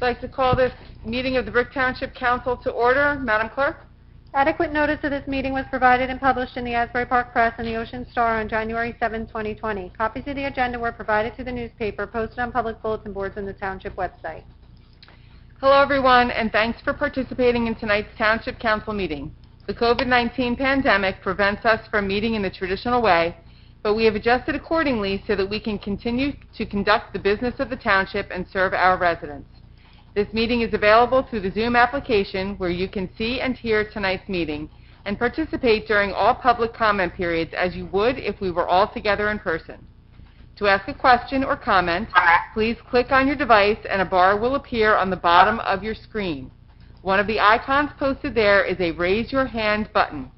I'd like to call this meeting of the Brick Township Council to order. Madam Clerk? Adequate notice of this meeting was provided and published in the Asbury Park Press and the Ocean Star on January 7, 2020. Copies of the agenda were provided to the newspaper, posted on public bulletin boards and the Township website. Hello, everyone, and thanks for participating in tonight's Township Council meeting. The COVID-19 pandemic prevents us from meeting in the traditional way, but we have adjusted accordingly so that we can continue to conduct the business of the Township and serve our residents. This meeting is available through the Zoom application where you can see and hear tonight's meeting and participate during all public comment periods as you would if we were all together in person. To ask a question or comment, please click on your device and a bar will appear on the bottom of your screen. One of the icons posted there is a Raise Your Hand button.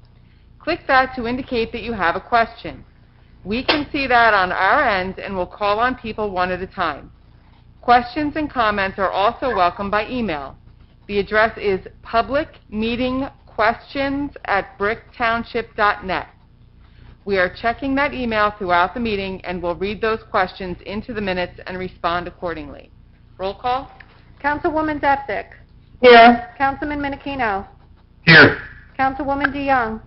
Click that to indicate that you have a question. We can see that on our end and will call on people one at a time. Questions and comments are also welcome by email. The address is publicmeetingquestions@bricktownship.net. We are checking that email throughout the meeting and will read those questions into the minutes and respond accordingly. Roll call. Councilwoman Zepsic. Here. Councilman Minikino. Here. Councilwoman DeYoung.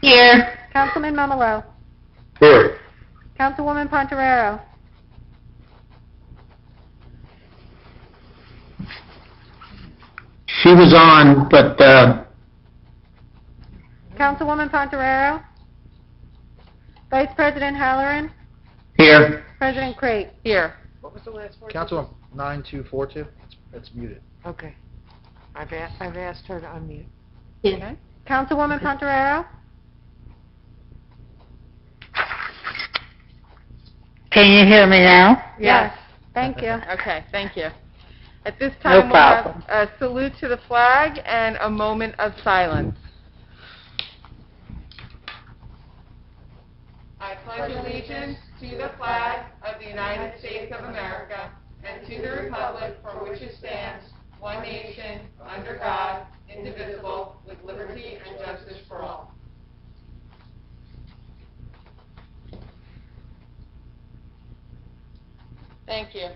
Here. Councilman Momolo. Here. Councilwoman Pontorero. She was on, but, Councilwoman Pontorero. Vice President Halloran. here. President Crate. Here. What was the last word? Councilman 9242. It's muted. Okay. I've asked her to unmute. Okay. Councilwoman Pontorero. Can you hear me now? Yes. Thank you. Okay, thank you. At this time, No problem. we'll have a salute to the flag and a moment of silence. I pledge allegiance to the flag of the United States of America and to the republic for which it stands, one nation, under God, indivisible, with liberty and justice for all. Thank you.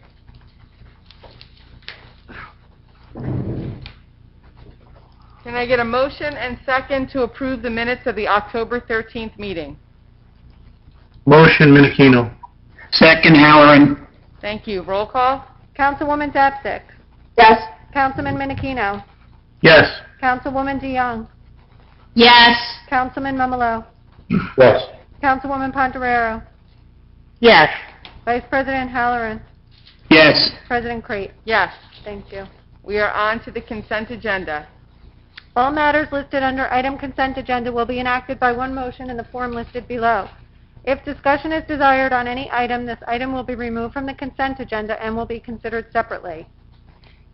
Can I get a motion and second to approve the minutes of the October 13th meeting? Motion, Minikino. Second, Halloran. Thank you. Roll call? Councilwoman Zepsic. Yes. Councilman Minikino. Yes. Councilwoman DeYoung. Yes. Councilman Momolo. Yes. Councilwoman Pontorero. Yes. Vice President Halloran. Yes. President Crate. Yes. Thank you. We are on to the consent agenda. All matters listed under item consent agenda will be enacted by one motion in the form listed below. If discussion is desired on any item, this item will be removed from the consent agenda and will be considered separately.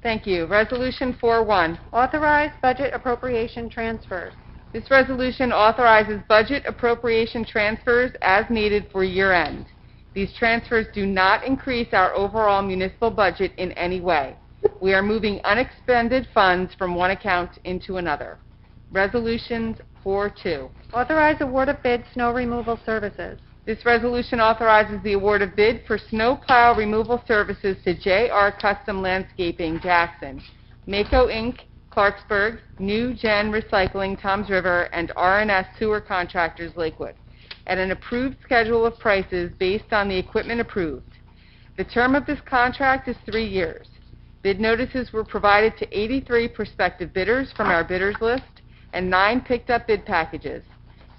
Thank you. Resolution 4-1. Authorize budget appropriation transfers. This resolution authorizes budget appropriation transfers as needed for year end. These transfers do not increase our overall municipal budget in any way. We are moving unexpended funds from one account into another. Resolutions 4-2. Authorize award of bid snow removal services. This resolution authorizes the award of bid for snow plow removal services to J.R. Custom Landscaping, Jackson, Mako Inc., Clarksburg, New Gen Recycling, Toms River, and R&S Sewer Contractors, Lakewood, at an approved schedule of prices based on the equipment approved. The term of this contract is 3 years. Bid notices were provided to 83 prospective bidders from our bidders list and 9 picked up bid packages.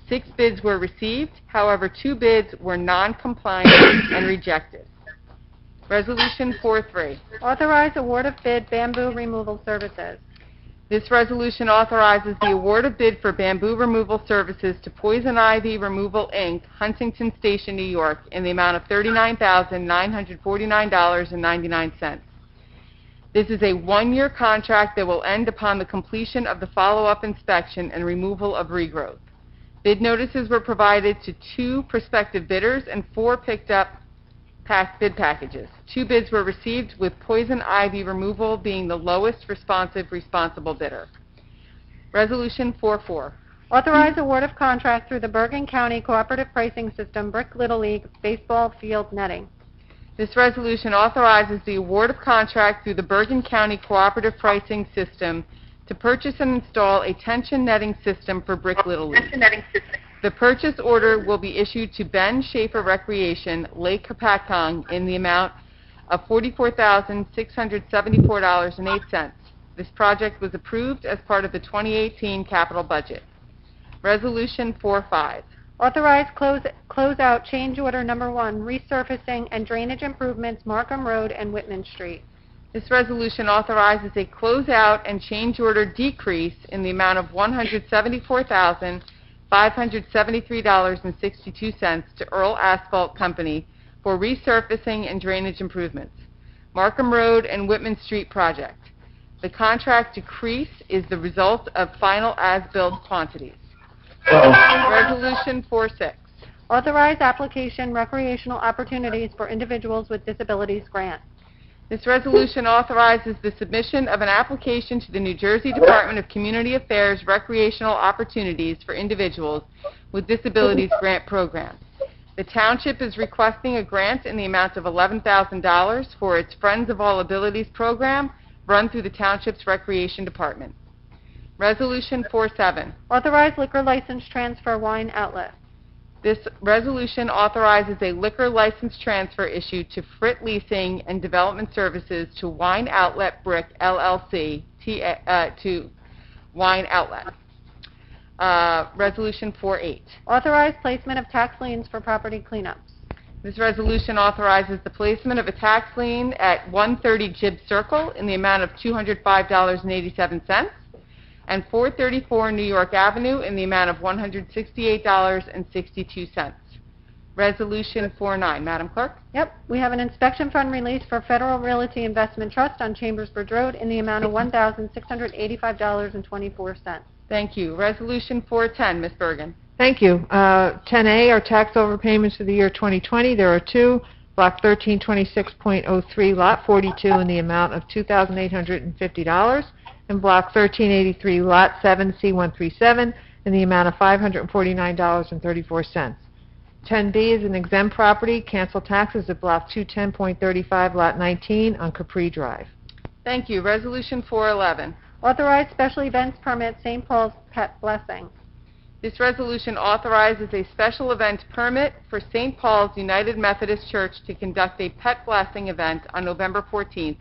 6 bids were received, however 2 bids were non-compliant and rejected. Resolution 4-3. Authorize award of bid bamboo removal services. This resolution authorizes the award of bid for bamboo removal services to Poison Ivy Removal, Inc., Huntington Station, New York, in the amount of $39,949.99. This is a 1-year contract that will end upon the completion of the follow-up inspection and removal of regrowth. Bid notices were provided to 2 prospective bidders and 4 picked up bid packages. 2 bids were received, with Poison Ivy Removal being the lowest responsible bidder. Resolution 4-4. Authorize award of contract through the Bergen County Cooperative Pricing System, Brick Little League Baseball Field Netting. This resolution authorizes the award of contract through the Bergen County Cooperative Pricing System to purchase and install a tension netting system for Brick Little League. The purchase order will be issued to Ben Schaefer Recreation, Lake Hopatcong, in the amount of $44,674.08. This project was approved as part of the 2018 capital budget. Resolution 4-5. Authorize closeout change order number 1, resurfacing and drainage improvements, Markham Road and Whitman Street. This resolution authorizes a closeout and change order decrease in the amount of $174,573.62 to Earl Asphalt Company for resurfacing and drainage improvements, Markham Road and Whitman Street project. The contract decrease is the result of final as-built quantities. Resolution 4-6. Authorize application recreational opportunities for individuals with disabilities grant. This resolution authorizes the submission of an application to the New Jersey Department of Community Affairs Recreational Opportunities for Individuals with Disabilities Grant Program. The Township is requesting a grant in the amount of $11,000 for its Friends of All Abilities program run through the Township's Recreation Department. Resolution 4-7. Authorize liquor license transfer wine outlet. This resolution authorizes a liquor license transfer issued to Frit Leasing and Development Services to Wine Outlet Brick, LLC, to Wine Outlet. Resolution 4-8. Authorize placement of tax liens for property cleanups. This resolution authorizes the placement of a tax lien at 130 Gibb Circle in the amount of $205.87 and 434 New York Avenue in the amount of $168.62. Resolution 4-9. Madam Clerk? Yep, we have an inspection fund release for Federal Realty Investment Trust on Chambersburg Road in the amount of $1,685.24. Thank you. Resolution 410. Ms. Bergen? Thank you. 10A are tax overpayments for the year 2020. There are two. Block 1326.03, Lot 42, in the amount of $2,850. And Block 1383, Lot 7, C137, in the amount of $549.34. 10B is an exempt property. Cancel taxes at Block 210.35, Lot 19, on Capri Drive. Thank you. Resolution 411. Authorize special events permit St. Paul's Pet Blessing. This resolution authorizes a special event permit for St. Paul's United Methodist Church to conduct a pet blessing event on November 14th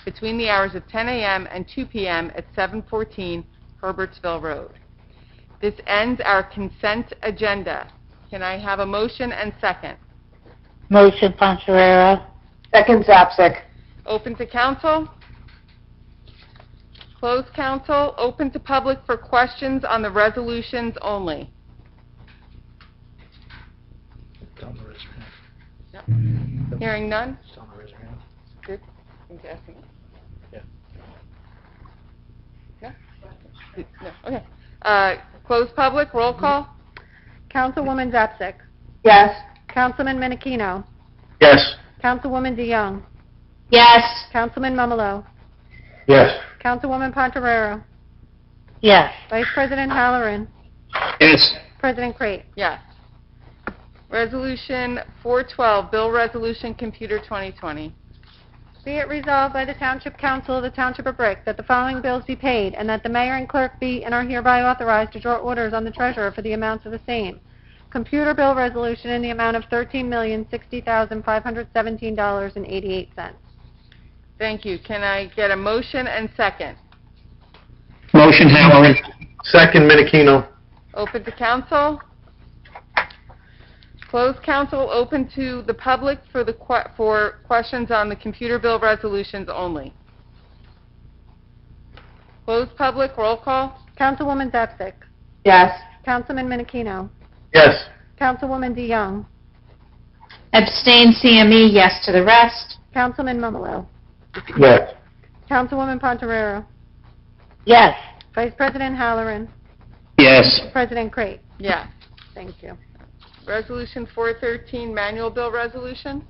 between the hours of 10 a.m. and 2 p.m. at 714 Herbertsville Road. This ends our consent agenda. Can I have a motion and second? Motion Poncherera. Second Zapsik. Open to council. Closed council. Open to public for questions on the resolutions only. Tell them to raise your hand. Yep. Hearing none? Just tell them to raise your hand. Good. Think you're asking me? Yeah. No? No. Okay. Closed public. Roll call. Councilwoman Zapsik. Yes. Councilman Menachino. Yes. Councilwoman DeYoung. Yes. Councilman Mumalo. Yes. Councilwoman Pontorero. Yes. Vice President Halloran. Yes. President Crate. Yes. Resolution 412, Bill Resolution Computer 2020. Be it resolved by the Township Council of the Township of Brick that the following bills be paid, and that the mayor and clerk be and are hereby authorized to draw orders on the treasurer for the amounts of the same. Computer bill resolution in the amount of $13,060,517.88. Thank you. Can I get a motion and second? Motion Halloran. Second Menachino. Open to council. Closed council. Open to the public for the for questions on the computer bill resolutions only. Closed public. Roll call. Councilwoman Zapsik. Yes. Councilman Menachino. Yes. Councilwoman DeYoung. Abstain CME, yes to the rest. Councilman Mumalo. Yes. Councilwoman Pontorero. Yes. Vice President Halloran. Yes. President Crate. Yes. Thank you. Resolution 413, manual bill resolution.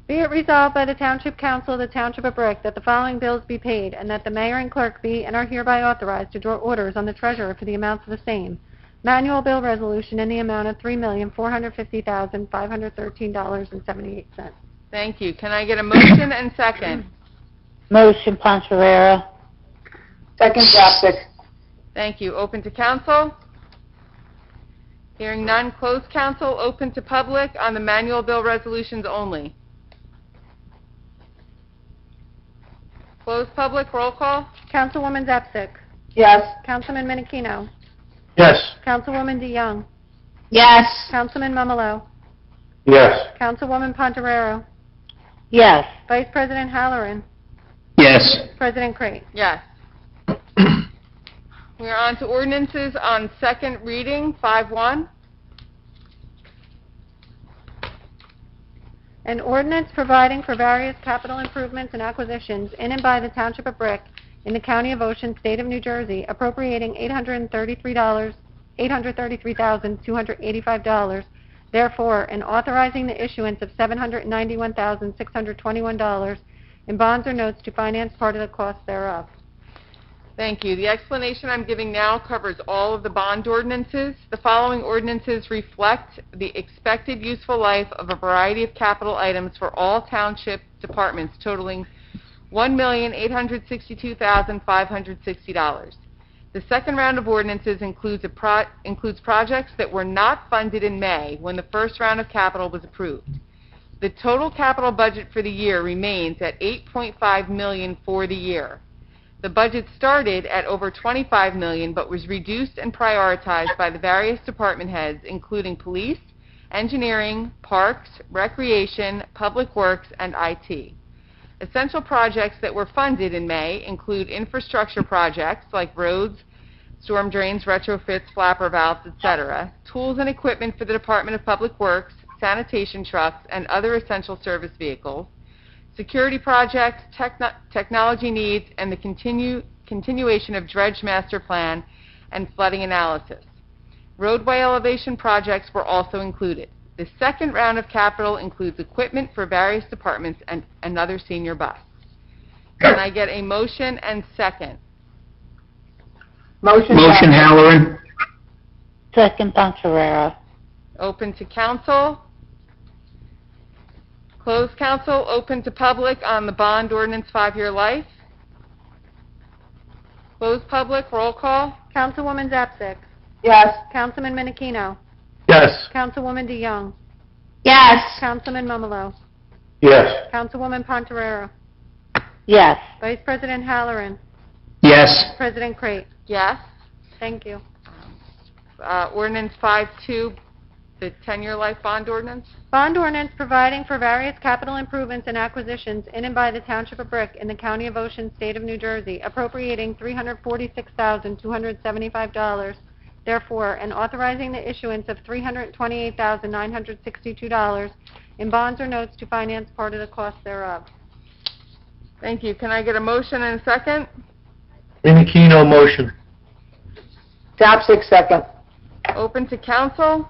Be it resolved by the Township Council of the Township of Brick that the following bills be paid, and that the mayor and clerk be and are hereby authorized to draw orders on the treasurer for the amounts of the same. Manual bill resolution in the amount of $3,450,513.78. Thank you. Can I get a motion and second? Motion Poncherera. Second, Chapsik. Thank you. Open to council? Hearing none, closed council, open to public on the manual bill resolutions only. Closed public, roll call? Councilwoman Zapsik. Yes. Councilman Menachino. Yes. Councilwoman DeYoung. Yes. Councilman Momolo. Yes. Councilwoman Pontorero. Yes. Vice President Halloran. Yes. President Crate. Yes. We are on to ordinances on second reading, 5-1. An ordinance providing for various capital improvements and acquisitions in and by the Township of Brick in the County of Ocean, State of New Jersey, appropriating $833,285, therefore, and authorizing the issuance of $791,621 in bonds or notes to finance part of the cost thereof. Thank you. The explanation I'm giving now covers all of the bond ordinances. The following ordinances reflect the expected useful life of a variety of capital items for all township departments totaling $1,862,560. The second round of ordinances includes projects that were not funded in May when the first round of capital was approved. The total capital budget for the year remains at $8.5 million for the year. The budget started at over $25 million, but was reduced and prioritized by the various department heads, including police, engineering, parks, recreation, public works, and IT. Essential projects that were funded in May include infrastructure projects like roads, storm drains, retrofits, flapper valves, etc., tools and equipment for the Department of Public Works, sanitation trucks, and other essential service vehicles, security projects, technology needs, and the continuation of dredge master plan and flooding analysis. Roadway elevation projects were also included. The second round of capital includes equipment for various departments and another senior bus. Can I get a motion and second? Motion Halloran. Second Poncherera. Open to council. Closed council, open to public on the bond ordinance 5-year life. Closed public, roll call. Councilwoman Zapsik. Yes. Councilman Menachino. Yes. Councilwoman DeYoung. Yes. Councilman Momolo. Yes. Councilwoman Pontorero. Yes. Vice President Halloran. Yes. President Crate. Yes. Thank you. Ordinance 5-2, the 10-year life bond ordinance. Bond ordinance providing for various capital improvements and acquisitions in and by the Township of Brick in the County of Ocean, State of New Jersey, appropriating $346,275, therefore, and authorizing the issuance of $328,962 in bonds or notes to finance part of the cost thereof. Thank you. Can I get a motion and a second? Menachino motion. Chapsik, second. Open to council.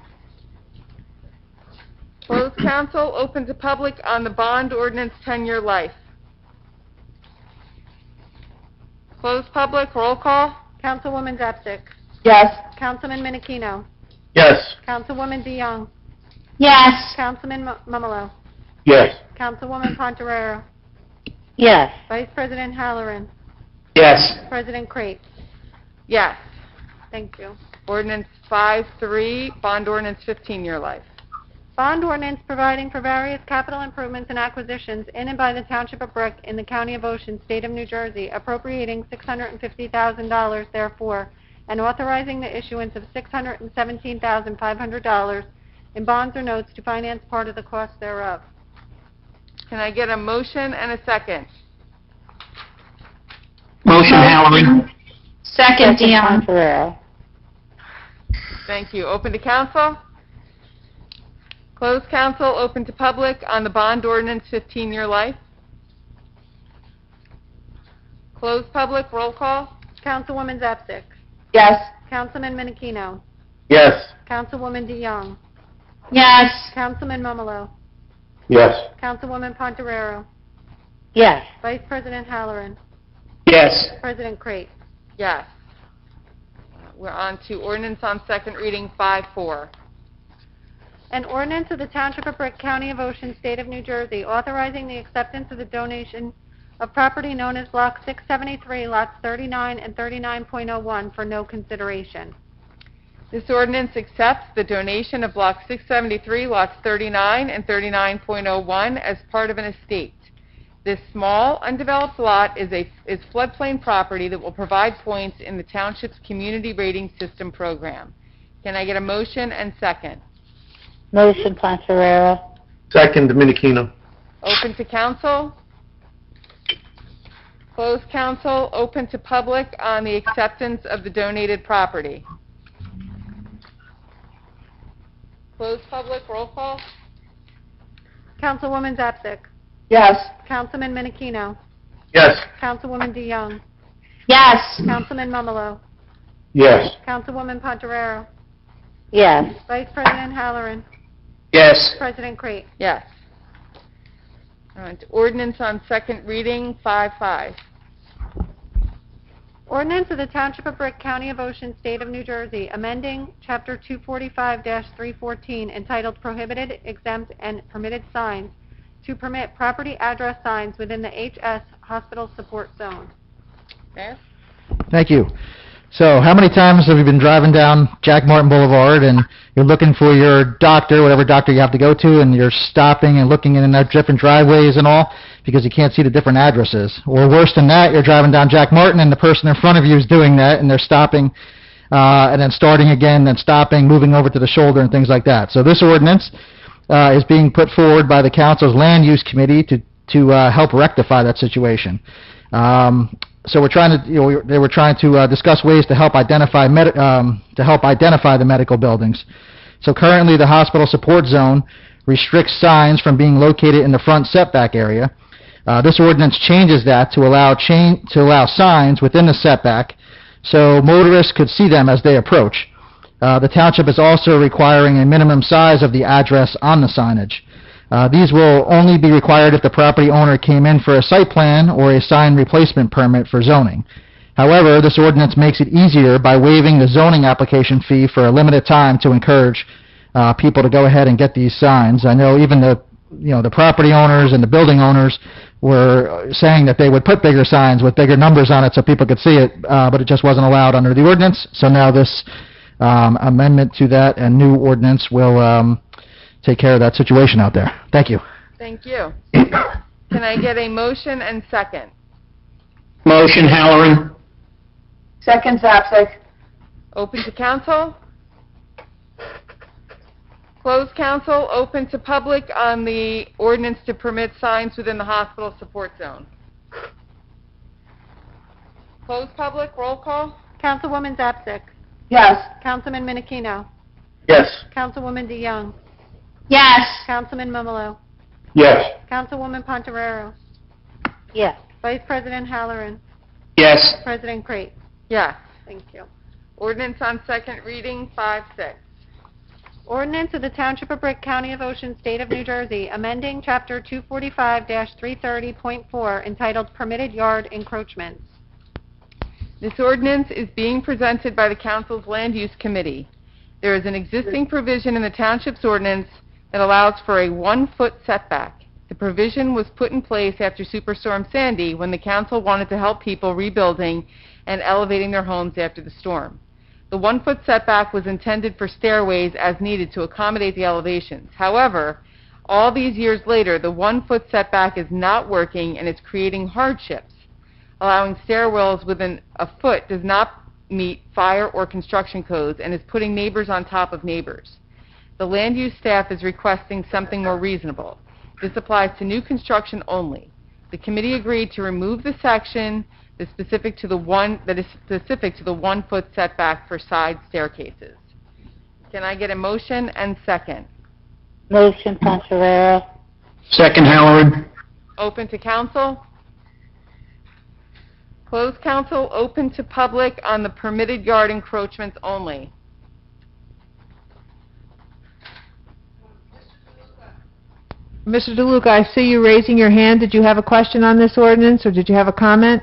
Closed council, open to public on the bond ordinance 10-year life. Closed public, roll call. Councilwoman Zapsik. Yes. Councilman Menachino. Yes. Councilwoman DeYoung. Yes. Councilman Momolo. Yes. Councilwoman Pontorero. Yes. Vice President Halloran. Yes. President Crate. Yes. Thank you. Ordinance 5-3, bond ordinance 15-year life. Bond ordinance providing for various capital improvements and acquisitions in and by the Township of Brick in the County of Ocean, State of New Jersey, appropriating $650,000, therefore, and authorizing the issuance of $617,500 in bonds or notes to finance part of the cost thereof. Can I get a motion and a second? Motion Halloran. Second, Dion. Poncherera. Thank you. Open to council. Closed council, open to public on the bond ordinance 15-year life. Closed public, roll call. Councilwoman Zapsik. Yes. Councilman Menachino. Yes. Councilwoman DeYoung. Yes. Councilman Momolo. Yes. Councilwoman Pontorero. Yes. Vice President Halloran. Yes. President Crate. Yes. We're on to ordinance on second reading 5-4. An ordinance of the Township of Brick, County of Ocean, State of New Jersey, authorizing the acceptance of the donation of property known as Block 673, lots 39 and 39.01 for no consideration. This ordinance accepts the donation of Block 673, lots 39 and 39.01 as part of an estate. This small, undeveloped lot is floodplain property that will provide points in the township's community rating system program. Can I get a motion and second? Motion Poncherero. Second, Dominichino. Open to council. Closed council. Open to public on the acceptance of the donated property. Closed public. Roll call. Councilwoman Zapsik. Yes. Councilman Menachino. Yes. Councilwoman DeYoung. Yes. Councilman Mumolo. Yes. Councilwoman Poncherero. Yes. Vice President Halloran. Yes. President Crate. Yes. All right. Ordinance on second reading, 5-5. Ordinance of the Township of Brick, County of Ocean, State of New Jersey, amending Chapter 245-314 entitled Prohibited, Exempt, and Permitted Signs to permit property address signs within the HS Hospital Support Zone. Okay? Thank you. So, how many times have you been driving down Jack Martin Boulevard and you're looking for your doctor, whatever doctor you have to go to, and you're stopping and looking in different driveways and all because you can't see the different addresses? Or worse than that, you're driving down Jack Martin and the person in front of you is doing that and they're stopping and then starting again, then stopping, moving over to the shoulder and things like that. So this ordinance is being put forward by the council's land use committee to help rectify that situation. So we're trying to, they were trying to discuss ways to help identify the medical buildings. So currently, the hospital support zone restricts signs from being located in the front setback area. This ordinance changes that to allow signs within the setback, so motorists could see them as they approach. The township is also requiring a minimum size of the address on the signage. These will only be required if the property owner came in for a site plan or a sign replacement permit for zoning. However, this ordinance makes it easier by waiving the zoning application fee for a limited time to encourage people to go ahead and get these signs. I know even the property owners and the building owners were saying that they would put bigger signs with bigger numbers on it so people could see it, but it just wasn't allowed under the ordinance. So now this amendment to that and new ordinance will take care of that situation out there. Thank you. Thank you. Can I get a motion and second? Motion Halloran. Second Zapsik. Open to council. Closed council. Open to public on the ordinance to permit signs within the hospital support zone. Closed public. Roll call. Councilwoman Zapsik. Yes. Councilman Menachino. Yes. Councilwoman DeYoung. Yes. Councilman Mumolo. Yes. Councilwoman Poncherero. Yes. Vice President Halloran. Yes. President Crate. Yes. Thank you. Ordinance on second reading, 5-6. Ordinance of the Township of Brick, County of Ocean, State of New Jersey, amending Chapter 245-330.4 entitled Permitted Yard Encroachments. This ordinance is being presented by the council's land use committee. There is an existing provision in the township's ordinance that allows for a 1-foot setback. The provision was put in place after Superstorm Sandy when the council wanted to help people rebuilding and elevating their homes after the storm. The 1-foot setback was intended for stairways as needed to accommodate the elevations. However, all these years later, the 1-foot setback is not working and is creating hardships. Allowing stairwells within a foot does not meet fire or construction codes and is putting neighbors on top of neighbors. The land use staff is requesting something more reasonable. This applies to new construction only. The committee agreed to remove the section that is specific to the 1-foot setback for side staircases. Can I get a motion and second? Motion Poncherero. Second Halloran. Open to council. Closed council, open to public on the permitted yard encroachments only. Mr. DeLuca, I see you raising your hand. Did you have a question on this ordinance, or did you have a comment?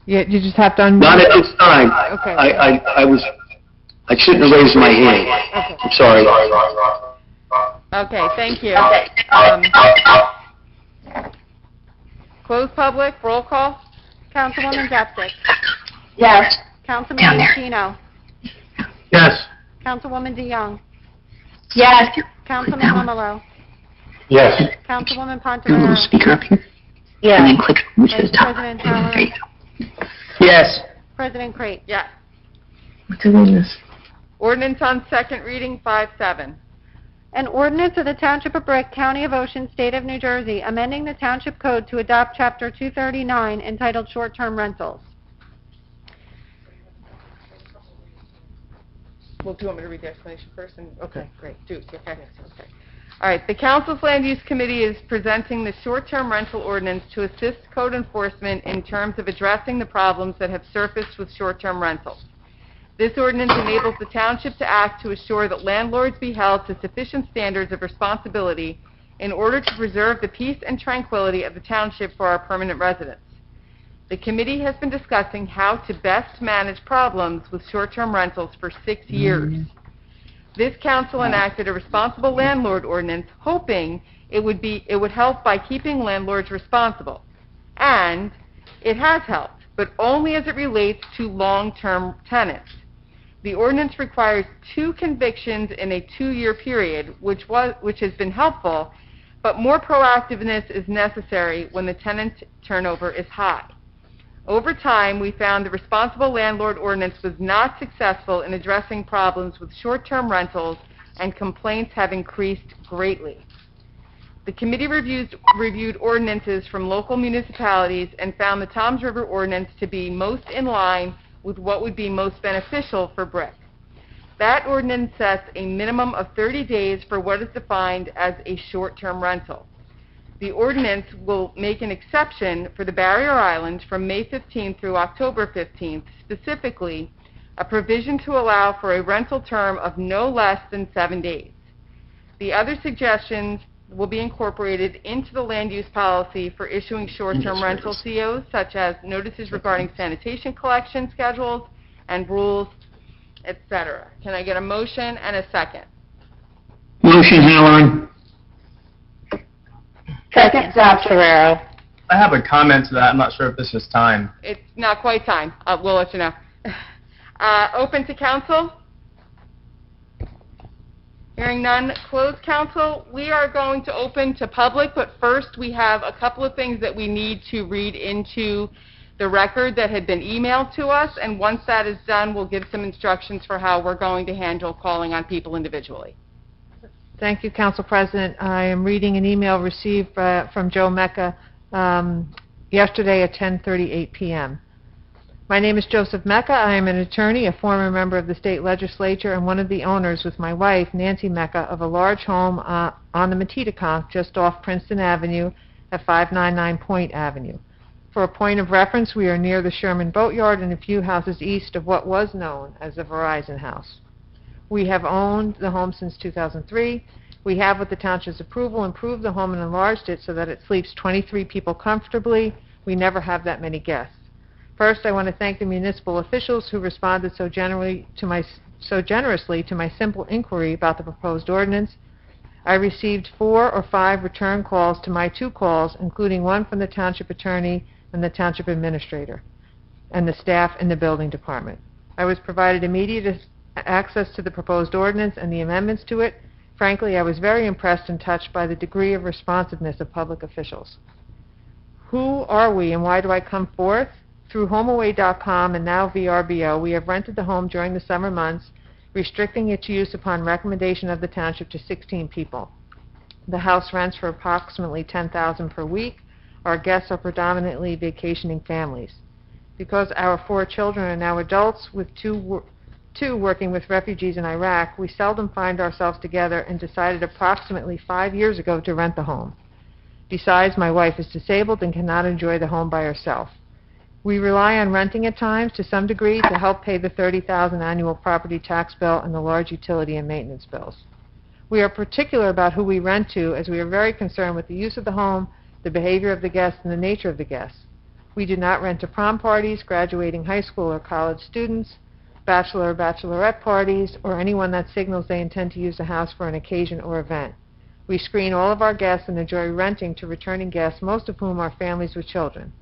You just have to unmute. Not at this time. Okay. I shouldn't have raised my hand. Okay. I'm sorry. Okay, thank you. Close public, roll call. Councilwoman Zapsik. Yes. Councilman Lucchino. Yes. Councilwoman DeYoung. Yes. Councilman Momolo. Yes. Councilwoman Pontoriero. Speaker up here, Yes. click which Vice President Halloran. Yes. President Crate. Yes. What's it in this? Ordinance on second reading, 5-7. An ordinance of the Township of Brick, County of Ocean, State of New Jersey, amending the Township Code to adopt Chapter 239 entitled Short-Term Rentals. Well, do you want me to read the explanation first? Okay, great. Okay. All right, the Council's Land Use Committee is presenting the short-term rental ordinance to assist code enforcement in terms of addressing the problems that have surfaced with short-term rentals. This ordinance enables the township to act to assure that landlords be held to sufficient standards of responsibility in order to preserve the peace and tranquility of the township for our permanent residents. The committee has been discussing how to best manage problems with short-term rentals for 6 years. This council enacted a responsible landlord ordinance hoping it would help by keeping landlords responsible. And it has helped, but only as it relates to long-term tenants. The ordinance requires 2 convictions in a 2-year period, which has been helpful, but more proactiveness is necessary when the tenant turnover is high. Over time, we found the responsible landlord ordinance was not successful in addressing problems with short-term rentals, and complaints have increased greatly. The committee reviewed ordinances from local municipalities and found the Toms River ordinance to be most in line with what would be most beneficial for Brick. That ordinance sets a minimum of 30 days for what is defined as a short-term rental. The ordinance will make an exception for the Barrier Island from May 15th through October 15th, specifically a provision to allow for a rental term of no less than 7 days. The other suggestions will be incorporated into the land use policy for issuing short-term rental COs, such as notices regarding sanitation collection schedules and rules, etc. Can I get a motion and a second? Motion, Halloran. Second, Zapsik. Ferrero. I have a comment to that. I'm not sure if this is time. It's not quite time. We'll let you know. Open to council? Hearing none, closed council. We are going to open to public, but first we have a couple of things that we need to read into the record that had been emailed to us, and once that is done, we'll give some instructions for how we're going to handle calling on people individually. Thank you, Council President. I am reading an email received from Joe Mecca yesterday at 10:38 p.m. My name is Joseph Mecca. I am an attorney, a former member of the state legislature, and one of the owners with my wife, Nancy Mecca, of a large home on the Metedeconk just off Princeton Avenue at 599 Point Avenue. For a point of reference, we are near the Sherman Boatyard and a few houses east of what was known as the Verizon House. We have owned the home since 2003. We have, with the township's approval, improved the home and enlarged it so that it sleeps 23 people comfortably. We never have that many guests. First, I want to thank the municipal officials who responded so generously to my simple inquiry about the proposed ordinance. I received 4 or 5 return calls to my 2 calls, including one from the township attorney and the township administrator and the staff in the building department. I was provided immediate access to the proposed ordinance and the amendments to it. Frankly, I was very impressed and touched by the degree of responsiveness of public officials. Who are we and why do I come forth? Through HomeAway.com and now VRBO, we have rented the home during the summer months, restricting its use upon recommendation of the township to 16 people. The house rents for approximately $10,000 per week. Our guests are predominantly vacationing families. Because our 4 children are now adults, with two working with refugees in Iraq, we seldom find ourselves together and decided approximately 5 years ago to rent the home. Besides, my wife is disabled and cannot enjoy the home by herself. We rely on renting at times to some degree to help pay the $30,000 annual property tax bill and the large utility and maintenance bills. We are particular about who we rent to, as we are very concerned with the use of the home, the behavior of the guests, and the nature of the guests. We do not rent to prom parties, graduating high school or college students, bachelor or bachelorette parties, or anyone that signals they intend to use the house for an occasion or event. We screen all of our guests and enjoy renting to returning guests, most of whom are families with children.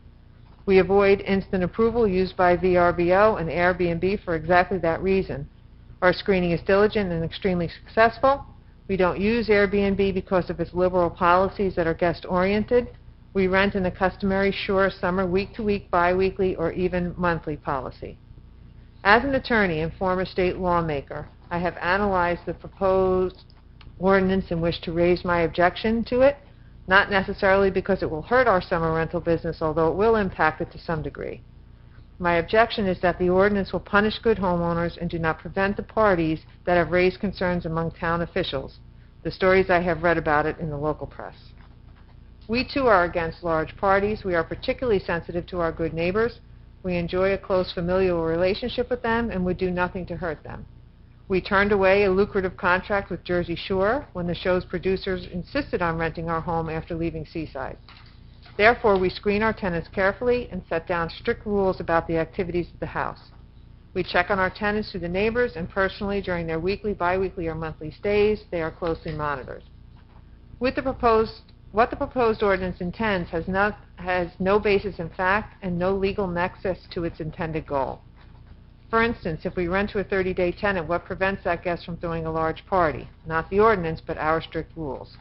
We avoid instant approval used by VRBO and Airbnb for exactly that reason. Our screening is diligent and extremely successful. We don't use Airbnb because of its liberal policies that are guest-oriented. We rent in a customary sure summer week-to-week, bi-weekly, or even monthly policy. As an attorney and former state lawmaker, I have analyzed the proposed ordinance and wish to raise my objection to it, not necessarily because it will hurt our summer rental business, although it will impact it to some degree. My objection is that the ordinance will punish good homeowners and do not prevent the parties that have raised concerns among town officials, the stories I have read about it in the local press. We, too, are against large parties. We are particularly sensitive to our good neighbors. We enjoy a close familial relationship with them and would do nothing to hurt them. We turned away a lucrative contract with Jersey Shore when the show's producers insisted on renting our home after leaving Seaside. Therefore, we screen our tenants carefully and set down strict rules about the activities of the house. We check on our tenants through the neighbors, and personally, during their weekly, bi-weekly, or monthly stays, they are closely monitored. What the proposed ordinance intends has no basis in fact and no legal nexus to its intended goal. For instance, if we rent to a 30-day tenant, what prevents that guest from throwing a large party? Not the ordinance, but our strict rules.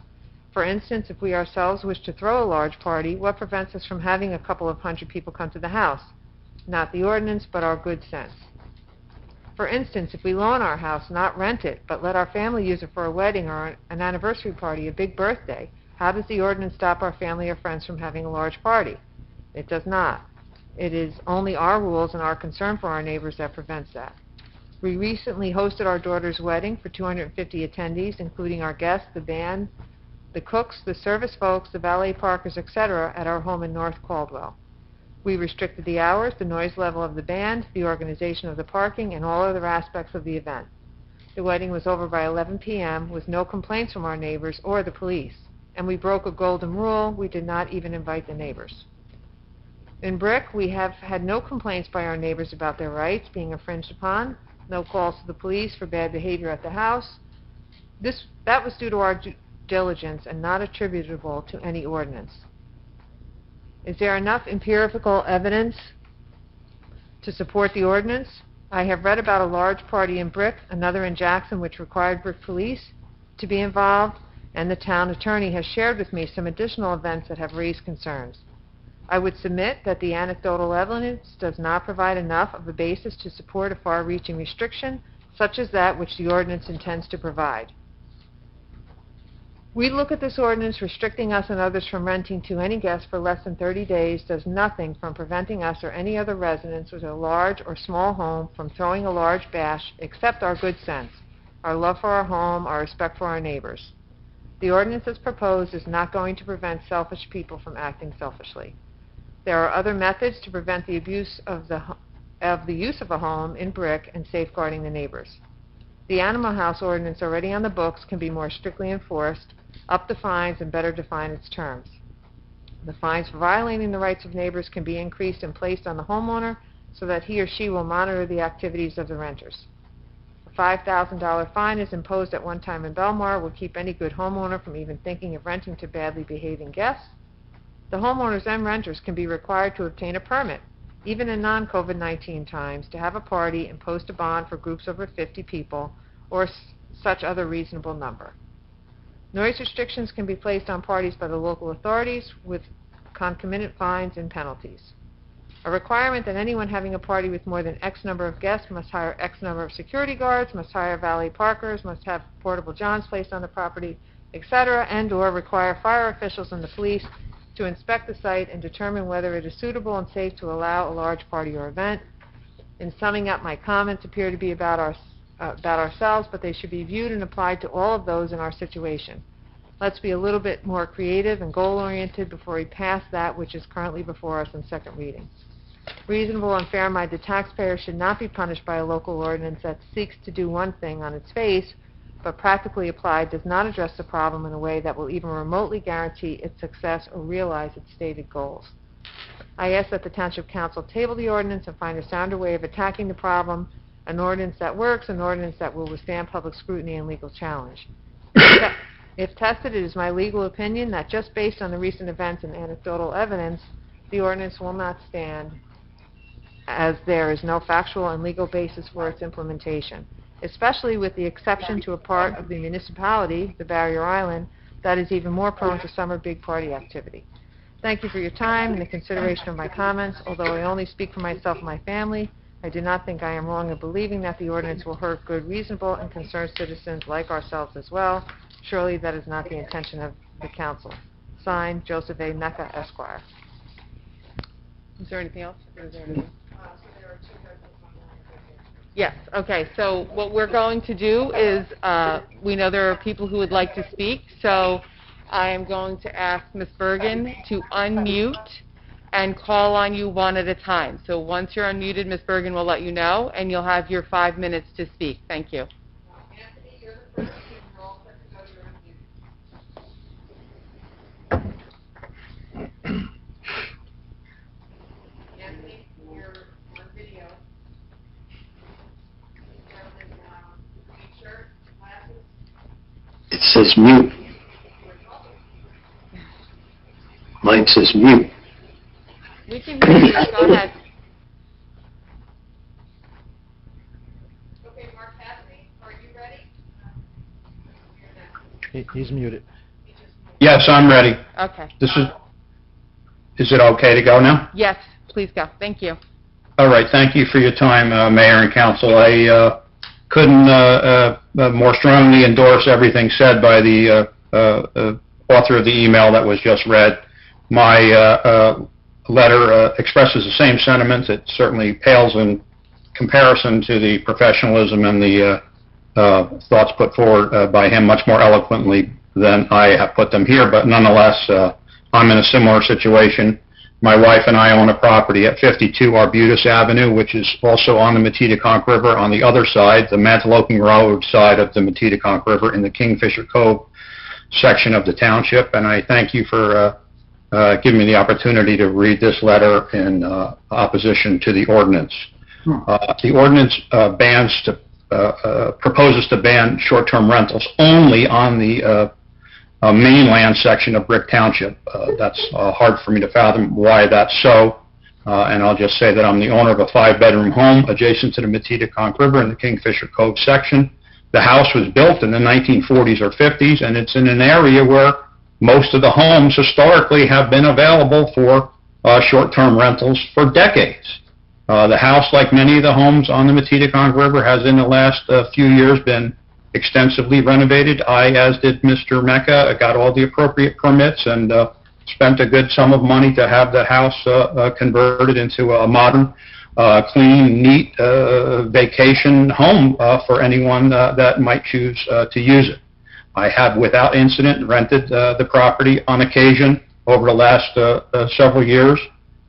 For instance, if we ourselves wish to throw a large party, what prevents us from having a couple of hundred people come to the house? Not the ordinance, but our good sense. For instance, if we loan our house, not rent it, but let our family use it for a wedding or an anniversary party, a big birthday, how does the ordinance stop our family or friends from having a large party? It does not. It is only our rules and our concern for our neighbors that prevents that. We recently hosted our daughter's wedding for 250 attendees, including our guests, the band, the cooks, the service folks, the valet parkers, etc., at our home in North Caldwell. We restricted the hours, the noise level of the band, the organization of the parking, and all other aspects of the event. The wedding was over by 11 p.m. with no complaints from our neighbors or the police. And we broke a golden rule: we did not even invite the neighbors. In Brick, we have had no complaints by our neighbors about their rights being infringed upon, no calls to the police for bad behavior at the house. That was due to our due diligence and not attributable to any ordinance. Is there enough empirical evidence to support the ordinance? I have read about a large party in Brick, another in Jackson, which required Brick police to be involved, and the town attorney has shared with me some additional events that have raised concerns. I would submit that the anecdotal evidence does not provide enough of a basis to support a far-reaching restriction, such as that which the ordinance intends to provide. We look at this ordinance restricting us and others from renting to any guest for less than 30 days does nothing from preventing us or any other residents with a large or small home from throwing a large bash, except our good sense, our love for our home, our respect for our neighbors. The ordinance as proposed is not going to prevent selfish people from acting selfishly. There are other methods to prevent the abuse of the use of a home in Brick and safeguarding the neighbors. The Animal House ordinance already on the books can be more strictly enforced, up the fines, and better define its terms. The fines for violating the rights of neighbors can be increased and placed on the homeowner so that he or she will monitor the activities of the renters. A $5,000 fine is imposed at one time in Belmar will keep any good homeowner from even thinking of renting to badly behaving guests. The homeowners and renters can be required to obtain a permit, even in non-COVID-19 times, to have a party and post a bond for groups over 50 people or such other reasonable number. Noise restrictions can be placed on parties by the local authorities with concomitant fines and penalties. A requirement that anyone having a party with more than X number of guests must hire X number of security guards, must hire valet parkers, must have portable johns placed on the property, etc., and/or require fire officials and the police to inspect the site and determine whether it is suitable and safe to allow a large party or event. In summing up, my comments appear to be about ourselves, but they should be viewed and applied to all of those in our situation. Let's be a little bit more creative and goal-oriented before we pass that which is currently before us in second reading. Reasonable and fair-minded taxpayers should not be punished by a local ordinance that seeks to do one thing on its face, but practically applied does not address the problem in a way that will even remotely guarantee its success or realize its stated goals. I ask that the Township Council table the ordinance and find a sounder way of attacking the problem, an ordinance that works, an ordinance that will withstand public scrutiny and legal challenge. If tested, it is my legal opinion that just based on the recent events and anecdotal evidence, the ordinance will not stand, as there is no factual and legal basis for its implementation, especially with the exception to a part of the municipality, the Barrier Island, that is even more prone to summer big party activity. Thank you for your time and the consideration of my comments. Although I only speak for myself and my family, I do not think I am wrong in believing that the ordinance will hurt good, reasonable, and concerned citizens like ourselves as well. Surely that is not the intention of the council. Signed, Joseph A. Mecca, Esquire. Is there anything else? Or is there anything? Yes, okay, so what we're going to do is, we know there are people who would like to speak, so I am going to ask Ms. Bergen to unmute and call on you one at a time. So once you're unmuted, Ms. Bergen will let you know, and you'll have your 5 minutes to speak. Thank you. Anthony, you're the first, and you're all set to go. You're unmuted. Anthony, you're on video. T-shirt, glasses. It says mute. Mine says mute. We can hear you. Go ahead. Okay, Mark Cassidy, are you ready? He's muted. Yes, I'm ready. Okay. Is it okay to go now? Yes, please go. Thank you. All right, thank you for your time, Mayor and Council. I couldn't more strongly endorse everything said by the author of the email that was just read. My letter expresses the same sentiments. It certainly pales in comparison to the professionalism and the thoughts put forward by him much more eloquently than I have put them here, but nonetheless, I'm in a similar situation. My wife and I own a property at 52 Arbutus Avenue, which is also on the Metedeconk River on the other side, the Mantoloking Road side of the Metedeconk River in the Kingfisher Cove section of the township, and I thank you for giving me the opportunity to read this letter in opposition to the ordinance. The ordinance proposes to ban short-term rentals only on the mainland section of Brick Township. That's hard for me to fathom why that's so, and I'll just say that I'm the owner of a 5-bedroom home adjacent to the Metedeconk River in the Kingfisher Cove section. The house was built in the 1940s or 50s, and it's in an area where most of the homes historically have been available for short-term rentals for decades. The house, like many of the homes on the Metedeconk River, has in the last few years been extensively renovated. I, as did Mr. Mecca, got all the appropriate permits and spent a good sum of money to have the house converted into a modern, clean, neat vacation home for anyone that might choose to use it. I have, without incident, rented the property on occasion over the last several years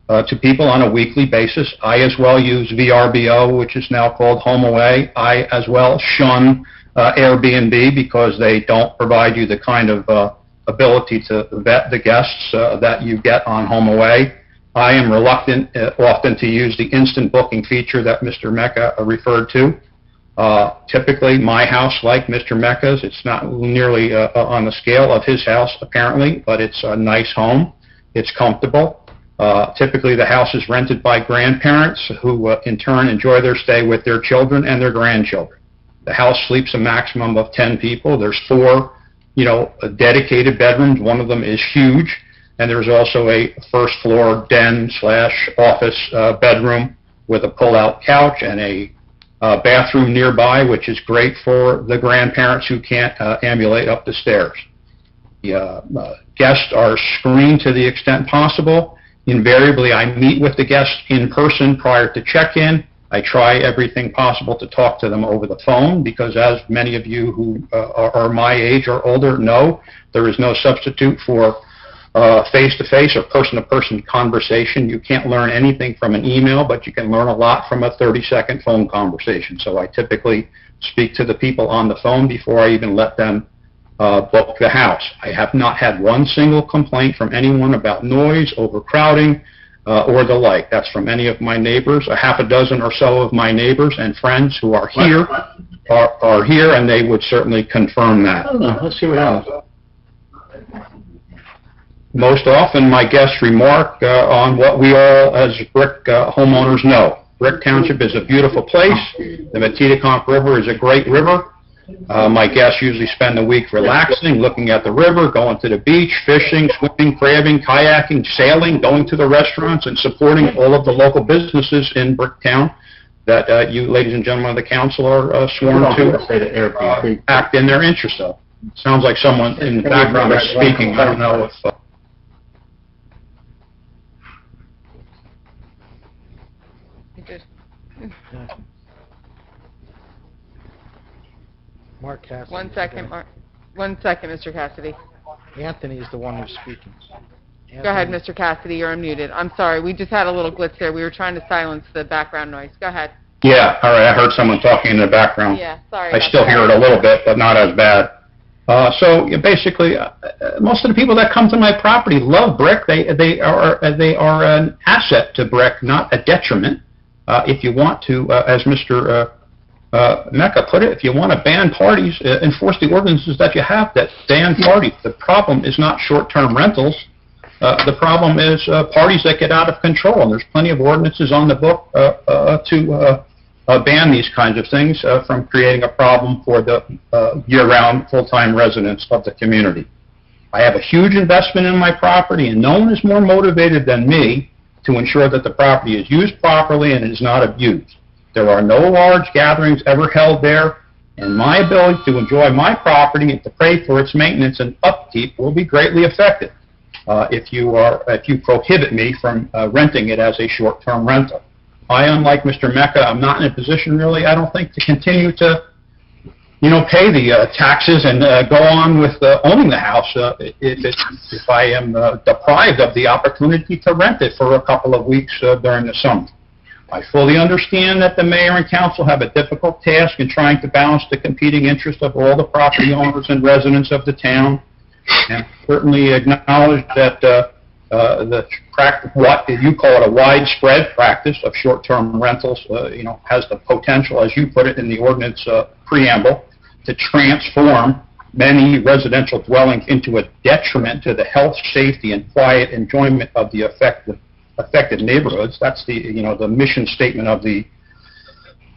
to people on a weekly basis. I as well use VRBO, which is now called HomeAway. I as well shun Airbnb because they don't provide you the kind of ability to vet the guests that you get on HomeAway. I am reluctant often to use the instant booking feature that Mr. Mecca referred to. Typically, my house, like Mr. Mecca's, it's not nearly on the scale of his house, apparently, but it's a nice home. It's comfortable. Typically, the house is rented by grandparents who, in turn, enjoy their stay with their children and their grandchildren. The house sleeps a maximum of 10 people. There's 4, dedicated bedrooms. One of them is huge. And there's also a first-floor den/office bedroom with a pull-out couch and a bathroom nearby, which is great for the grandparents who can't ambulate up the stairs. The guests are screened to the extent possible. Invariably, I meet with the guests in person prior to check-in. I try everything possible to talk to them over the phone because, as many of you who are my age or older know, there is no substitute for face-to-face or person-to-person conversation. You can't learn anything from an email, but you can learn a lot from a 30-second phone conversation. So I typically speak to the people on the phone before I even let them book the house. I have not had one single complaint from anyone about noise, overcrowding, or the like. That's from any of my neighbors, a half a dozen or so of my neighbors and friends who are here, are here, and they would certainly confirm that. Let's see what happens. Most often, my guests remark on what we all as Brick homeowners know. Brick Township is a beautiful place. The Metedeconk River is a great river. My guests usually spend the week relaxing, looking at the river, going to the beach, fishing, swimming, crabbing, kayaking, sailing, going to the restaurants, and supporting all of the local businesses in Bricktown that you, ladies and gentlemen of the council, are sworn to act in their interest of. Sounds like someone in the background is speaking. I don't know if... Mark Cassidy. 1 second, Mark. 1 second, Mr. Cassidy. Anthony is the one who's speaking. Go ahead, Mr. Cassidy, you're unmuted. I'm sorry, we just had a little glitch there. We were trying to silence the background noise. Go ahead. Yeah, all right, I heard someone talking in the background. Yeah, sorry. I still hear it a little bit, but not as bad. So basically, most of the people that come to my property love Brick. They are an asset to Brick, not a detriment. If you want to, as Mr. Mecca put it, if you want to ban parties, enforce the ordinances that you have that ban parties. The problem is not short-term rentals. The problem is parties that get out of control, and there's plenty of ordinances on the book to ban these kinds of things from creating a problem for the year-round full-time residents of the community. I have a huge investment in my property, and no one is more motivated than me to ensure that the property is used properly and is not abused. There are no large gatherings ever held there, and my ability to enjoy my property and to pay for its maintenance and upkeep will be greatly affected if you prohibit me from renting it as a short-term rental. I, unlike Mr. Mecca, I'm not in a position really, I don't think, to continue to, pay the taxes and go on with owning the house if I am deprived of the opportunity to rent it for a couple of weeks during the summer. I fully understand that the mayor and council have a difficult task in trying to balance the competing interests of all the property owners and residents of the town, and certainly acknowledge that what you call it a widespread practice of short-term rentals, has the potential, as you put it in the ordinance preamble, to transform many residential dwellings into a detriment to the health, safety, and quiet enjoyment of the affected neighborhoods. That's the mission statement of the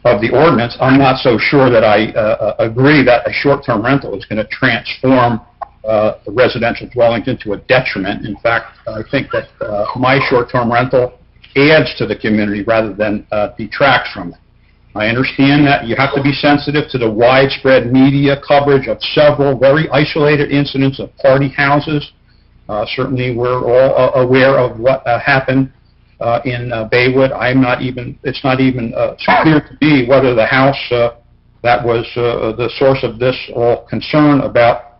ordinance. I'm not so sure that I agree that a short-term rental is going to transform the residential dwellings into a detriment. In fact, I think that my short-term rental adds to the community rather than detracts from it. I understand that you have to be sensitive to the widespread media coverage of several very isolated incidents of party houses. Certainly, we're all aware of what happened in Baywood. It's not even clear to me whether the house that was the source of this all concern about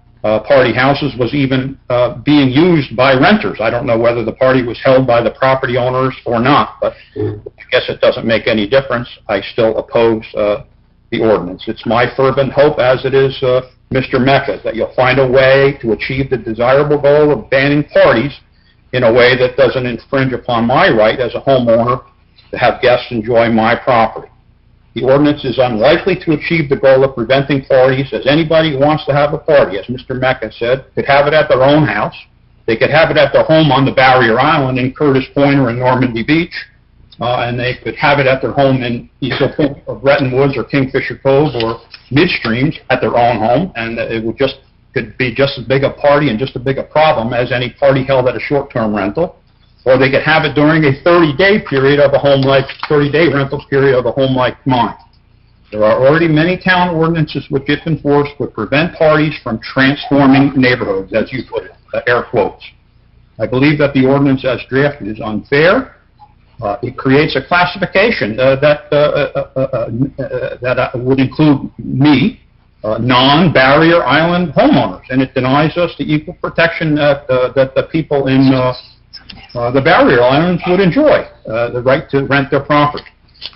party houses was even being used by renters. I don't know whether the party was held by the property owners or not, but I guess it doesn't make any difference. I still oppose the ordinance. It's my fervent hope, as it is Mr. Mecca, that you'll find a way to achieve the desirable goal of banning parties in a way that doesn't infringe upon my right as a homeowner to have guests enjoy my property. The ordinance is unlikely to achieve the goal of preventing parties, as anybody who wants to have a party, as Mr. Mecca said, could have it at their own house. They could have it at their home on the Barrier Island in Curtis Point or in Normandy Beach, and they could have it at their home in Eagle Point or Bretton Woods or Kingfisher Cove or Midstreams at their own home, and it could be just as big a party and just as big a problem as any party held at a short-term rental. Or they could have it during a 30-day period of a home-like, 30-day rental period of a home like mine. There are already many town ordinances which, if enforced, would prevent parties from transforming neighborhoods, as you put it, air quotes. I believe that the ordinance as drafted is unfair. It creates a classification that would include me, non-barrier island homeowners, and it denies us the equal protection that the people in the barrier islands would enjoy, the right to rent their property.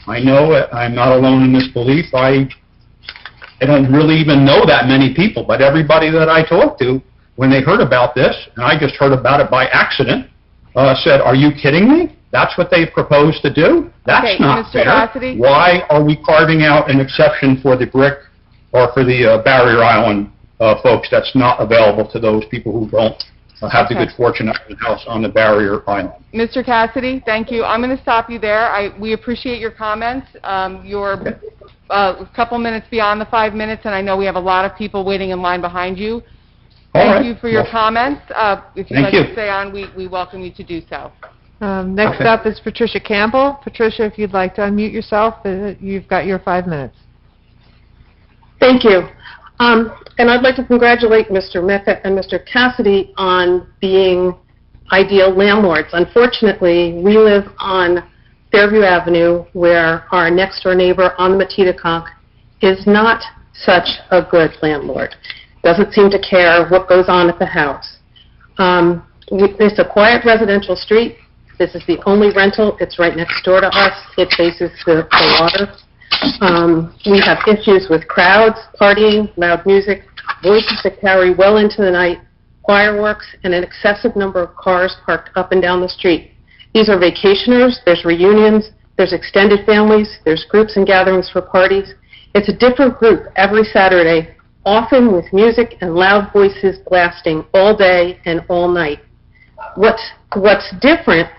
I know I'm not alone in this belief. I don't really even know that many people, but everybody that I talked to, when they heard about this, and I just heard about it by accident, said, "Are you kidding me? That's what they propose to do? That's Okay, not Mr. fair. Cassidy? Why are we carving out an exception for the Brick or for the Barrier Island folks that's not available to those people who don't have the Okay. good fortune to have a house on the Barrier Island? Mr. Cassidy, thank you. I'm going to stop you there. We appreciate your comments. You're a couple minutes beyond the 5 minutes, and I know we have a lot of people waiting in line behind you. All Thank right. you for your Well, comments. If you'd thank like you. to stay on, we welcome you to do so. Next Okay. up is Patricia Campbell. Patricia, if you'd like to unmute yourself, you've got your 5 minutes. Thank you. And I'd like to congratulate Mr. Mecca and Mr. Cassidy on being ideal landlords. Unfortunately, we live on Fairview Avenue, where our next-door neighbor on the Matitaconk is not such a good landlord. Doesn't seem to care what goes on at the house. It's a quiet residential street. This is the only rental. It's right next door to us. It faces the water. We have issues with crowds, partying, loud music, voices that carry well into the night, fireworks, and an excessive number of cars parked up and down the street. These are vacationers, there's reunions, there's extended families, there's groups and gatherings for parties. It's a different group every Saturday, often with music and loud voices blasting all day and all night. What's different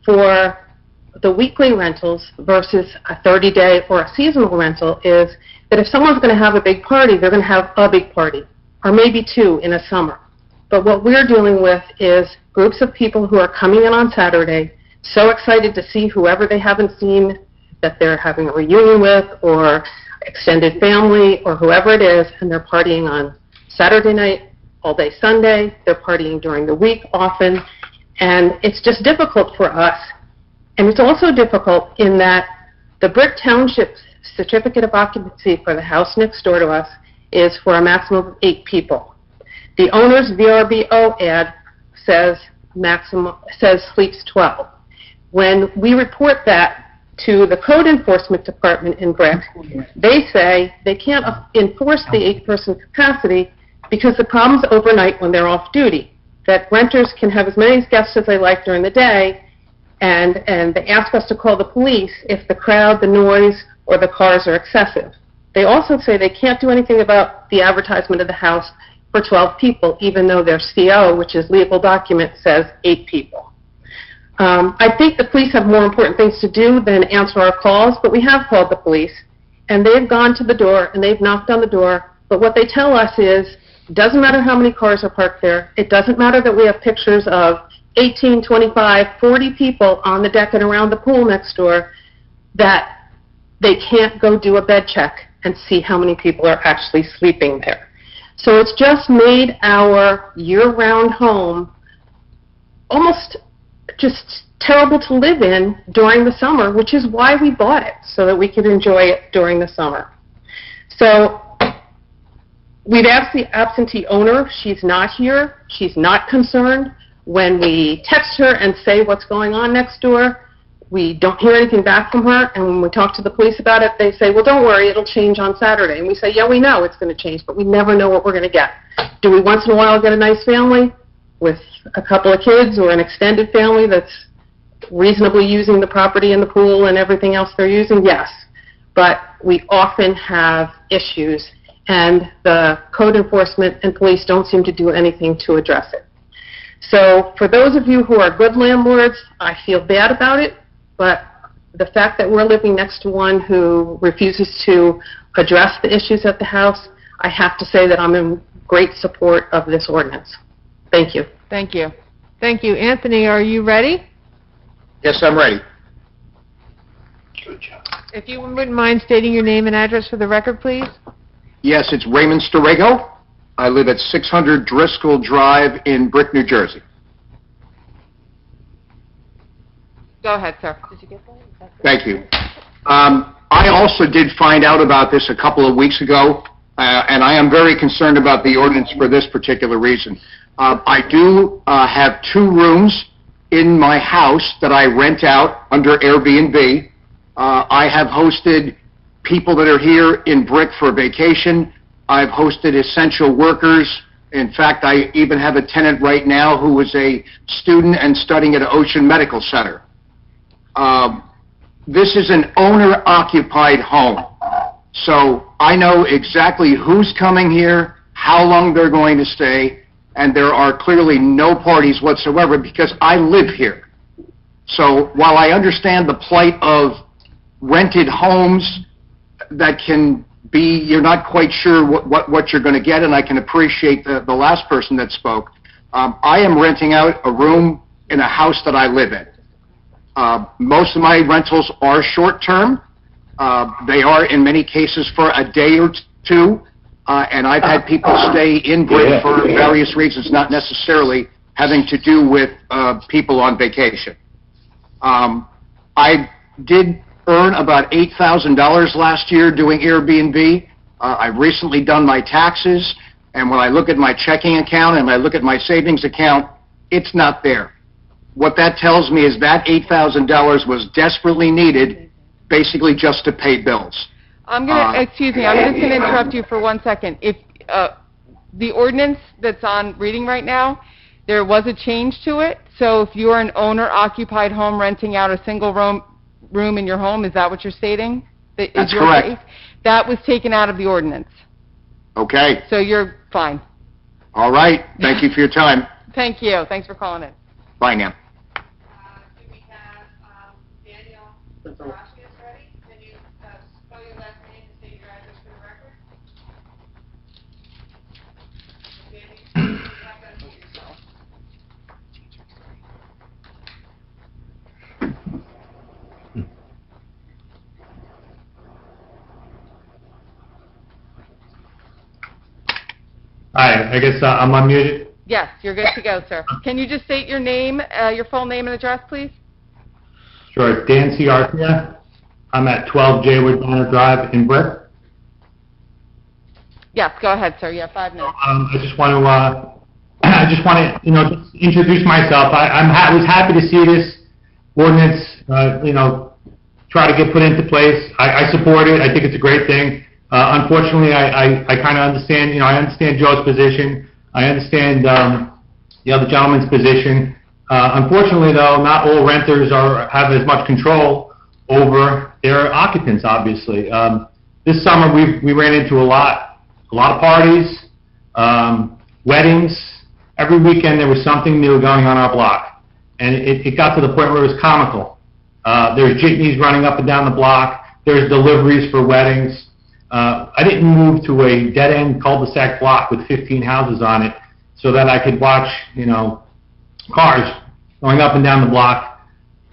for the weekly rentals versus a 30-day or a seasonal rental is that if someone's going to have a big party, they're going to have a big party, or maybe two in a summer. But what we're dealing with is groups of people who are coming in on Saturday, so excited to see whoever they haven't seen that they're having a reunion with, or extended family, or whoever it is, and they're partying on Saturday night, all day Sunday. They're partying during the week often, and it's just difficult for us. And it's also difficult in that the Brick Township certificate of occupancy for the house next door to us is for a maximum of 8 people. The owner's VRBO ad says sleeps 12. When we report that to the code enforcement department in Brick, they say they can't enforce the 8-person capacity because the problem's overnight when they're off duty, that renters can have as many guests as they like during the day, and they ask us to call the police if the crowd, the noise, or the cars are excessive. They also say they can't do anything about the advertisement of the house for 12 people, even though their CO, which is legal document, says 8 people. I think the police have more important things to do than answer our calls, but we have called the police, and they've gone to the door, and they've knocked on the door, but what they tell us is, it doesn't matter how many cars are parked there, it doesn't matter that we have pictures of 18, 25, 40 people on the deck and around the pool next door, that they can't go do a bed check and see how many people are actually sleeping there. So it's just made our year-round home almost just terrible to live in during the summer, which is why we bought it, so that we could enjoy it during the summer. So we've asked the absentee owner. She's not here. She's not concerned. When we text her and say what's going on next door, we don't hear anything back from her, and when we talk to the police about it, they say, well, don't worry, it'll change on Saturday. And we say, yeah, we know it's going to change, but we never know what we're going to get. Do we once in a while get a nice family with a couple of kids, or an extended family that's reasonably using the property and the pool and everything else they're using? Yes. But we often have issues, and the code enforcement and police don't seem to do anything to address it. So for those of you who are good landlords, I feel bad about it, but the fact that we're living next to one who refuses to address the issues at the house, I have to say that I'm in great support of this ordinance. Thank you. Thank you. Thank you. Anthony, are you ready? Yes, I'm ready. If you wouldn't mind stating your name and address for the record, please. Yes, it's Raymond Storego. I live at 600 Driscoll Drive in Brick, New Jersey. Go ahead, sir. Thank you. I also did find out about this a couple of weeks ago, and I am very concerned about the ordinance for this particular reason. I do have 2 rooms in my house that I rent out under Airbnb. I have hosted people that are here in Brick for vacation. I've hosted essential workers. In fact, I even have a tenant right now who is a student and studying at Ocean Medical Center. This is an owner-occupied home. So I know exactly who's coming here, how long they're going to stay, and there are clearly no parties whatsoever because I live here. So while I understand the plight of rented homes that can be, you're not quite sure what you're going to get, and I can appreciate the last person that spoke, I am renting out a room in a house that I live in. Most of my rentals are short-term. They are, in many cases, for a day or two, and I've had people stay in Brick for various reasons, not necessarily having to do with people on vacation. I did earn about $8,000 last year doing Airbnb. I've recently done my taxes, and when I look at my checking account and I look at my savings account, it's not there. What that tells me is that $8,000 was desperately needed, basically just to pay bills. I'm just going to interrupt you for 1 second. If the ordinance that's on reading right now, there was a change to it. So if you're an owner-occupied home renting out a single room in your home, is that what you're stating? That's correct. That was taken out of the ordinance. Okay. So you're fine. All right. Thank you for your time. Thank you. Thanks for calling in. Bye now. Do we have Daniel Rossi ready? Can you spell your last name and state your address for the record? Danny, you have to unmute yourself. Hi, I guess I'm unmuted. Yes, you're good to go, sir. Can you just state your name, your full name and address, please? Sure, Dan C. Arcia. I'm at 12 Jaywood Donner Drive in Brick. Yes, go ahead, sir. You have 5 minutes. I just want to, just introduce myself. I was happy to see this ordinance, try to get put into place. I support it. I think it's a great thing. Unfortunately, I kind of understand, I understand Joe's position. I understand the other gentleman's position. Unfortunately, though, not all renters have as much control over their occupants, obviously. This summer, we ran into a lot of parties, weddings. Every weekend, there was something new going on our block. And it got to the point where it was comical. There's jitneys running up and down the block. There's deliveries for weddings. I didn't move to a dead-end cul-de-sac block with 15 houses on it so that I could watch, cars going up and down the block.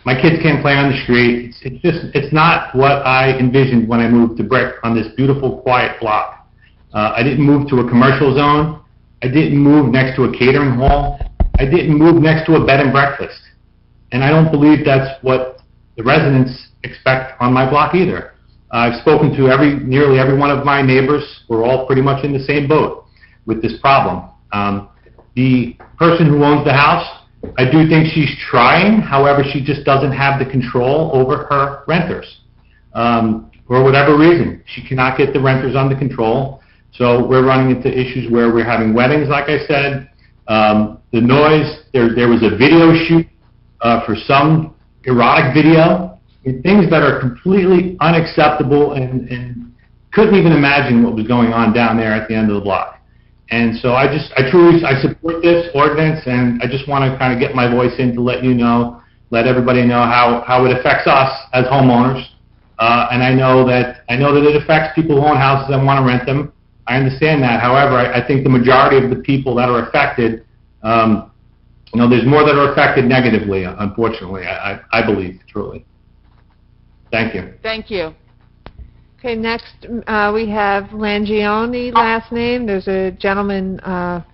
My kids can't play on the street. It's not what I envisioned when I moved to Brick on this beautiful, quiet block. I didn't move to a commercial zone. I didn't move next to a catering hall. I didn't move next to a bed and breakfast. And I don't believe that's what the residents expect on my block either. I've spoken to nearly every one of my neighbors. We're all pretty much in the same boat with this problem. The person who owns the house, I do think she's trying. However, she just doesn't have the control over her renters. For whatever reason, she cannot get the renters under control. So we're running into issues where we're having weddings, like I said. The noise, there was a video shoot for some erotic video. Things that are completely unacceptable and couldn't even imagine what was going on down there at the end of the block. And so I support this ordinance, and I just want to kind of get my voice in to let everybody know how it affects us as homeowners. And I know that it affects people who own houses and want to rent them. I understand that. However, I think the majority of the people that are affected, there's more that are affected negatively, unfortunately, I believe, truly. Thank you. Thank you. Okay, next we have Langione, last name. There's a gentleman on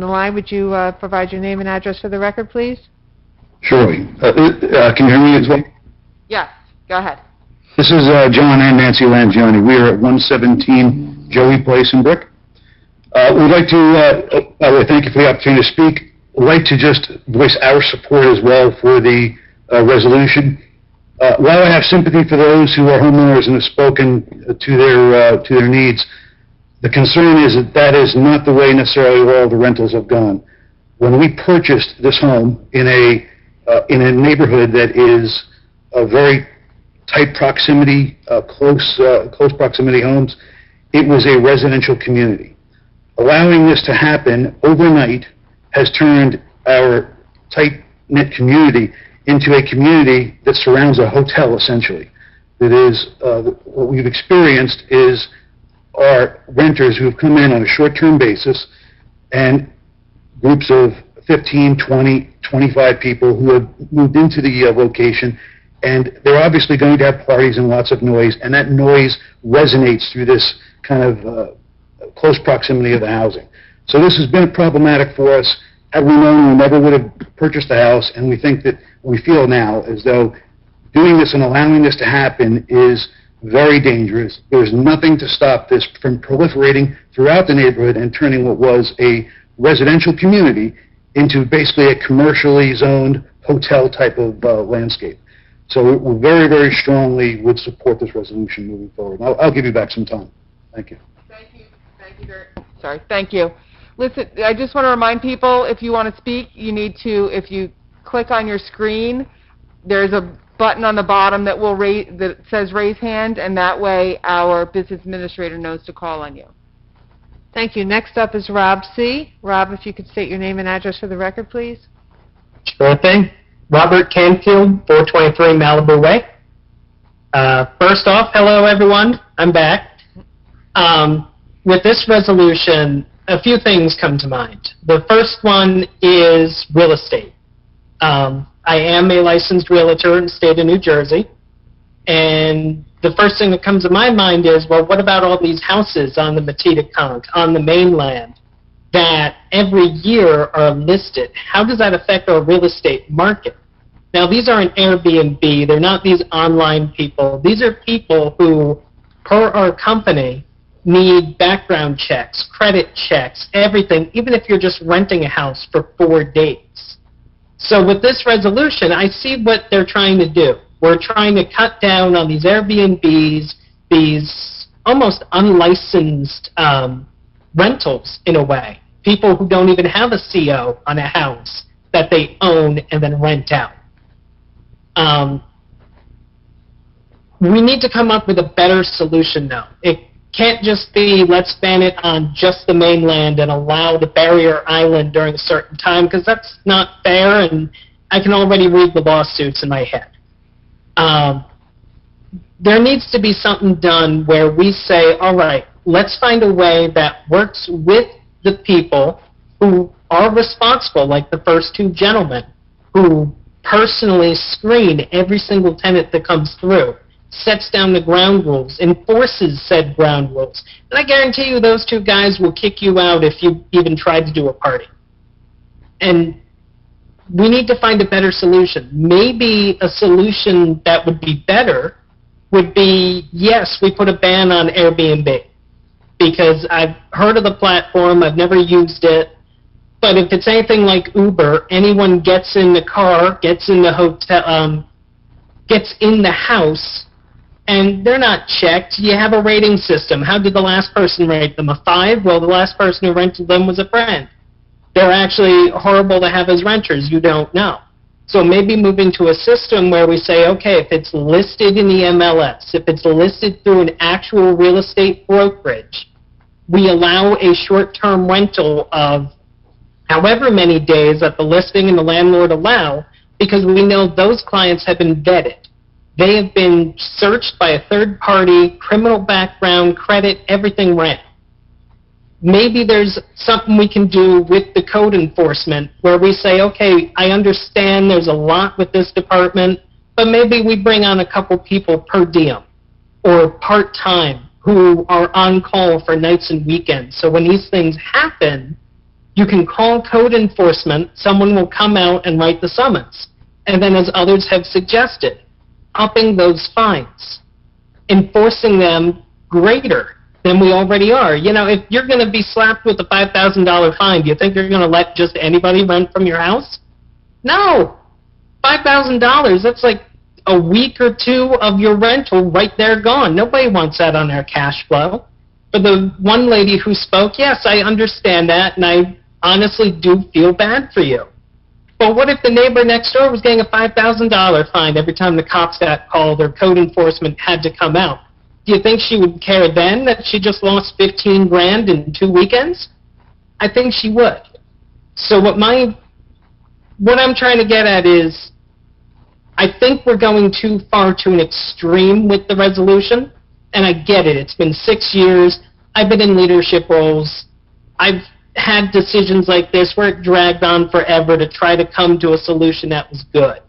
the line. Would you provide your name and address for the record, please? Surely. Can you hear me as well? Yes, go ahead. This is John and Nancy Langione. We are at 117 Joey Place in Brick. We'd like to, thank you for the opportunity to speak. We'd like to just voice our support as well for the resolution. While I have sympathy for those who are homeowners and have spoken to their needs, the concern is that is not the way necessarily all the rentals have gone. When we purchased this home in a in a neighborhood that is a very tight proximity, close proximity homes. It was a residential community. Allowing this to happen overnight has turned our tight-knit community into a community that surrounds a hotel, essentially. That is, what we've experienced is our renters who have come in on a short-term basis, and groups of 15, 20, 25 people who have moved into the location, and they're obviously going to have parties and lots of noise, and that noise resonates through this kind of close proximity of the housing. So this has been problematic for us. Had we known, we never would have purchased the house, and we think that, we feel now as though doing this and allowing this to happen is very dangerous. There's nothing to stop this from proliferating throughout the neighborhood and turning what was a residential community into basically a commercially zoned hotel type of landscape. So we very, very strongly would support this resolution moving forward. I'll give you back some time. Thank you. Thank you. Listen, I just want to remind people, if you want to speak, you need to, if you click on your screen, there's a button on the bottom that will that says raise hand, and that way our business administrator knows to call on you. Thank you. Next up is Rob C. Rob, if you could state your name and address for the record, please. Sure thing. Robert Canfield, 423 Malibu Way. First off, hello everyone. I'm back. With this resolution, a few things come to mind. The first one is real estate. I am a licensed realtor in the state of New Jersey, and the first thing that comes to my mind is, well, what about all these houses on the Matitakunk, on the mainland, that every year are listed? How does that affect our real estate market? Now, these aren't Airbnb. They're not these online people. These are people who, per our company, need background checks, credit checks, everything, even if you're just renting a house for 4 days. So with this resolution, I see what they're trying to do. We're trying to cut down on these Airbnbs, these almost unlicensed rentals in a way. People who don't even have a CO on a house that they own and then rent out. We need to come up with a better solution now. It can't just be, let's ban it on just the mainland and allow the barrier island during a certain time, because that's not fair, and I can already read the lawsuits in my head. There needs to be something done where we say, all right, let's find a way that works with the people who are responsible, like the first two gentlemen, who personally screen every single tenant that comes through, sets down the ground rules, enforces said ground rules. And I guarantee you those two guys will kick you out if you even tried to do a party. And we need to find a better solution. Maybe a solution that would be better would be, yes, we put a ban on Airbnb. Because I've heard of the platform, I've never used it, but if it's anything like Uber, anyone gets in the car, gets in the hotel, gets in the house, and they're not checked. You have a rating system. How did the last person rate them? A 5? Well, the last person who rented them was a friend. They're actually horrible to have as renters. You don't know. So maybe moving to a system where we say, okay, if it's listed in the MLS, if it's listed through an actual real estate brokerage, we allow a short-term rental of however many days that the listing and the landlord allow, because we know those clients have been vetted. They have been searched by a third party, criminal background, credit, everything ran. Maybe there's something we can do with the code enforcement where we say, okay, I understand there's a lot with this department, but maybe we bring on a couple people per diem or part-time who are on call for nights and weekends. So when these things happen, you can call code enforcement, someone will come out and write the summons. And then, as others have suggested, upping those fines, enforcing them greater than we already are. You know, if you're going to be slapped with a $5,000 fine, do you think you're going to let just anybody rent from your house? No. $5,000, that's like a week or two of your rental right there gone. Nobody wants that on their cash flow. For the one lady who spoke, yes, I understand that, and I honestly do feel bad for you. But what if the neighbor next door was getting a $5,000 fine every time the cops got called or code enforcement had to come out? Do you think she would care then that she just lost 15 grand in 2 weekends? I think she would. So what I'm trying to get at is, I think we're going too far to an extreme with the resolution, and I get it. It's been 6 years. I've been in leadership roles. I've had decisions like this where it dragged on forever to try to come to a solution that was good.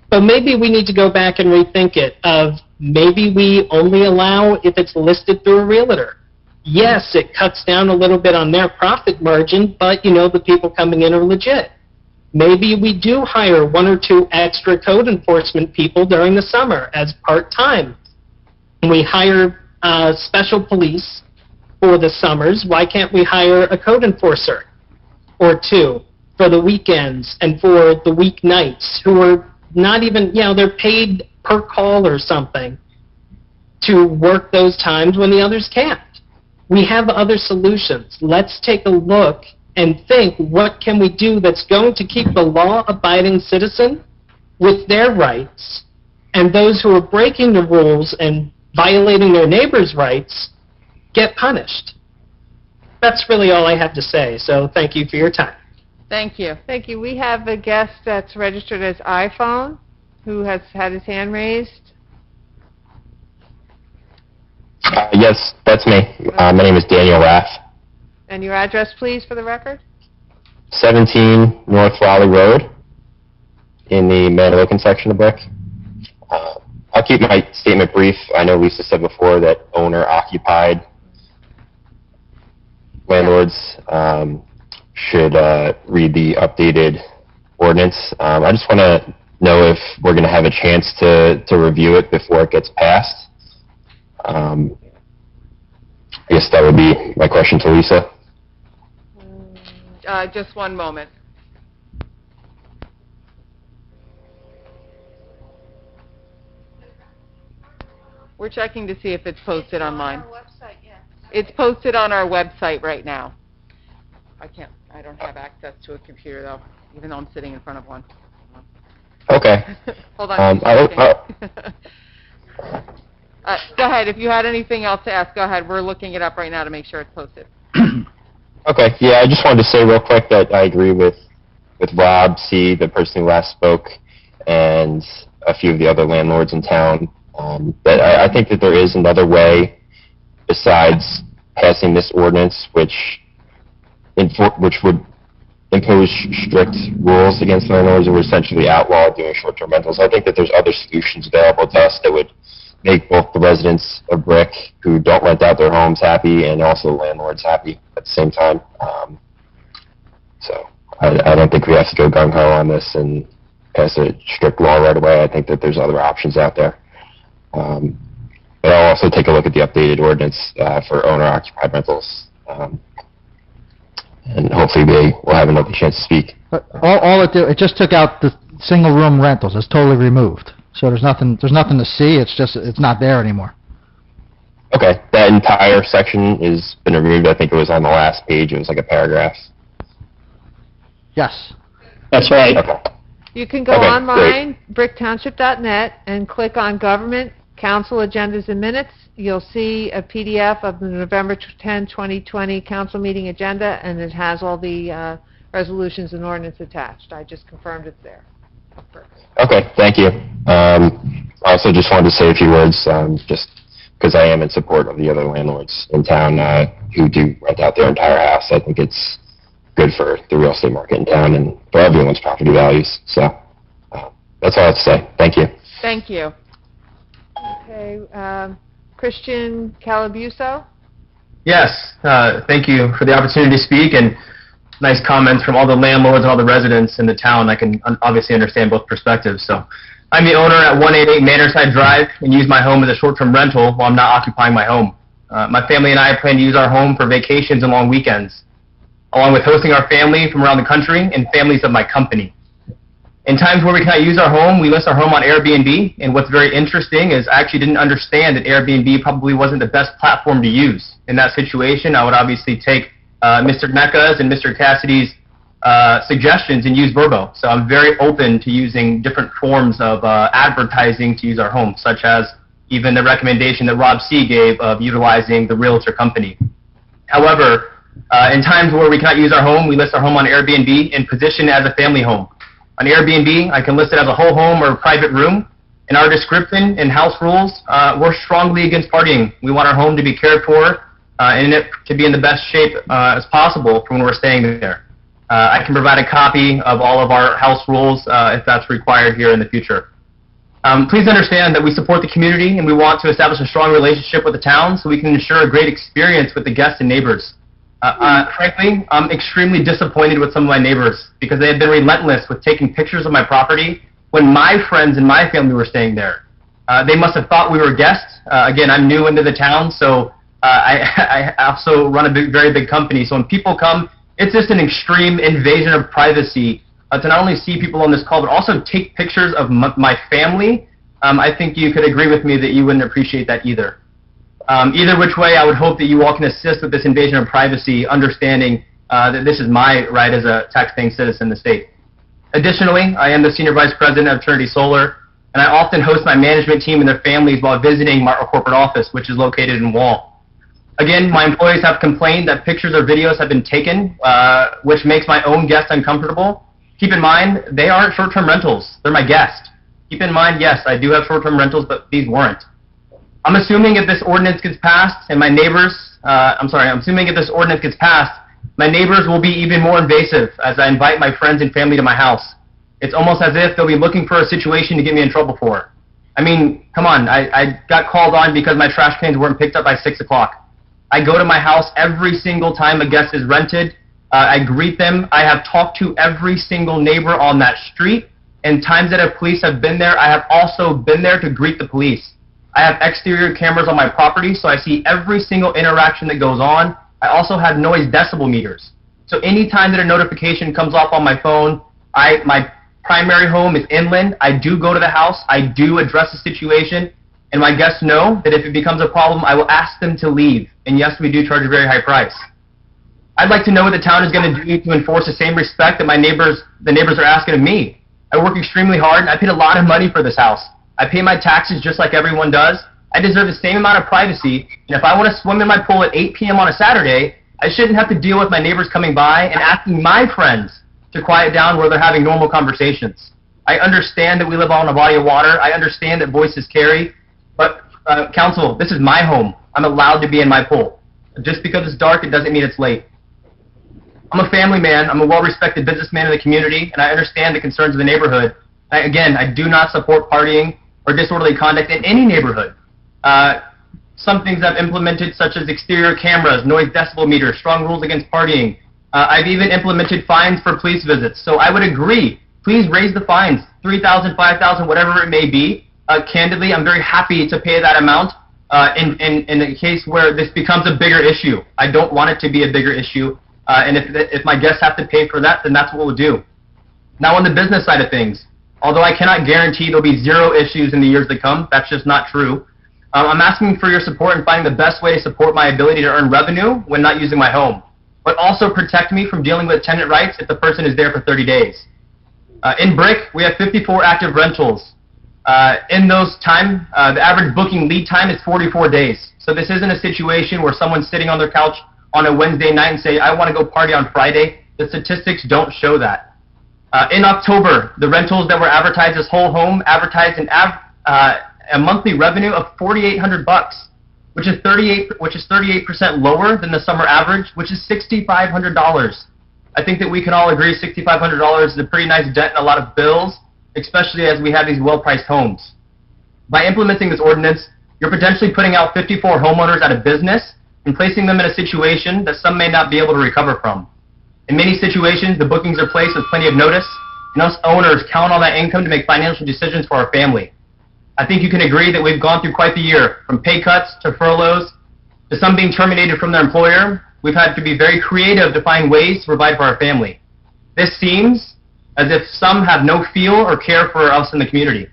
But maybe we need to go back and rethink it of maybe we only allow if it's listed through a realtor. Yes, it cuts down a little bit on their profit margin, but you know the people coming in are legit. Maybe we do hire 1 or 2 extra code enforcement people during the summer as part-time. We hire special police for the summers. Why can't we hire a code enforcer or 2 for the weekends and for the weeknights who are not even, they're paid per call or something to work those times when the others can't. We have other solutions. Let's take a look and think, what can we do that's going to keep the law-abiding citizen with their rights, and those who are breaking the rules and violating their neighbors' rights get punished? That's really all I have to say, so thank you for your time. Thank you. Thank you. We have a guest that's registered as iPhone who has had his hand raised. Yes, that's me. My name is Daniel Raff. And your address, please, for the record? 17 North Raleigh Road in the Manilokin section of Brick. I'll keep my statement brief. I know Lisa said before that owner-occupied landlords should read the updated ordinance. I just want to know if we're going to have a chance to review it before it gets passed. I guess that would be my question to Lisa. Just one moment. We're checking to see if it's posted online. It's posted on our website right now. I don't have access to a computer though, even though I'm sitting in front of one. Okay. Hold on. Go ahead. If you had anything else to ask, go ahead. We're looking it up right now to make sure it's posted. Okay. Yeah, I just wanted to say real quick that I agree with Rob C., the person who last spoke, and a few of the other landlords in town. That I think that there is another way besides passing this ordinance, which would impose strict rules against landlords and would essentially outlaw doing short-term rentals. I think that there's other solutions available to us that would make both the residents of Brick who don't rent out their homes happy and also the landlords happy at the same time. So I don't think we have to go gung-ho on this and pass a strict law right away. I think that there's other options out there. But I'll also take a look at the updated ordinance for owner-occupied rentals. And hopefully they will have another chance to speak. But it just took out the single-room rentals. It's totally removed. So there's nothing to see. It's not there anymore. Okay, that entire section has been removed. I think it was on the last page. It was like a paragraph. Yes. That's right. Okay. You can go online, bricktownship.net, and click on Government, Council Agendas and Minutes. You'll see a PDF of the November 10, 2020 Council Meeting Agenda, and it has all the resolutions and ordinance attached. I just confirmed it's there. Okay, thank you. I also just wanted to say a few words, just because I am in support of the other landlords in town who do rent out their entire house. I think it's good for the real estate market in town and for everyone's property values. So that's all I have to say. Thank you. Thank you. Okay, Christian Calabuso? Yes, thank you for the opportunity to speak, and nice comments from all the landlords and all the residents in the town. I can obviously understand both perspectives. So I'm the owner at 188 Manor'side Drive and use my home as a short-term rental while I'm not occupying my home. My family and I plan to use our home for vacations and long weekends, along with hosting our family from around the country and families of my company. In times where we cannot use our home, we list our home on Airbnb, and what's very interesting is I actually didn't understand that Airbnb probably wasn't the best platform to use. In that situation, I would obviously take Mr. Mecca's and Mr. Cassidy's suggestions and use Verbo. So I'm very open to using different forms of advertising to use our home, such as even the recommendation that Rob C. gave of utilizing the realtor company. However, in times where we cannot use our home, we list our home on Airbnb and position it as a family home. On Airbnb, I can list it as a whole home or a private room. In our description and house rules, we're strongly against partying. We want our home to be cared for and it to be in the best shape as possible for when we're staying there. I can provide a copy of all of our house rules if that's required here in the future. Please understand that we support the community and we want to establish a strong relationship with the town so we can ensure a great experience with the guests and neighbors. Frankly, I'm extremely disappointed with some of my neighbors because they have been relentless with taking pictures of my property when my friends and my family were staying there. They must have thought we were guests. Again, I'm new into the town, so I also run a very big company. So when people come, it's just an extreme invasion of privacy to not only see people on this call, but also take pictures of my family. I think you could agree with me that you wouldn't appreciate that either. Either which way, I would hope that you all can assist with this invasion of privacy, understanding that this is my right as a tax-paying citizen in the state. Additionally, I am the Senior Vice President of Trinity Solar, and I often host my management team and their families while visiting our corporate office, which is located in Wall. Again, my employees have complained that pictures or videos have been taken, which makes my own guests uncomfortable. Keep in mind, they aren't short-term rentals. They're my guests. Keep in mind, yes, I do have short-term rentals, but these weren't. I'm assuming if this ordinance gets passed and my neighbors, I'm assuming if this ordinance gets passed, my neighbors will be even more invasive as I invite my friends and family to my house. It's almost as if they'll be looking for a situation to get me in trouble for. I mean, come on, I got called on because my trash cans weren't picked up by 6 o'clock. I go to my house every single time a guest is rented. I greet them. I have talked to every single neighbor on that street, and times that police have been there, I have also been there to greet the police. I have exterior cameras on my property, so I see every single interaction that goes on. I also have noise decibel meters. So anytime that a notification comes off on my phone, my primary home is inland. I do go to the house. I do address the situation. And my guests know that if it becomes a problem, I will ask them to leave. And yes, we do charge a very high price. I'd like to know what the town is going to do to enforce the same respect that the neighbors are asking of me. I work extremely hard. I paid a lot of money for this house. I pay my taxes just like everyone does. I deserve the same amount of privacy, and if I want to swim in my pool at 8 p.m. on a Saturday, I shouldn't have to deal with my neighbors coming by and asking my friends to quiet down where they're having normal conversations. I understand that we live on a body of water. I understand that voices carry, but council, this is my home. I'm allowed to be in my pool. Just because it's dark, it doesn't mean it's late. I'm a family man. I'm a well-respected businessman in the community, and I understand the concerns of the neighborhood. Again, I do not support partying or disorderly conduct in any neighborhood. Some things I've implemented, such as exterior cameras, noise decibel meters, strong rules against partying. I've even implemented fines for police visits. So I would agree, please raise the fines, $3,000, $5,000, whatever it may be. Candidly, I'm very happy to pay that amount in a case where this becomes a bigger issue. I don't want it to be a bigger issue. And if my guests have to pay for that, then that's what we'll do. Now, on the business side of things, although I cannot guarantee there'll be zero issues in the years to come, that's just not true. I'm asking for your support in finding the best way to support my ability to earn revenue when not using my home, but also protect me from dealing with tenant rights if the person is there for 30 days. In Brick, we have 54 active rentals. In those time, the average booking lead time is 44 days. So this isn't a situation where someone's sitting on their couch on a Wednesday night and say, I want to go party on Friday. The statistics don't show that. In October, the rentals that were advertised as whole home advertised a monthly revenue of $4,800, which is 38% lower than the summer average, which is $6,500. I think that we can all agree $6,500 is a pretty nice dent in a lot of bills, especially as we have these well-priced homes. By implementing this ordinance, you're potentially putting out 54 homeowners out of business and placing them in a situation that some may not be able to recover from. In many situations, the bookings are placed with plenty of notice, and us owners count on that income to make financial decisions for our family. I think you can agree that we've gone through quite the year, from pay cuts to furloughs to some being terminated from their employer. We've had to be very creative to find ways to provide for our family. This seems as if some have no feel or care for us in the community.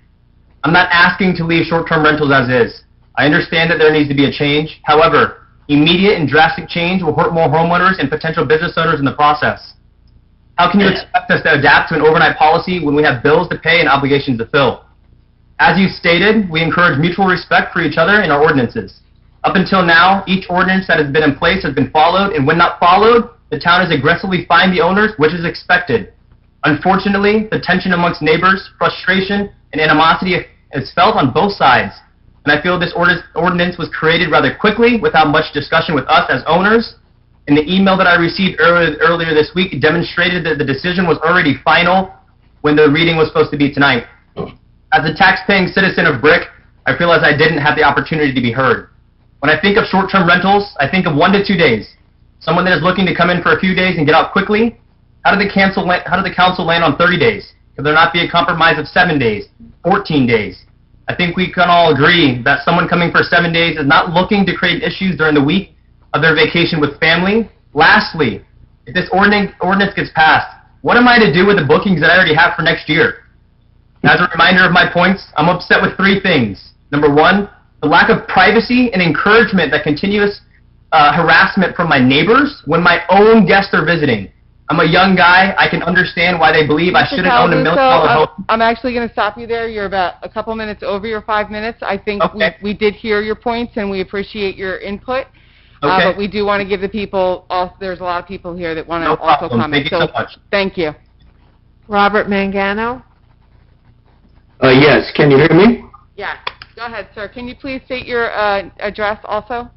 I'm not asking to leave short-term rentals as is. I understand that there needs to be a change. However, immediate and drastic change will hurt more homeowners and potential business owners in the process. How can you expect us to adapt to an overnight policy when we have bills to pay and obligations to fill? As you stated, we encourage mutual respect for each other in our ordinances. Up until now, each ordinance that has been in place has been followed, and when not followed, the town has aggressively fined the owners, which is expected. Unfortunately, the tension amongst neighbors, frustration, and animosity is felt on both sides. And I feel this ordinance was created rather quickly without much discussion with us as owners. And the email that I received earlier this week demonstrated that the decision was already final when the reading was supposed to be tonight. As a tax-paying citizen of Brick, I realized I didn't have the opportunity to be heard. When I think of short-term rentals, I think of 1 to 2 days. Someone that is looking to come in for a few days and get out quickly. How did the council land on 30 days? Could there not be a compromise of 7 days, 14 days? I think we can all agree that someone coming for 7 days is not looking to create issues during the week of their vacation with family. Lastly, if this ordinance gets passed, what am I to do with the bookings that I already have for next year? As a reminder of my points, I'm upset with 3 things. Number 1, the lack of privacy and encouragement that continuous harassment from my neighbors when my own guests are visiting. I'm a young guy. I can understand why they believe I shouldn't own $1 million home. I'm actually going to stop you there. You're about a couple minutes over your 5 minutes. I think we did hear your points, and we appreciate your input. But we do want to give the people, there's a lot of people here that want to also comment. Thank you so much. Thank you. Robert Mangano? Yes, can you hear me? Yeah. Go ahead, sir. Can you please state your address also?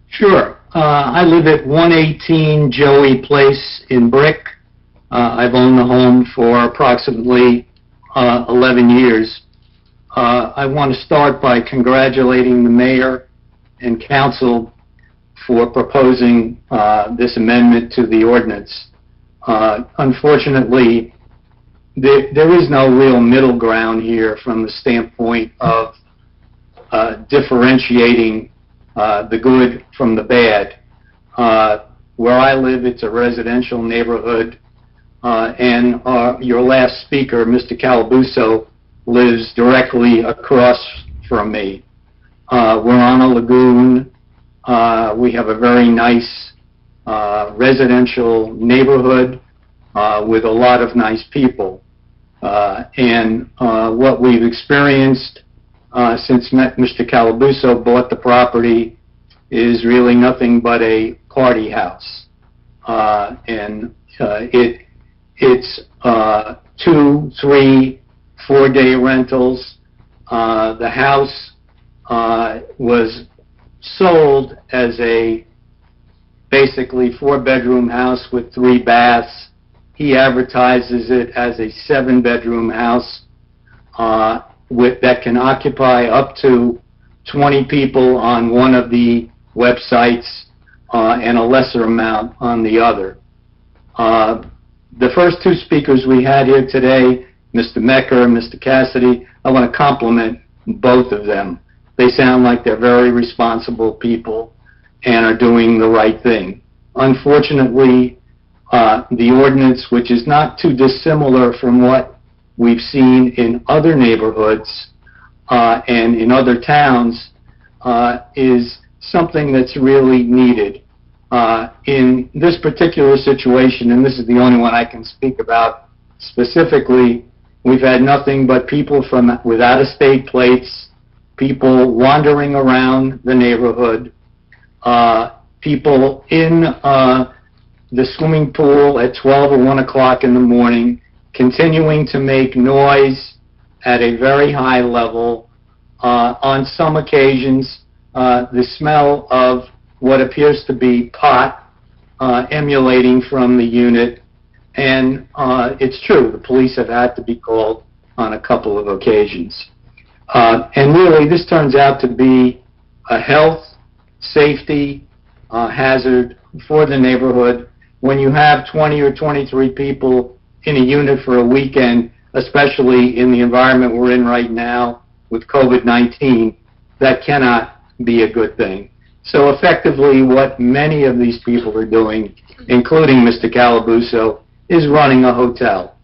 Sure. I live at 118 Joey Place in Brick. I've owned the home for approximately 11 years. I want to start by congratulating the mayor and council for proposing this amendment to the ordinance. Unfortunately, there is no real middle ground here from the standpoint of differentiating the good from the bad. Where I live, it's a residential neighborhood, and your last speaker, Mr. Calabuso, lives directly across from me. We're on a lagoon. We have a very nice residential neighborhood with a lot of nice people. And what we've experienced since Mr. Calabuso bought the property is really nothing but a party house. It's 2, 3, 4-day rentals. The house was sold as a basically 4-bedroom house with 3 baths. He advertises it as a 7-bedroom house that can occupy up to 20 people on one of the websites and a lesser amount on the other. The first 2 speakers we had here today, Mr. Mecker and Mr. Cassidy, I want to compliment both of them. They sound like they're very responsible people and are doing the right thing. Unfortunately, the ordinance, which is not too dissimilar from what we've seen in other neighborhoods and in other towns, is something that's really needed. In this particular situation, and this is the only one I can speak about specifically, we've had nothing but people from with out-of-state plates, people wandering around the neighborhood, people in the swimming pool at 12 or 1 o'clock in the morning, continuing to make noise at a very high level. On some occasions, the smell of what appears to be pot emulating from the unit. And it's true, the police have had to be called on a couple of occasions. And really, this turns out to be a health, safety hazard for the neighborhood. When you have 20 or 23 people in a unit for a weekend, especially in the environment we're in right now with COVID-19, that cannot be a good thing. So effectively, what many of these people are doing, including Mr. Calabuso, is running a hotel.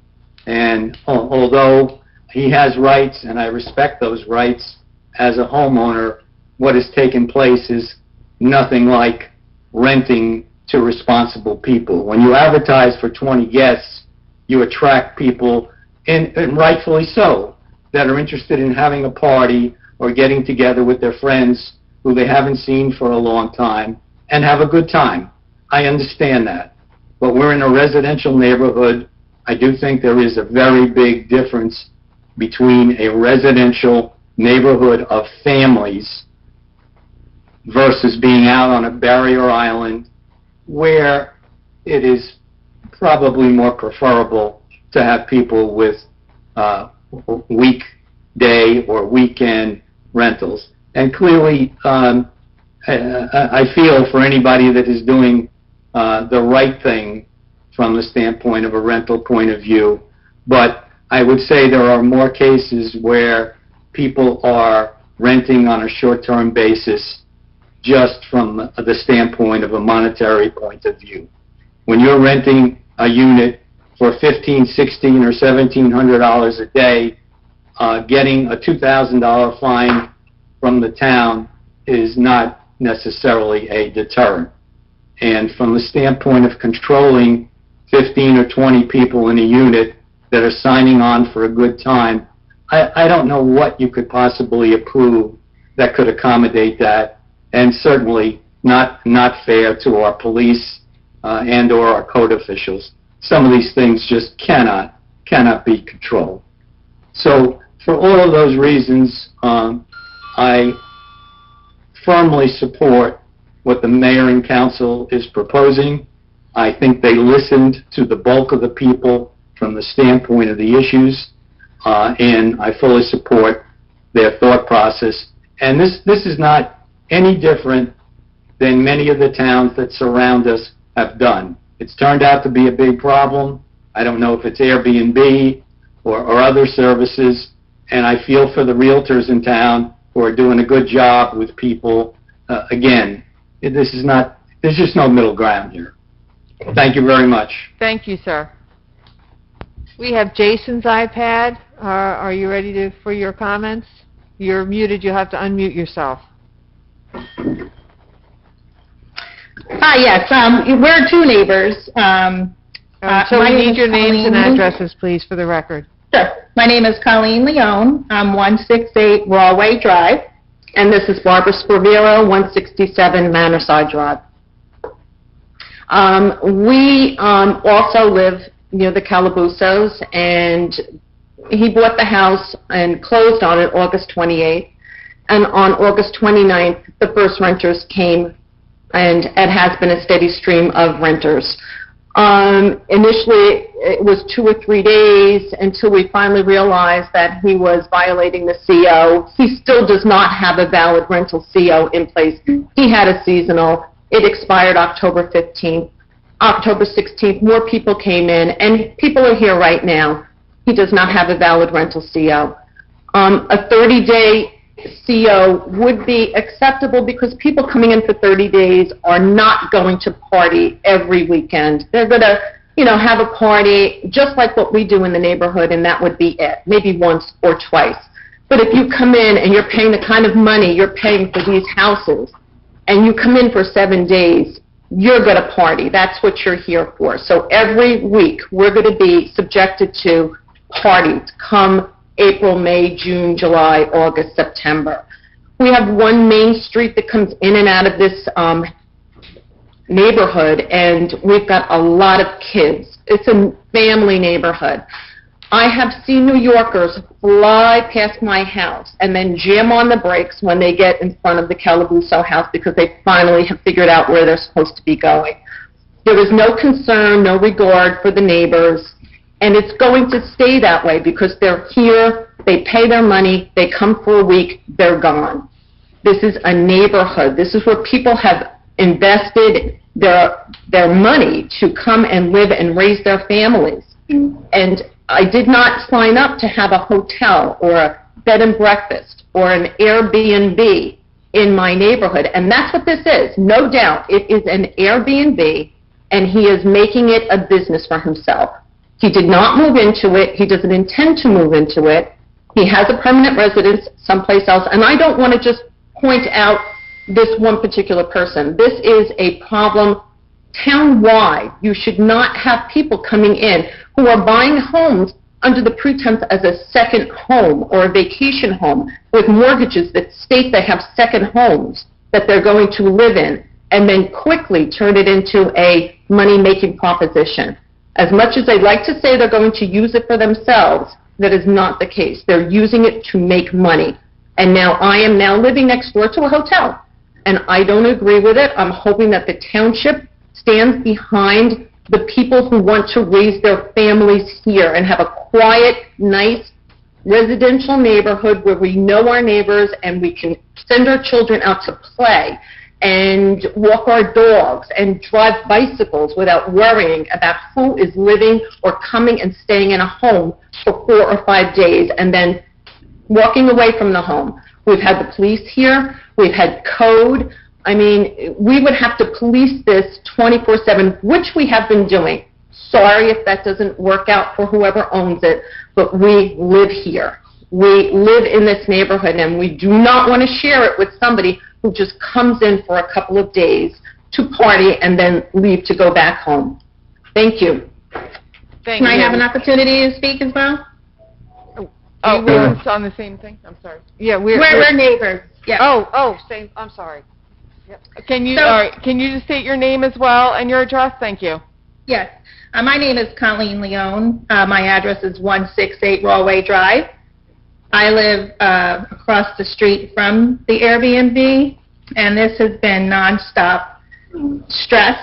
And although he has rights, and I respect those rights as a homeowner, what has taken place is nothing like renting to responsible people. When you advertise for 20 guests, you attract people, and rightfully so, that are interested in having a party or getting together with their friends who they haven't seen for a long time and have a good time. I understand that. But we're in a residential neighborhood. I do think there is a very big difference between a residential neighborhood of families versus being out on a barrier island where it is probably more preferable to have people with weekday or weekend rentals. And clearly, I feel for anybody that is doing the right thing from the standpoint of a rental point of view, but I would say there are more cases where people are renting on a short-term basis just from the standpoint of a monetary point of view. When you're renting a unit for $1,500, $1,600, or $1,700 a day, getting a $2,000 fine from the town is not necessarily a deterrent. And from the standpoint of controlling 15 or 20 people in a unit that are signing on for a good time, I don't know what you could possibly approve that could accommodate that, and certainly not fair to our police and or our code officials. Some of these things just cannot be controlled. So for all of those reasons, I firmly support what the mayor and council is proposing. I think they listened to the bulk of the people from the standpoint of the issues, and I fully support their thought process. And this is not any different than many of the towns that surround us have done. It's turned out to be a big problem. I don't know if it's Airbnb or other services, and I feel for the realtors in town who are doing a good job with people. Again, there's just no middle ground here. Thank you very much. Thank you, sir. We have Jason's iPad. Are you ready for your comments? You're muted. You'll have to unmute yourself. Hi, yes, we're two neighbors. So we need your names and addresses, please, for the record. Sure. My name is Colleen Leone. I'm 168 Rawway Drive. And this is Barbara Spervero, 167 Manorcide Drive. We also live near the Calabusos, and he bought the house and closed on it August 28th. And on August 29th, the first renters came, and it has been a steady stream of renters. Initially, it was 2 or 3 days until we finally realized that he was violating the CO. He still does not have a valid rental CO in place. He had a seasonal. It expired October 15th. October 16th, more people came in, and people are here right now. He does not have a valid rental CO. A 30-day CO would be acceptable because people coming in for 30 days are not going to party every weekend. They're going to, have a party just like what we do in the neighborhood, and that would be it, maybe once or twice. But if you come in and you're paying the kind of money you're paying for these houses, and you come in for 7 days, you're going to party. That's what you're here for. So every week, we're going to be subjected to parties come April, May, June, July, August, September. We have one main street that comes in and out of this neighborhood, and we've got a lot of kids. It's a family neighborhood. I have seen New Yorkers fly past my house and then jam on the brakes when they get in front of the Calabuso house because they finally have figured out where they're supposed to be going. There is no concern, no regard for the neighbors, and it's going to stay that way because they're here, they pay their money, they come for a week, they're gone. This is a neighborhood. This is where people have invested their money to come and live and raise their families. And I did not sign up to have a hotel or a bed and breakfast or an Airbnb in my neighborhood. And that's what this is. No doubt it is an Airbnb, and he is making it a business for himself. He did not move into it. He doesn't intend to move into it. He has a permanent residence someplace else. And I don't want to just point out this one particular person. This is a problem town-wide, you should not have people coming in who are buying homes under the pretense as a second home or a vacation home with mortgages that state they have second homes that they're going to live in, and then quickly turn it into a money-making proposition. As much as they'd like to say they're going to use it for themselves, that is not the case. They're using it to make money. And now I am now living next door to a hotel, and I don't agree with it. I'm hoping that the township stands behind the people who want to raise their families here and have a quiet, nice, residential neighborhood where we know our neighbors and we can send our children out to play and walk our dogs and drive bicycles without worrying about who is living or coming and staying in a home for 4 or 5 days and then walking away from the home. We've had the police here. We've had code. I mean, we would have to police this 24/7, which we have been doing. Sorry if that doesn't work out for whoever owns it, but we live here. We live in this neighborhood, and we do not want to share it with somebody who just comes in for a couple of days to party and then leave to go back home. Thank you. Thank Can I you. have an opportunity to speak as well? Oh, we're on the same thing? I'm sorry. Yeah, We're neighbors. Yeah. Same, I'm sorry. Can you, So- all right, can you just state your name as well and your address? Thank you. Yes. My name is Colleen Leone. My address is 168 Rawway Drive. I live across the street from the Airbnb, and this has been nonstop stress,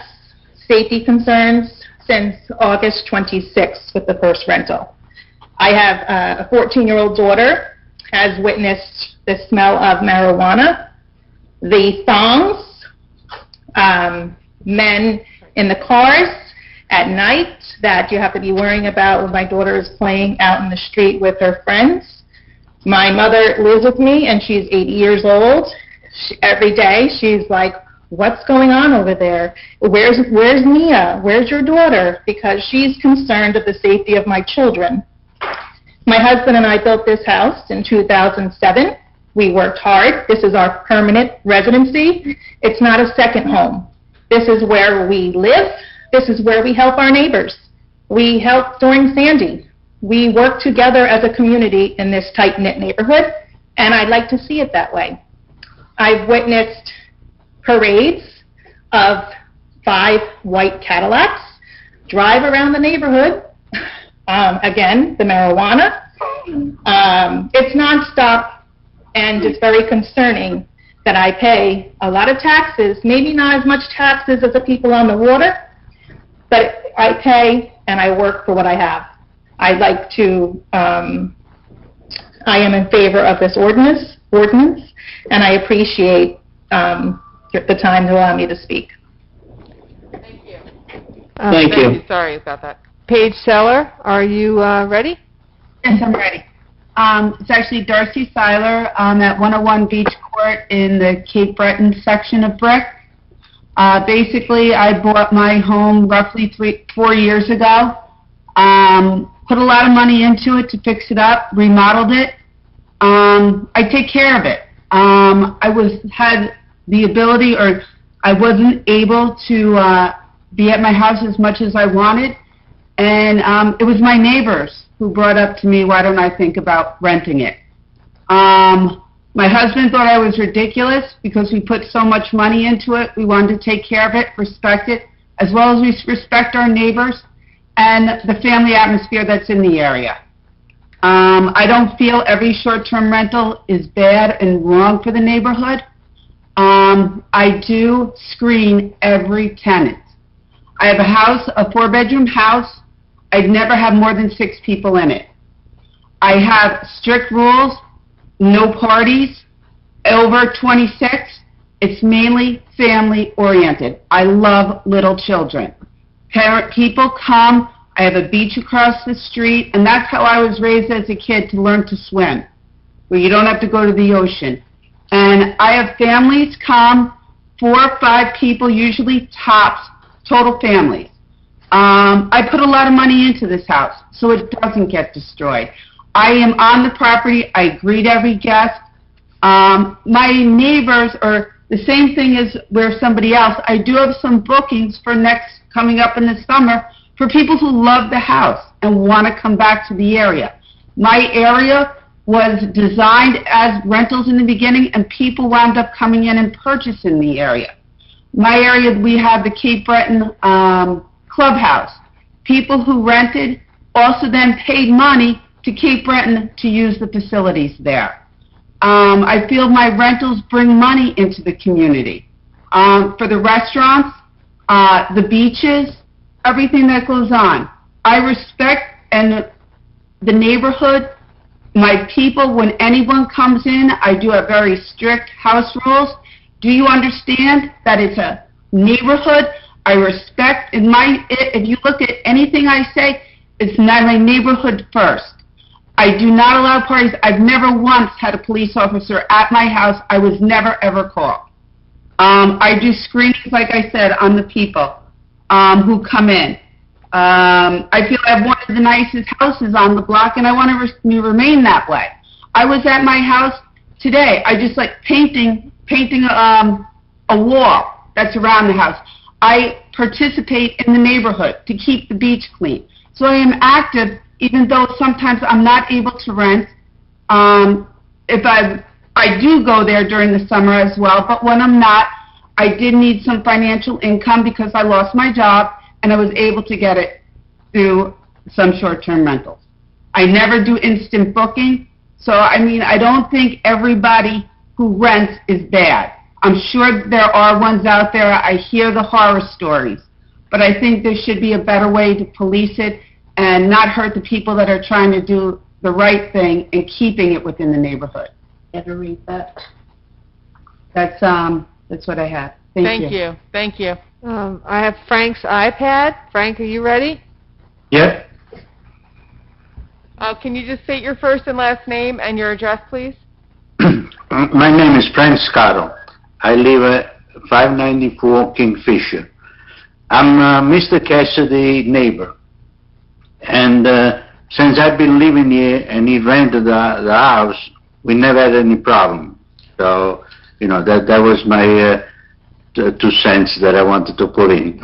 safety concerns since August 26th with the first rental. I have a 14-year-old daughter has witnessed the smell of marijuana, the thongs, men in the cars at night that you have to be worrying about when my daughter is playing out in the street with her friends. My mother lives with me, and she's 80 years old. Every day, she's like, what's going on over there? Where's Mia? Where's your daughter? Because she's concerned of the safety of my children. My husband and I built this house in 2007. We worked hard. This is our permanent residency. It's not a second home. This is where we live. This is where we help our neighbors. We helped during Sandy. We work together as a community in this tight-knit neighborhood, and I'd like to see it that way. I've witnessed parades of 5 white Cadillacs drive around the neighborhood. Again, the marijuana. It's nonstop, and it's very concerning that I pay a lot of taxes, maybe not as much taxes as the people on the water, but I pay and I work for what I have. I'd like to, I am in favor of this ordinance, and I appreciate the time to allow me to speak. Thank you. Thank you. Sorry about that. Paige Seller, are you ready? Yes, I'm ready. It's actually Darcy Seiler. I'm at 101 Beach Court in the Cape Breton section of Brick. Basically, I bought my home roughly 4 years ago. Put a lot of money into it to fix it up, remodeled it. I take care of it. I had the ability, or I wasn't able to be at my house as much as I wanted, and it was my neighbors who brought up to me, why don't I think about renting it? My husband thought I was ridiculous because we put so much money into it. We wanted to take care of it, respect it, as well as we respect our neighbors and the family atmosphere that's in the area. I don't feel every short-term rental is bad and wrong for the neighborhood. I do screen every tenant. I have a house, a 4-bedroom house. I'd never have more than 6 people in it. I have strict rules, no parties, over 26. It's mainly family-oriented. I love little children. People come, I have a beach across the street, and that's how I was raised as a kid to learn to swim, where you don't have to go to the ocean. And I have families come, 4 or 5 people, usually tops, total families. I put a lot of money into this house, so it doesn't get destroyed. I am on the property. I greet every guest. My neighbors, or The same thing is where somebody else. I do have some bookings for coming up in the summer for people who love the house and want to come back to the area. My area was designed as rentals in the beginning, and people wound up coming in and purchasing the area. My area, we have the Cape Breton clubhouse. People who rented also then paid money to Cape Breton to use the facilities there. I feel my rentals bring money into the community. For the restaurants, the beaches, everything that goes on. I respect the neighborhood, my people. When anyone comes in, I do have very strict house rules. Do you understand that it's a neighborhood? I respect, if you look at anything I say, it's not my neighborhood first. I do not allow parties. I've never once had a police officer at my house. I was never, ever called. I do screenings, like I said, on the people who come in. I feel I have one of the nicest houses on the block, and I want to remain that way. I was at my house today. I just like painting a wall that's around the house. I participate in the neighborhood to keep the beach clean. So I am active, even though sometimes I'm not able to rent. If I do go there during the summer as well, but when I'm not, I did need some financial income because I lost my job, and I was able to get it through some short-term rentals. I never do instant booking, so I mean, I don't think everybody who rents is bad. I'm sure there are ones out there. I hear the horror stories, but I think there should be a better way to police it and not hurt the people that are trying to do the right thing and keeping it within the neighborhood. Ever read that? That's what I have. Thank you. Thank you. I have Frank's iPad. Frank, are you ready? Yep. Can you just state your first and last name and your address, please? My name is Frank Scaro. I live at 594 Kingfisher. I'm Mr. Cassidy's neighbor. And since I've been living here and he rented the house, we never had any problem. So, you know, that was my 2 cents that I wanted to put in.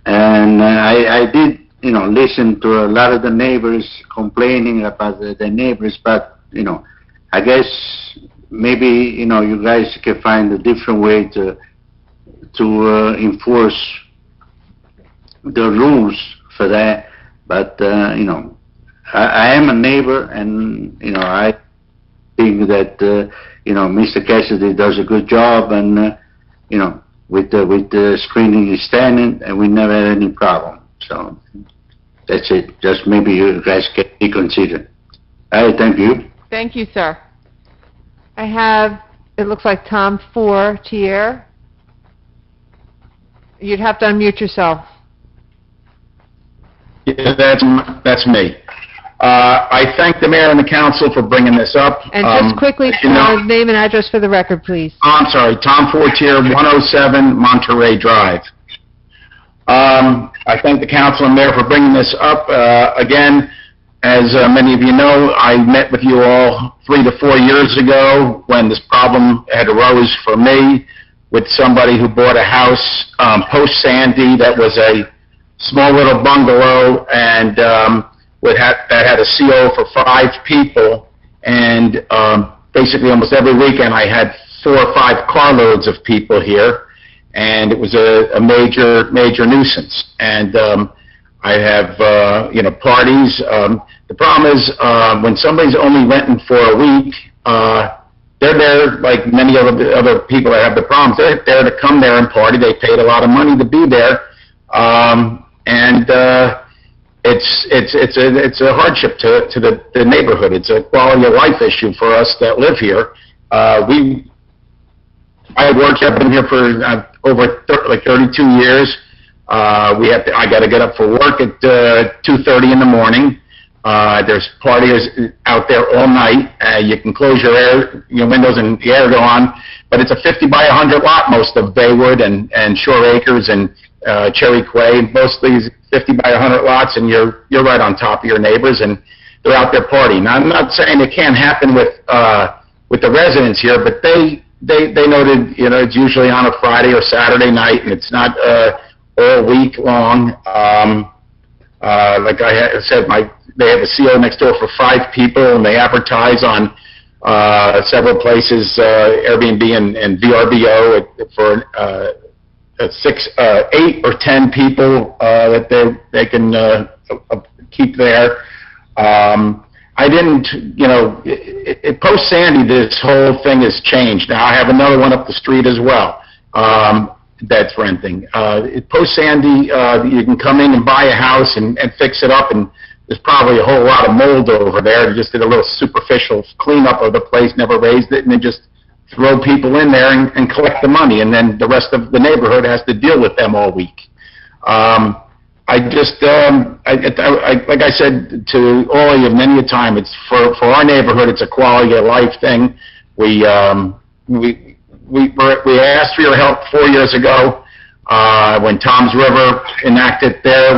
And I did, you know, listen to a lot of the neighbors complaining about the neighbors, but, you know, I guess maybe, you know, you guys can find a different way to enforce the rules for that. But, you know, I am a neighbor, and, you know, I think that, you know, Mr. Cassidy does a good job, and, you know, with the screening is standing, and we never had any problem. So that's it. Just maybe you guys can reconsider. All right, thank you. Thank you, sir. I have, it looks like Tom Fortier. You'd have to unmute yourself. Yeah, that's me. I thank the mayor and the council for bringing this up. And just quickly, name and address for the record, please. I'm sorry, Tom Fortier, 107 Monterey Drive. I thank the council and mayor for bringing this up. Again, as many of you know, I met with you all 3 to 4 years ago when this problem had arose for me with somebody who bought a house post-Sandy that was a small little bungalow, and that had a CO for 5 people, and basically almost every weekend I had 4 or 5 carloads of people here, and it was a major nuisance. And I have, you know, parties. The problem is when somebody's only renting for a week, they're there, like many other people that have the problems, they're there to come there and party. They paid a lot of money to be there. It's a hardship to the neighborhood. It's a quality of life issue for us that live here. I work here. I've been here for over 32 years. I got to get up for work at 2:30 in the morning. There's parties out there all night. You can close your windows and the air go on, but it's a 50 by 100 lot, most of Baywood and Shore Acres and Cherry Quay. Most of these 50 by 100 lots, and you're right on top of your neighbors, and they're out there partying. Now, I'm not saying it can't happen with the residents here, but they they noted, it's usually on a Friday or Saturday night, and it's not all week long. Like I said, they have a CO next door for 5 people, and they advertise on several places, Airbnb and VRBO for 8 or 10 people that they can keep there. I didn't, post Sandy, this whole thing has changed. Now I have another one up the street as well that's renting. Post Sandy, you can come in and buy a house and fix it up, and there's probably a whole lot of mold over there. They just did a little superficial cleanup of the place, never raised it, and then just throw people in there and collect the money, and then the rest of the neighborhood has to deal with them all week. Like I said to all of you many a time, it's for our neighborhood, it's a quality of life thing. We asked for your help 4 years ago when Tom's River enacted their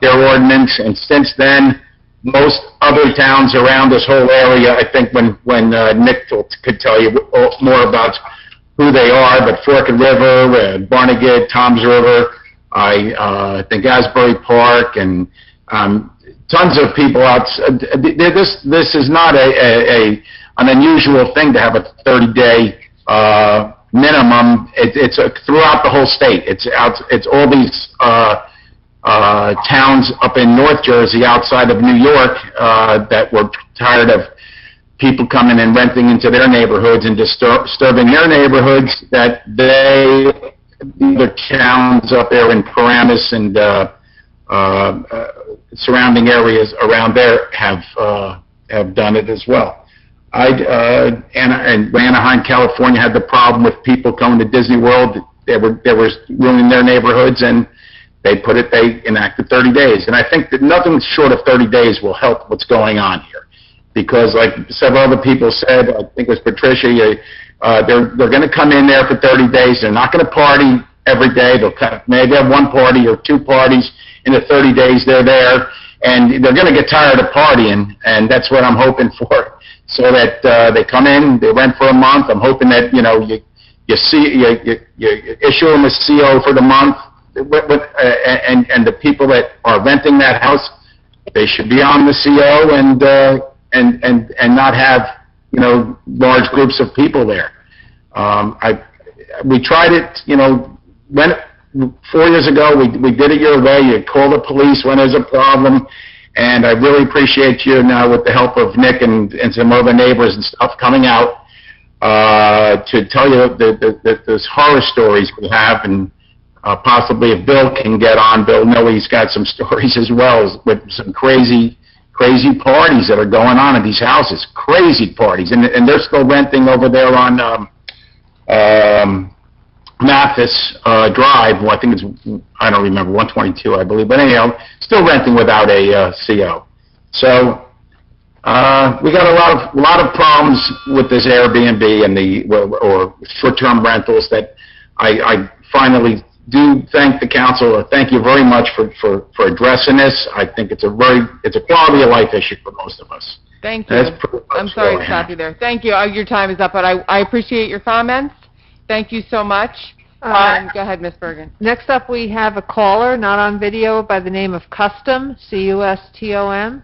ordinance, and since then, most other towns around this whole area, I think when Nick could tell you more about who they are, but Forked River, Barnegat, Tom's River, I think Asbury Park, and tons of people out. This is not an unusual thing to have a 30-day minimum. It's throughout the whole state. It's all these towns up in North Jersey outside of New York that were tired of people coming and renting into their neighborhoods and disturbing their neighborhoods, that the towns up there in Paramus and surrounding areas around there have done it as well. And Anaheim, California had the problem with people coming to Disney World. They were ruining their neighborhoods, and they enacted 30 days. And I think that nothing short of 30 days will help what's going on here. Because like several other people said, I think it was Patricia, they're going to come in there for 30 days. They're not going to party every day. They'll maybe have one party or 2 parties in the 30 days they're there. And they're going to get tired of partying, and that's what I'm hoping for. So that they come in, they rent for a month. I'm hoping that, you issue them a CO for the month. And the people that are renting that house, they should be on the CO and not have, large groups of people there. We tried it, 4 years ago, we did it your way. You call the police when there's a problem, and I really appreciate you now with the help of Nick and some other neighbors and stuff coming out to tell you those horror stories we have, and possibly if Bill can get on, Bill know he's got some stories as well with some crazy parties that are going on in these houses, crazy parties, and they're still renting over there on Mathis Drive. Well, I think it's, I don't remember, 122, I believe, but anyhow, still renting without a CO. So we got a lot of problems with this Airbnb and or short-term rentals that I finally do thank the council, or thank you very much for addressing this. I think it's a quality of life issue for most of us. Thank you. I'm sorry to stop you there. Thank you. Your time is up, but I appreciate your comments. Thank you so much. Go ahead, Ms. Bergen. Next up, we have a caller, not on video, by the name of Custom, C-U-S-T-O-M.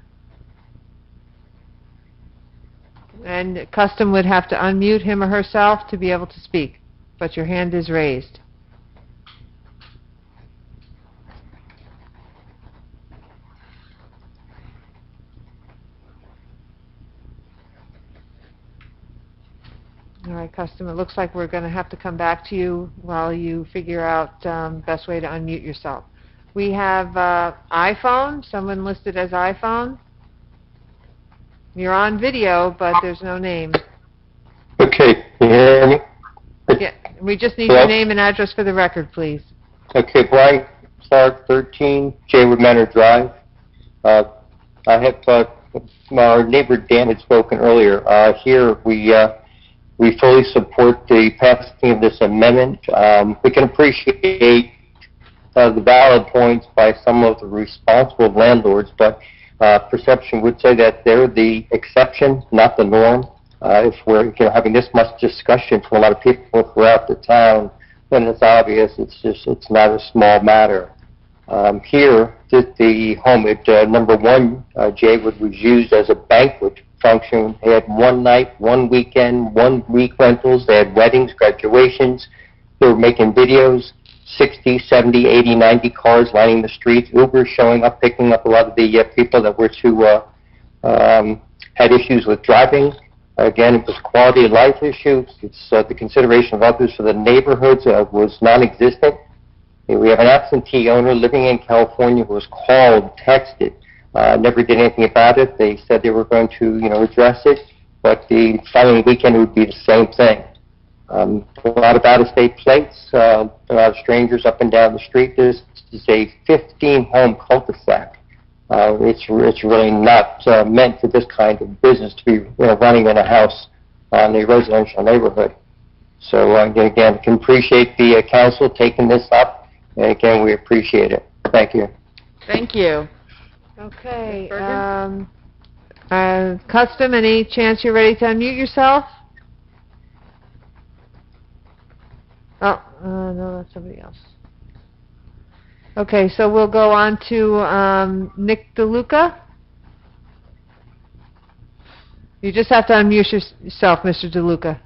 And Custom would have to unmute him or herself to be able to speak, but your hand is raised. All right, Custom, it looks like we're going to have to come back to you while you figure out best way to unmute yourself. We have iPhone, someone listed as iPhone. You're on video, but there's no name. Okay, can you hear me? Yeah, we just need your name and address for the record, please. Okay, Brian Clark, 13 Jaywood Manor Drive. I have, our neighbor Dan had spoken earlier. Here we fully support the passing of this amendment. We can appreciate the valid points by some of the responsible landlords, but perception would say that they're the exception, not the norm. If we're, having this much discussion from a lot of people throughout the town, then it's obvious it's not a small matter. Here, the home at number 1, Jaywood, was used as a banquet function. They had one night, one weekend, 1 week rentals. They had weddings, graduations. They were making videos, 60, 70, 80, 90 cars lining the streets, Uber showing up, picking up a lot of the people that were had issues with driving. Again, it was quality of life issues. It's the consideration of others for the neighborhoods was non-existent. We have an absentee owner living in California who was called, texted, never did anything about it. They said they were going to, address it, but the following weekend it would be the same thing. A lot of out-of-state plates, a lot of strangers up and down the street. This is a 15-home cul-de-sac. It's really not meant for this kind of business to be running in a house in a residential neighborhood. So again, can appreciate the council taking this up, and again, we appreciate it. Thank you. Thank you. Okay. Custom, any chance you're ready to unmute yourself? Oh, no, that's somebody else. Okay, so we'll go on to Nick DeLuca. You just have to unmute yourself, Mr. DeLuca.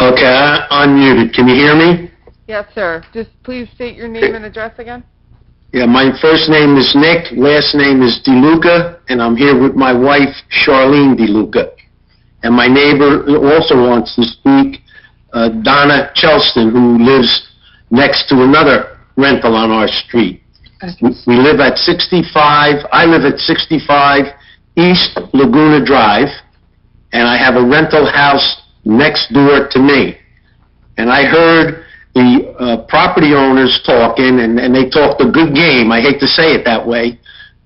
Okay, unmuted. Can you hear me? Yes, sir. Just please state your name and address again. Yeah, my first name is Nick, last name is DeLuca, and I'm here with my wife, Charlene DeLuca. And my neighbor also wants to speak, Donna Chelston, who lives next to another rental on our street. We live at 65, I live at 65 East Laguna Drive, and I have a rental house next door to me. And I heard the property owners talking, and they talked a good game. I hate to say it that way,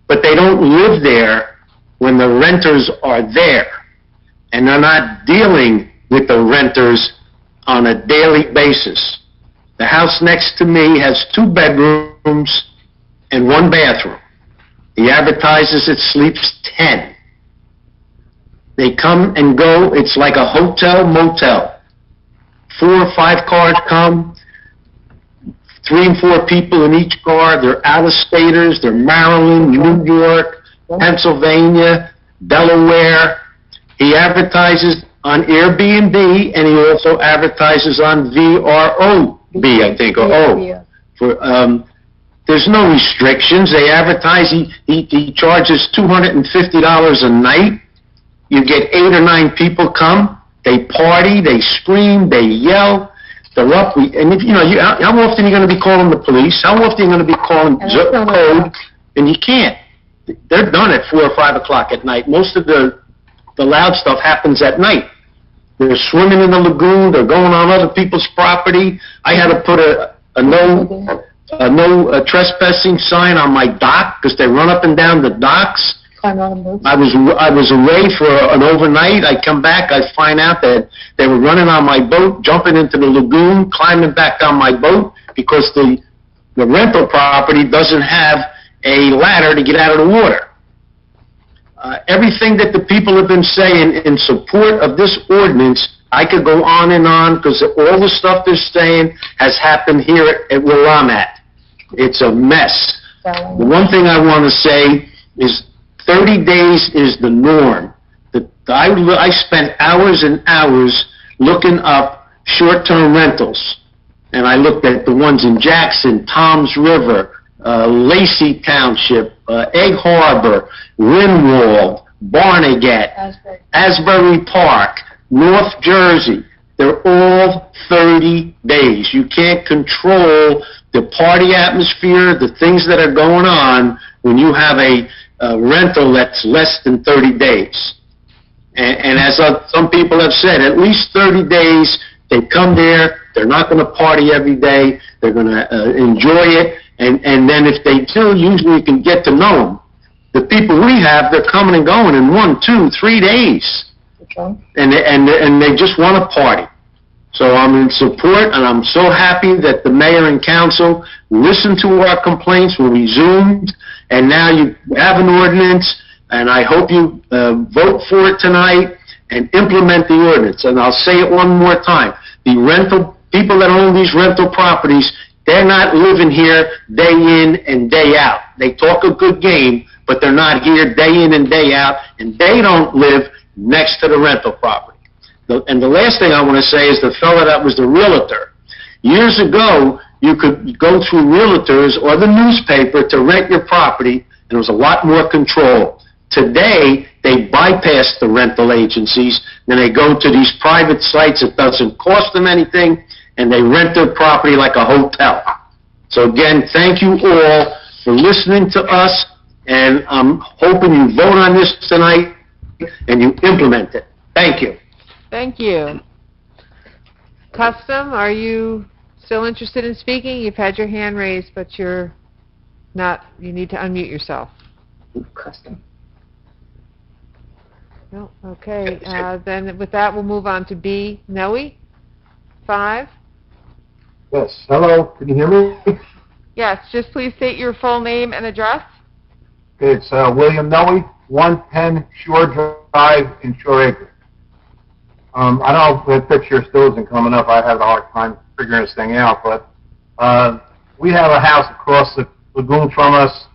but they don't live there when the renters are there, and they're not dealing with the renters on a daily basis. The house next to me has 2 bedrooms and 1 bathroom. He advertises it sleeps 10. They come and go. It's like a hotel motel. 4 or 5 cars come, 3 and 4 people in each car. They're out-of-staters. They're Maryland, New York, Pennsylvania, Delaware. He advertises on Airbnb, and he also advertises on VROB, I think, or O. For, there's no restrictions. They advertise. He charges $250 a night. You get 8 or 9 people come. They party, they scream, they yell, they're up. And if, how often are you going to be calling the police? How often are you going to be calling code? And you can't. They're done at 4 or 5 o'clock at night. Most of the loud stuff happens at night. They're swimming in the lagoon. They're going on other people's property. I had to put a no trespassing sign on my dock because they run up and down the docks. I was away for an overnight. I come back, I find out that they were running on my boat, jumping into the lagoon, climbing back on my boat because the rental property doesn't have a ladder to get out of the water. Everything that the people have been saying in support of this ordinance, I could go on and on because all the stuff they're saying has happened here at where I'm at. It's a mess. The one thing I want to say is 30 days is the norm. I spent hours and hours looking up short-term rentals, and I looked at the ones in Jackson, Toms River, Lacey Township, Egg Harbor, Rinwald, Barnegat, Asbury Park, North Jersey. They're all 30 days. You can't control the party atmosphere, the things that are going on when you have a rental that's less than 30 days. And as some people have said, at least 30 days, they come there, they're not going to party every day, they're going to enjoy it, and then if they do, usually you can get to know them. The people we have, they're coming and going in 1, 2, 3 days. And they just want to party. So I'm in support, and I'm so happy that the mayor and council listened to our complaints when we Zoomed, and now you have an ordinance, and I hope you vote for it tonight, and implement the ordinance. And I'll say it one more time. The people that own these rental properties, they're not living here day in and day out. They talk a good game, but they're not here day in and day out, and they don't live next to the rental property. And the last thing I want to say is the fellow that was the realtor. Years ago, you could go through realtors or the newspaper to rent your property, and there was a lot more control. Today, they bypass the rental agencies, and they go to these private sites. It doesn't cost them anything, and they rent their property like a hotel. So again, thank you all for listening to us, and I'm hoping you vote on this tonight and you implement it. Thank you. Thank you. Custom, are you still interested in speaking? You've had your hand raised, but you're not, you need to unmute yourself. Custom. No, okay, then with that, we'll move on to B. Noe, 5. Yes, hello, can you hear me? Yes, just please state your full name and address. It's William Noe, 110 Shore Drive in Shore Acre. I don't know if that picture still isn't coming up. I had a hard time figuring this thing out, but we have a house across the lagoon from us.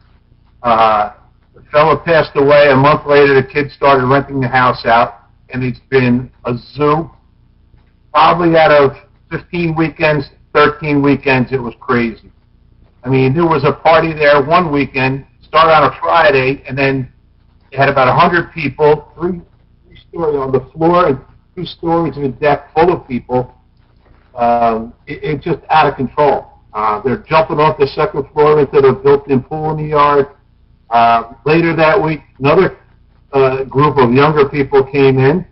The fellow passed away. A month later, the kids started renting the house out, and it's been a zoo. Probably out of 15 weekends, 13 weekends, it was crazy. I mean, there was a party there one weekend, started on a Friday, and then it had about 100 people, three stories on the floor, and 2 stories of a deck full of people. It's just out of control. They're jumping off the second floor into the built-in pool in the yard. Later that week, another group of younger people came in,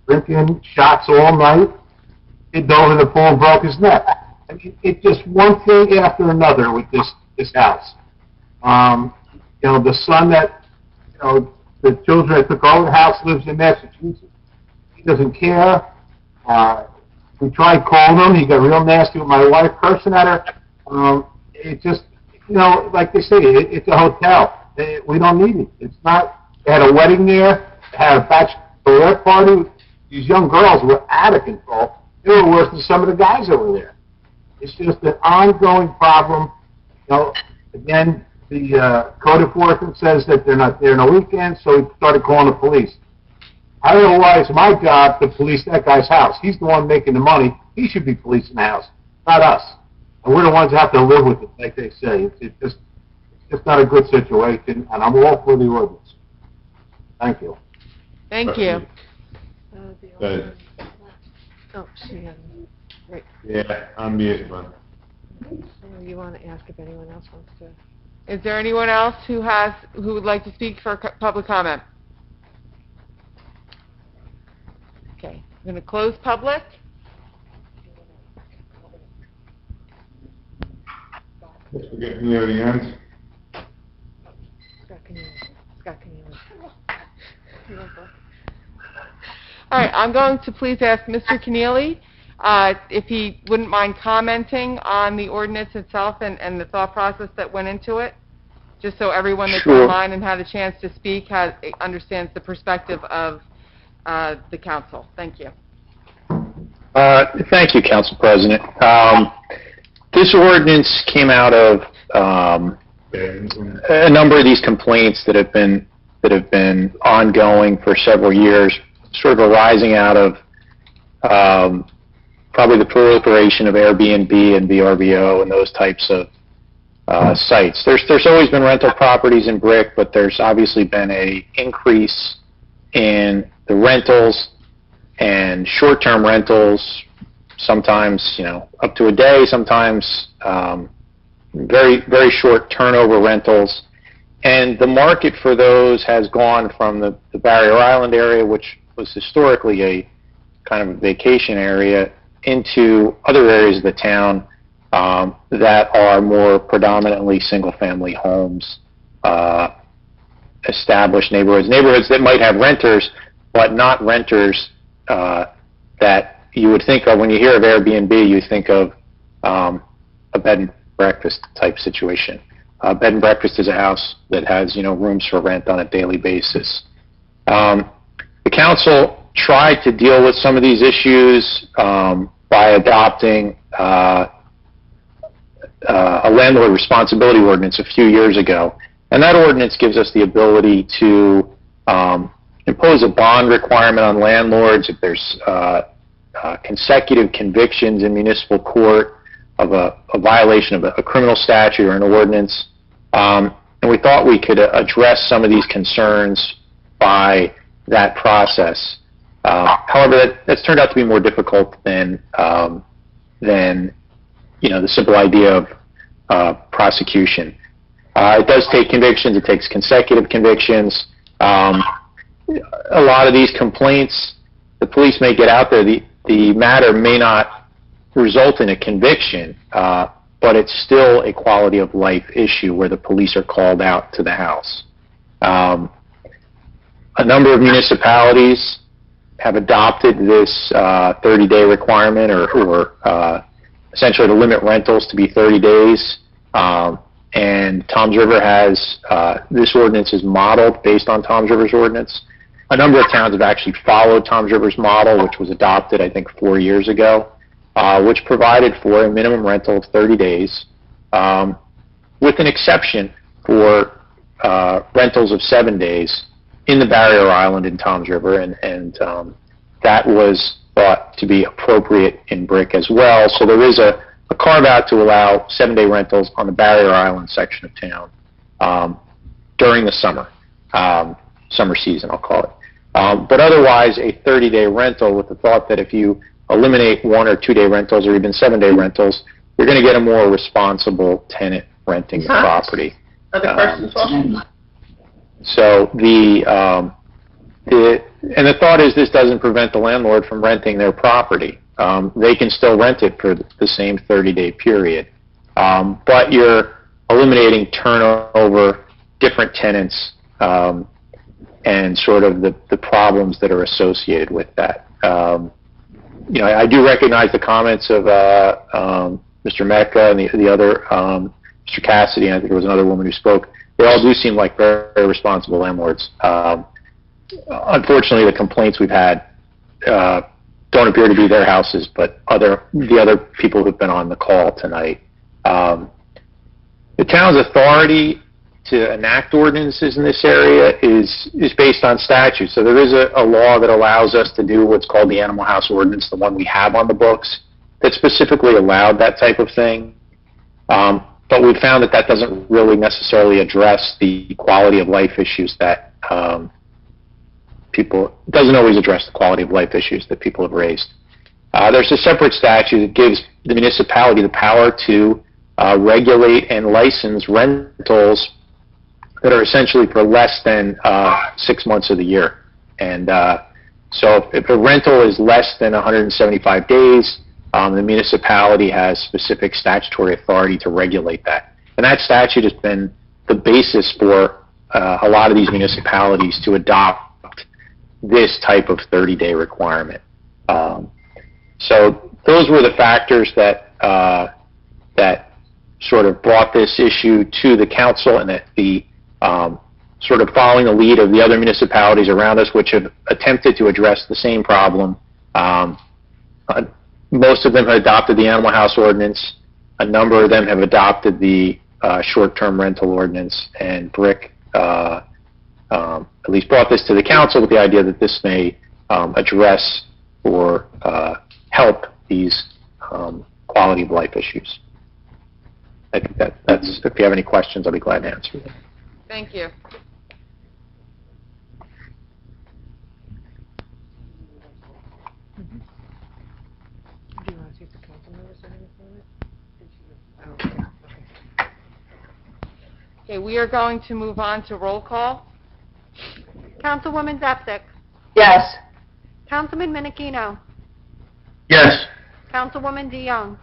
drinking shots all night. He dove in the pool and broke his neck. I mean, it's just one thing after another with this house. You know, the son that, you know, the children that took over the house lives in Massachusetts. He doesn't care. We tried calling him. He got real nasty with my wife, cursing at her. It just, you know, like they say, it's a hotel. We don't need it. It's not. They had a wedding there. They had a bachelorette party. These young girls were out of control. They were worse than some of the guys that were there. It's just an ongoing problem. You know, again, the code enforcement says that they're not there on the weekends, so we started calling the police. I don't know why it's my job to police that guy's house. He's the one making the money. He should be policing the house, not us. And we're the ones that have to live with it, like they say. It's just not a good situation, and I'm all for the ordinance. Thank you. Thank you. Oh, she hasn't. Right. Yeah, I'm mute, man. You want to ask if anyone else wants to? Is there anyone else who would like to speak for public comment? Okay, I'm going to close public. We're getting near the end. Scott Keneally. All right, I'm going to please ask Mr. Keneally if he wouldn't mind commenting on the ordinance itself and the thought process that went into it, just so everyone that's online and had a chance to speak understands the perspective of the council. Thank you. Thank you, Council President. This ordinance came out of a number of these complaints that have been ongoing for several years, sort of arising out of probably the proliferation of Airbnb and VRBO and those types of sites. There's always been rental properties in Brick, but there's obviously been a increase in the rentals and short-term rentals, sometimes, you know, up to a day, sometimes very, very short turnover rentals. And the market for those has gone from the Barrier Island area, which was historically a kind of a vacation area, into other areas of the town that are more predominantly single-family homes, established neighborhoods that might have renters, but not renters that you would think of when you hear of Airbnb. You think of a bed and breakfast type situation. Bed and breakfast is a house that has, you know, rooms for rent on a daily basis. The council tried to deal with some of these issues by adopting a landlord responsibility ordinance a few years ago. And that ordinance gives us the ability to impose a bond requirement on landlords if there's consecutive convictions in municipal court of a violation of a criminal statute or an ordinance. And we thought we could address some of these concerns by that process. However, that's turned out to be more difficult than the simple idea of prosecution. It does take convictions. It takes consecutive convictions. A lot of these complaints, the police may get out there. The matter may not result in a conviction, but it's still a quality of life issue where the police are called out to the house. A number of municipalities have adopted this 30-day requirement or essentially to limit rentals to be 30 days. And Toms River has, this ordinance is modeled based on Toms River's ordinance. A number of towns have actually followed Toms River's model, which was adopted, I think, 4 years ago, which provided for a minimum rental of 30 days, with an exception for rentals of 7 days in the barrier island in Toms River, and that was thought to be appropriate in Brick as well. So there is a carve-out to allow 7-day rentals on the barrier island section of town during the summer season, I'll call it. But otherwise, a 30-day rental with the thought that if you eliminate 1 or 2-day rentals or even 7-day rentals, you're going to get a more responsible tenant renting the property. Other questions? So the thought is this doesn't prevent the landlord from renting their property. They can still rent it for the same 30-day period. But you're eliminating turnover, different tenants, and sort of the problems that are associated with that. I do recognize the comments of Mr. Mecca and the other, Mr. Cassidy, and I think there was another woman who spoke. They all do seem like very, very responsible landlords. Unfortunately, the complaints we've had don't appear to be their houses, but the other people who've been on the call tonight. The town's authority to enact ordinances in this area is based on statute. So there is a law that allows us to do what's called the Animal House Ordinance, the one we have on the books, that specifically allowed that type of thing. But we've found that doesn't really necessarily address the quality of life issues that doesn't always address the quality of life issues that people have raised. There's a separate statute that gives the municipality the power to regulate and license rentals that are essentially for less than 6 months of the year. And so if a rental is less than 175 days, the municipality has specific statutory authority to regulate that. And that statute has been the basis for a lot of these municipalities to adopt this type of 30-day requirement. So those were the factors that sort of brought this issue to the council, and that the sort of following the lead of the other municipalities around us, which have attempted to address the same problem. Most of them have adopted the Animal House Ordinance. A number of them have adopted the short-term rental ordinance, and Brick at least brought this to the council with the idea that this may address or help these quality of life issues. I think that's, if you have any questions, I'll be glad to answer them. Thank you. Do you want to see if the council members have any comment? Okay, we are going to move on to roll call. Councilwoman Zapsik. Yes. Councilman Minikino. Yes. Councilwoman DeYoung.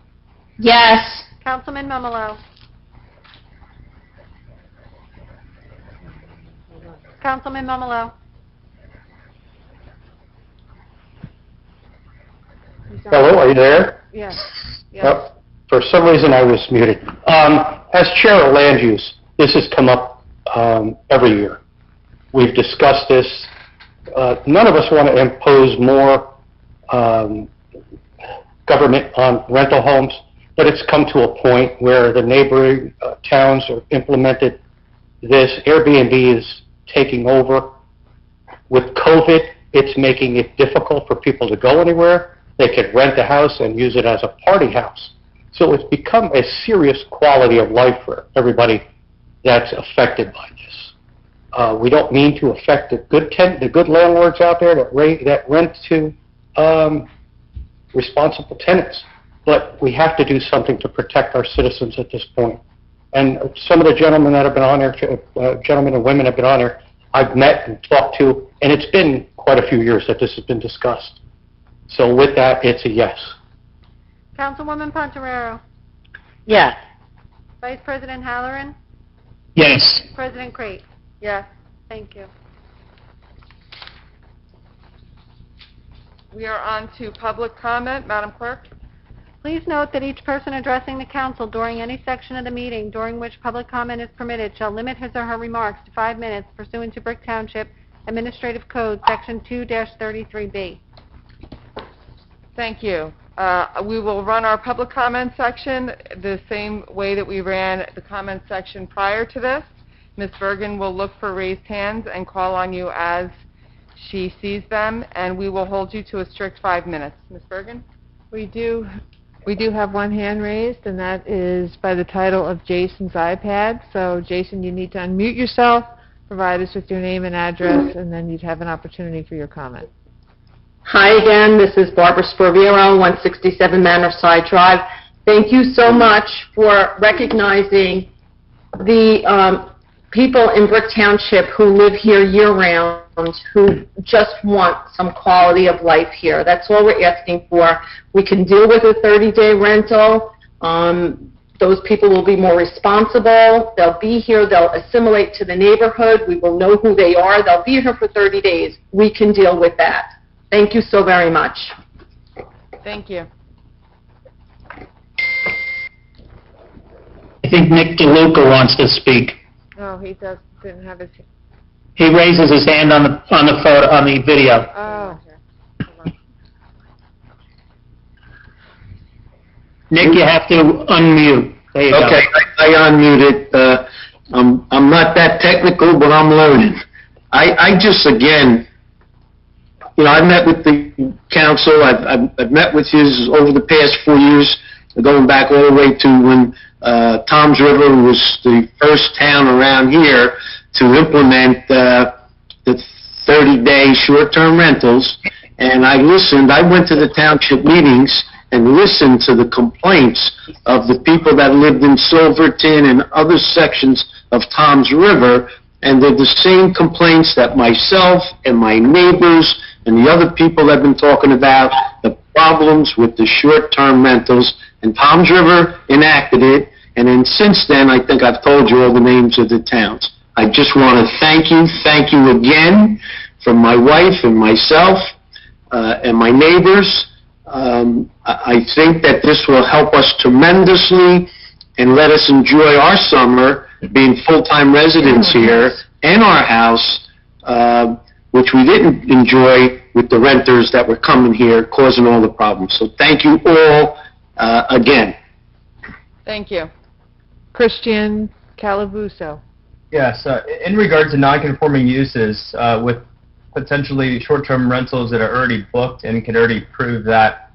Yes. Councilman Memolo. Councilman Memolo. Hello, are you there? Yes. Yes. For some reason, I was muted. As Chair of Land Use, this has come up every year. We've discussed this none of us want to impose more government on rental homes, but it's come to a point where the neighboring towns have implemented this. Airbnb is taking over. With COVID, it's making it difficult for people to go anywhere. They can rent a house and use it as a party house. So it's become a serious quality of life for everybody that's affected by this. We don't mean to affect the good landlords out there that rent to responsible tenants, but we have to do something to protect our citizens at this point. And some of the gentlemen that have been on here, gentlemen and women have been on here, I've met and talked to, and it's been quite a few years that this has been discussed. So with that, it's a yes. Councilwoman Pontoriero. Yes. Vice President Halloran. Yes. President Crate. Yes. Thank you. We are on to public comment. Madam Clerk? Please note that each person addressing the council during any section of the meeting during which public comment is permitted shall limit his or her remarks to 5 minutes pursuant to Brick Township Administrative Code, Section 2-33B. Thank you. We will run our public comment section the same way that we ran the comment section prior to this. Ms. Bergen will look for raised hands and call on you as she sees them, and we will hold you to a strict 5 minutes. Ms. Bergen? We do have one hand raised, and that is by the title of Jason's iPad. So, Jason, you need to unmute yourself, provide us with your name and address, and then you'd have an opportunity for your comment. Hi again, this is Barbara Sperviero, 167 Manor Side Drive. Thank you so much for recognizing the people in Brick Township who live here year-round, who just want some quality of life here. That's all we're asking for. We can deal with a 30-day rental. Those people will be more responsible. They'll be here. They'll assimilate to the neighborhood. We will know who they are. They'll be here for 30 days. We can deal with that. Thank you so very much. Thank you. I think Nick DeLuca wants to speak. Oh, he didn't have his... He raises his hand on the photo, on the video. Oh. Nick, you have to unmute. There you Okay, go. I unmuted. I'm not that technical, but I'm learning. I just, again, I've met with the council. I've met with you over the past 4 years, going back all the way to when Toms River was the first town around here to implement the 30-day short-term rentals. And I went to the township meetings and listened to the complaints of the people that lived in Silverton and other sections of Toms River, and they're the same complaints that myself and my neighbors and the other people have been talking about, the problems with the short-term rentals. And Toms River enacted it, and then since then, I think I've told you all the names of the towns. I just want to thank you again from my wife and myself and my neighbors. I think that this will help us tremendously and let us enjoy our summer being full-time residents here and our house, which we didn't enjoy with the renters that were coming here causing all the problems. So thank you all again. Thank you. Christian Calabuso. Yes, in regards to non-conforming uses, with potentially short-term rentals that are already booked and can already prove that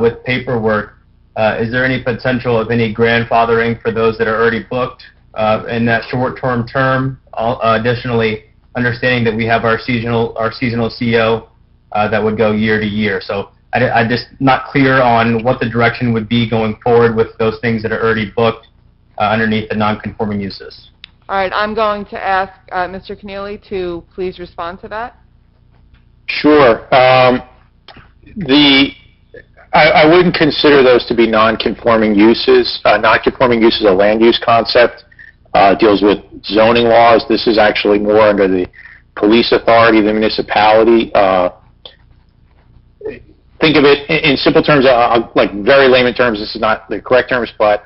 with paperwork, is there any potential of any grandfathering for those that are already booked in that short-term term? Additionally, understanding that we have our seasonal CO that would go year to year. So I just not clear on what the direction would be going forward with those things that are already booked underneath the non-conforming uses. All right, I'm going to ask Mr. Keneally to please respond to that. Sure. I wouldn't consider those to be non-conforming uses. Non-conforming use is a land use concept, deals with zoning laws. This is actually more under the police authority of the municipality. Think of it in simple terms, like very layman terms, this is not the correct terms, but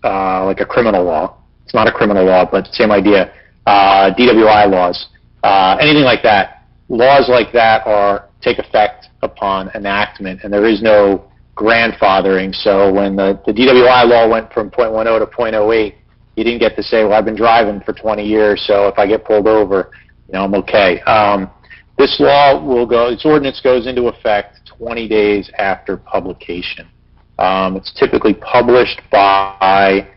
like a criminal law. It's not a criminal law, but same idea. DWI laws, anything like that. laws like that take effect upon enactment, and there is no grandfathering. So when the DWI law went from .10 to .08, you didn't get to say, well, I've been driving for 20 years, so if I get pulled over, I'm okay. This ordinance goes into effect 20 days after publication. It's typically published by,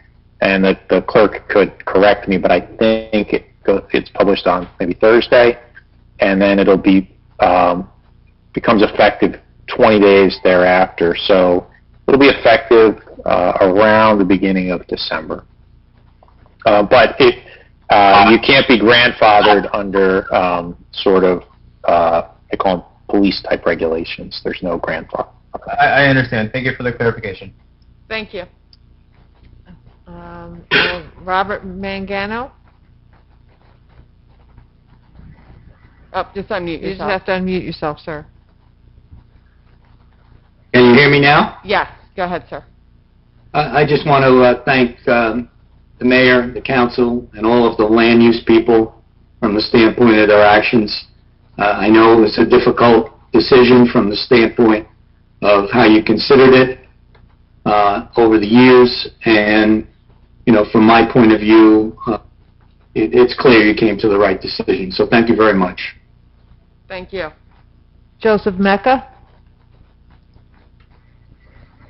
and the clerk could correct me, but I think it's published on maybe Thursday, and then it'll becomes effective 20 days thereafter. So it'll be effective around the beginning of December. But you can't be grandfathered under they call them police-type regulations. There's no grandfather. I understand. Thank you for the clarification. Thank you. Robert Mangano? Oh, just unmute yourself. You just have to unmute yourself, sir. Can you hear me now? Yes, go ahead, sir. I just want to thank the mayor, the council, and all of the land use people from the standpoint of their actions. I know it was a difficult decision from the standpoint of how you considered it over the years, and from my point of view, it's clear you came to the right decision. So thank you very much. Thank you. Joseph Mecca?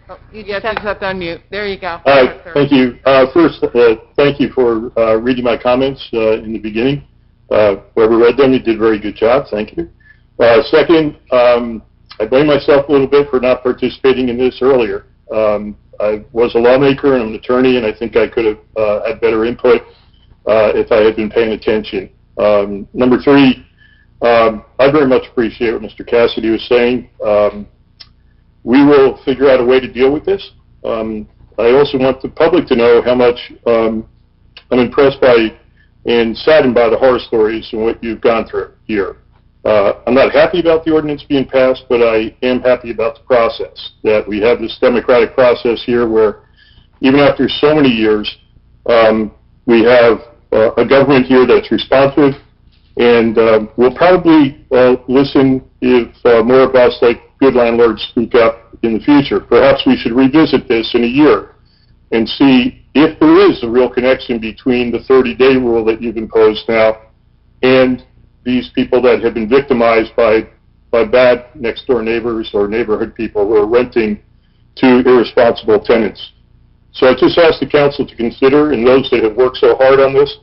Oh, you just have to unmute. There you go. All right, thank you. First, thank you for reading my comments in the beginning. Whoever read them, you did a very good job. Thank you. Second, I blame myself a little bit for not participating in this earlier. I was a lawmaker and I'm an attorney, and I think I could have had better input if I had been paying attention. Number three, I very much appreciate what Mr. Cassidy was saying. We will figure out a way to deal with this. I also want the public to know how much I'm impressed by and saddened by the horror stories and what you've gone through here. I'm not happy about the ordinance being passed, but I am happy about the process, that we have this democratic process here where even after so many years, we have a government here that's responsive, and we'll probably listen if more of us, like good landlords, speak up in the future. Perhaps we should revisit this in a year and see if there is a real connection between the 30-day rule that you've imposed now and these people that have been victimized by bad next-door neighbors or neighborhood people who are renting to irresponsible tenants. So I just ask the council to consider, and those that have worked so hard on this,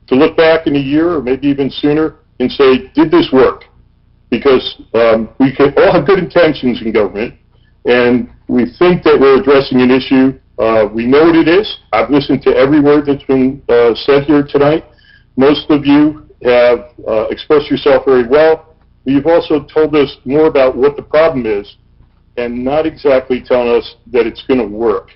to look back in a year or maybe even sooner and say, did this work? Because we can all have good intentions in government, and we think that we're addressing an issue. We know what it is. I've listened to every word that's been said here tonight. Most of you have expressed yourself very well. But you've also told us more about what the problem is and not exactly telling us that it's going to work.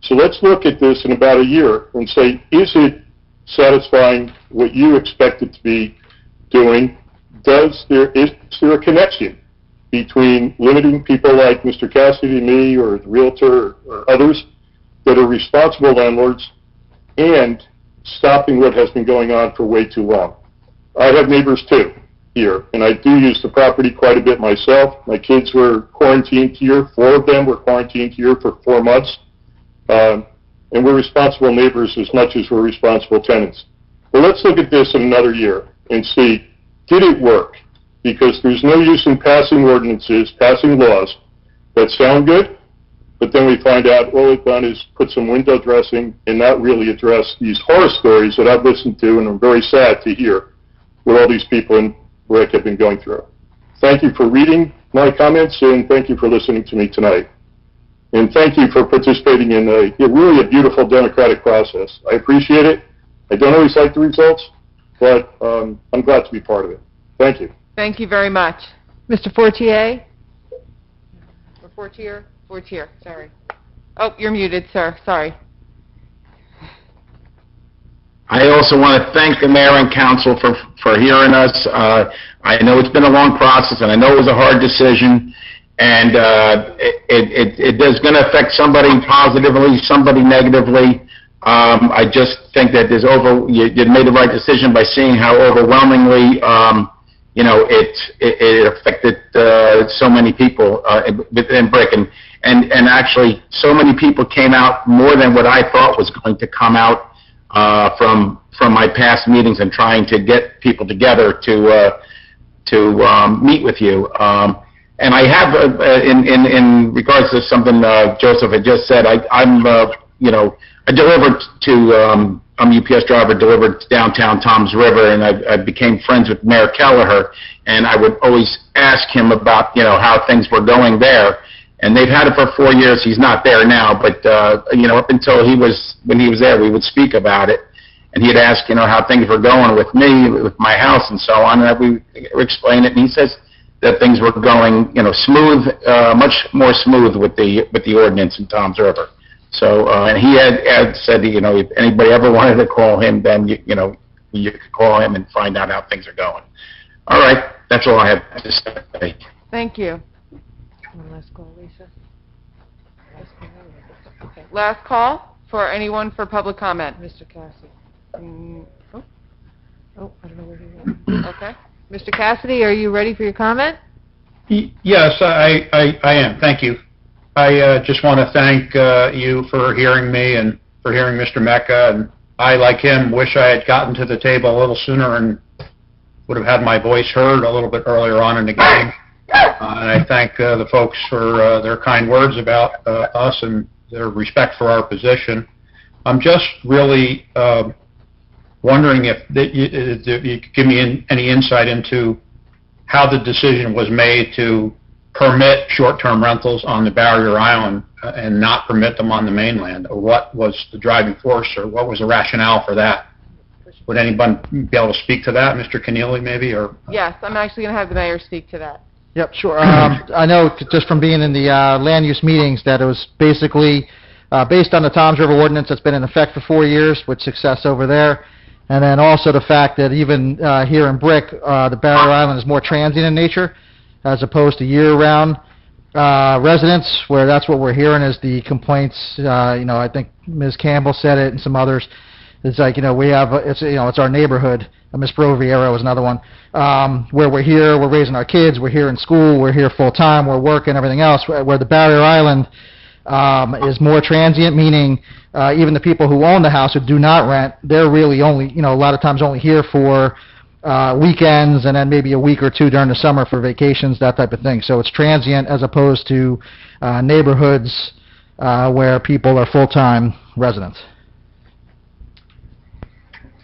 So let's look at this in about a year and say, is it satisfying what you expect it to be doing? Is there a connection between limiting people like Mr. Cassidy, me, or the realtor, or others that are responsible landlords, and stopping what has been going on for way too long? I have neighbors too here, and I do use the property quite a bit myself. My kids were quarantined here. 4 of them were quarantined here for 4 months. And we're responsible neighbors as much as we're responsible tenants. But let's look at this in another year and see, did it work? Because there's no use in passing ordinances, passing laws that sound good, but then we find out all they've done is put some window dressing and not really address these horror stories that I've listened to, and I'm very sad to hear what all these people in Brick have been going through. Thank you for reading my comments, and thank you for listening to me tonight. And thank you for participating in really a beautiful democratic process. I appreciate it. I don't always like the results, but I'm glad to be part of it. Thank you. Thank you very much. Mr. Fortier? Or Fortier? Fortier, sorry. Oh, you're muted, sir. Sorry. I also want to thank the mayor and council for hearing us. I know it's been a long process, and I know it was a hard decision, and it is going to affect somebody positively, somebody negatively. I just think that you made the right decision by seeing how overwhelmingly it affected so many people within Brick, and actually so many people came out, more than what I thought was going to come out from my past meetings and trying to get people together to meet with you. And I have, in regards to something Joseph had just said, I delivered to, I'm a UPS driver, delivered to downtown Toms River, and I became friends with Mayor Kelleher, and I would always ask him about, how things were going there. And they've had it for 4 years. He's not there now, but, up until when he was there, we would speak about it. And he'd ask, how things were going with me, with my house, and so on. And we would explain it, and he says that things were going, smooth, much more smooth with the ordinance in Toms River. So, and he had said, if anybody ever wanted to call him, then, you could call him and find out how things are going. All right, that's all I have to say. Thank you. One last call, Lisa. Okay. Last call for anyone for public comment. Mr. Cassidy. Oh, I don't know where he went. okay. Mr. Cassidy, are you ready for your comment? Yes, I am. Thank you. I just want to thank you for hearing me and for hearing Mr. Mecca. And I, like him, wish I had gotten to the table a little sooner and would have had my voice heard a little bit earlier on in the game. And I thank the folks for their kind words about us and their respect for our position. I'm just really wondering if you could give me any insight into how the decision was made to permit short-term rentals on the barrier island and not permit them on the mainland, or what was the driving force, or what was the rationale for that? Would anyone be able to speak to that, Mr. Keneally, maybe? Or yes, I'm actually going to have the mayor speak to that. Yep, sure. I know just from being in the land use meetings that it was basically based on the Toms River ordinance that's been in effect for 4 years with success over there. And then also the fact that even here in Brick, the barrier island is more transient in nature as opposed to year-round residents, where that's what we're hearing is the complaints. I think Ms. Campbell said it and some others. It's like, we have, it's our neighborhood. Ms. Broviero was another one, where we're here, we're raising our kids, we're here in school, we're here full-time, we're working, everything else, where the barrier island is more transient, meaning even the people who own the house who do not rent, they're really only, a lot of times only here for weekends and then maybe a week or two during the summer for vacations, that type of thing. So it's transient as opposed to neighborhoods where people are full-time residents.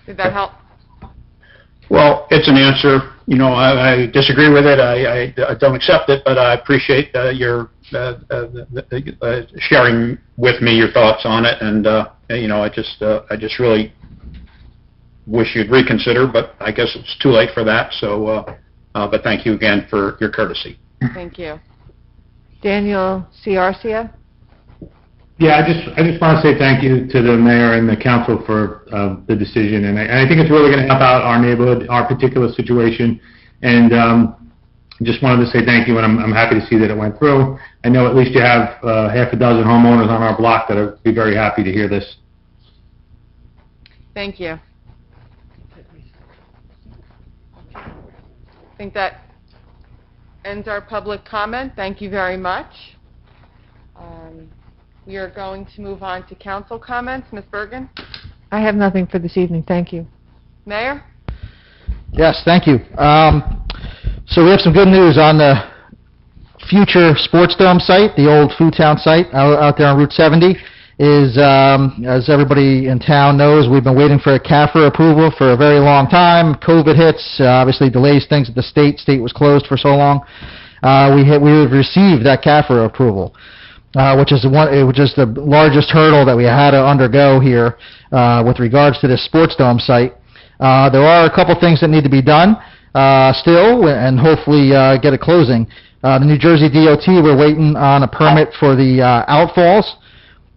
Did that help? well, it's an answer. I disagree with it. I don't accept it, but I appreciate your sharing with me your thoughts on it. And I just really wish you'd reconsider, but I guess it's too late for that. So, but thank you again for your courtesy. Thank you. Daniel Ciarcia? Yeah, I just want to say thank you to the mayor and the council for the decision, and I think it's really going to help out our neighborhood, our particular situation, and just wanted to say thank you, and I'm happy to see that it went through. I know at least you have half a dozen homeowners on our block that would be very happy to hear this. Thank you. I think that ends our public comment. Thank you very much. We are going to move on to council comments. Ms. Bergen? I have nothing for this evening. Thank you. Mayor? Yes, thank you. So we have some good news on the future Sports Dome site, the old Food Town site out there on Route 70. Is, as everybody in town knows, we've been waiting for a CAFR approval for a very long time. COVID hits, obviously delays things at the state. State was closed for so long. We received that CAFR approval. Which is the largest hurdle that we had to undergo here with regards to this Sports Dome site. There are a couple things that need to be done still, and hopefully get a closing. The New Jersey DOT, we're waiting on a permit for the outfalls.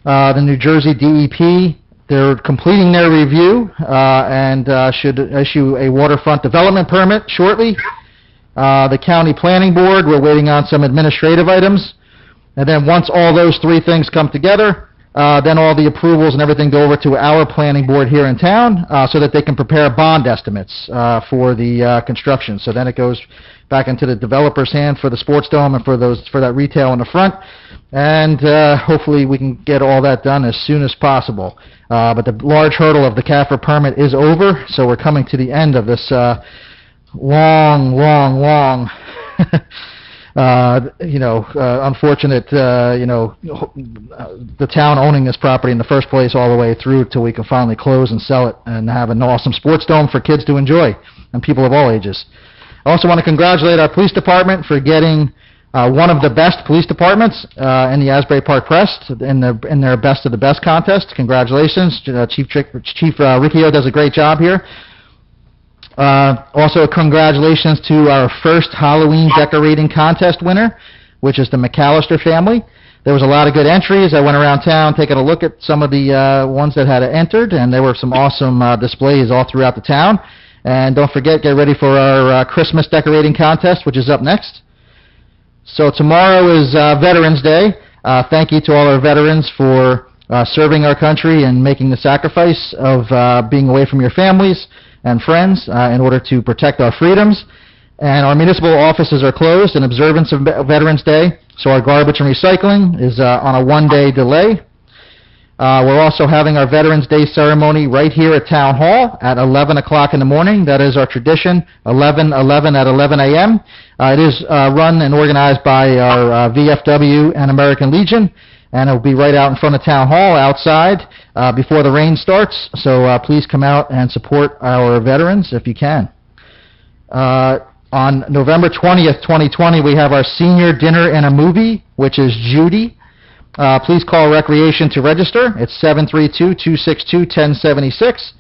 The New Jersey DEP, they're completing their review and should issue a waterfront development permit shortly. The County Planning Board, we're waiting on some administrative items. And then once all those three things come together, then all the approvals and everything go over to our planning board here in town, so that they can prepare bond estimates for the construction. So then it goes back into the developer's hand for the sports dome and for that retail in the front. And hopefully we can get all that done as soon as possible. But the large hurdle of the CAFR permit is over, so we're coming to the end of this long unfortunate, the town owning this property in the first place all the way through till we can finally close and sell it and have an awesome sports dome for kids to enjoy and people of all ages. I also want to congratulate our police department for getting one of the best police departments in the Asbury Park Press in their Best of the Best contest. Congratulations. Chief Riccio does a great job here. Also, congratulations to our first Halloween decorating contest winner, which is the McAllister family. There was a lot of good entries. I went around town taking a look at some of the ones that had entered, and there were some awesome displays all throughout the town. And don't forget, get ready for our Christmas decorating contest, which is up next. So tomorrow is Veterans Day. Thank you to all our veterans for serving our country and making the sacrifice of being away from your families and friends in order to protect our freedoms. And our municipal offices are closed in observance of Veterans Day, so our garbage and recycling is on a one-day delay. We're also having our Veterans Day ceremony right here at Town Hall at 11 o'clock in the morning. That is our tradition, 11/11 at 11 a.m. It is run and organized by our VFW and American Legion, and it will be right out in front of Town Hall outside before the rain starts. So please come out and support our veterans if you can. On November 20th, 2020, we have our senior dinner and a movie, which is Judy. Please call Recreation to register. It's 732-262-1076.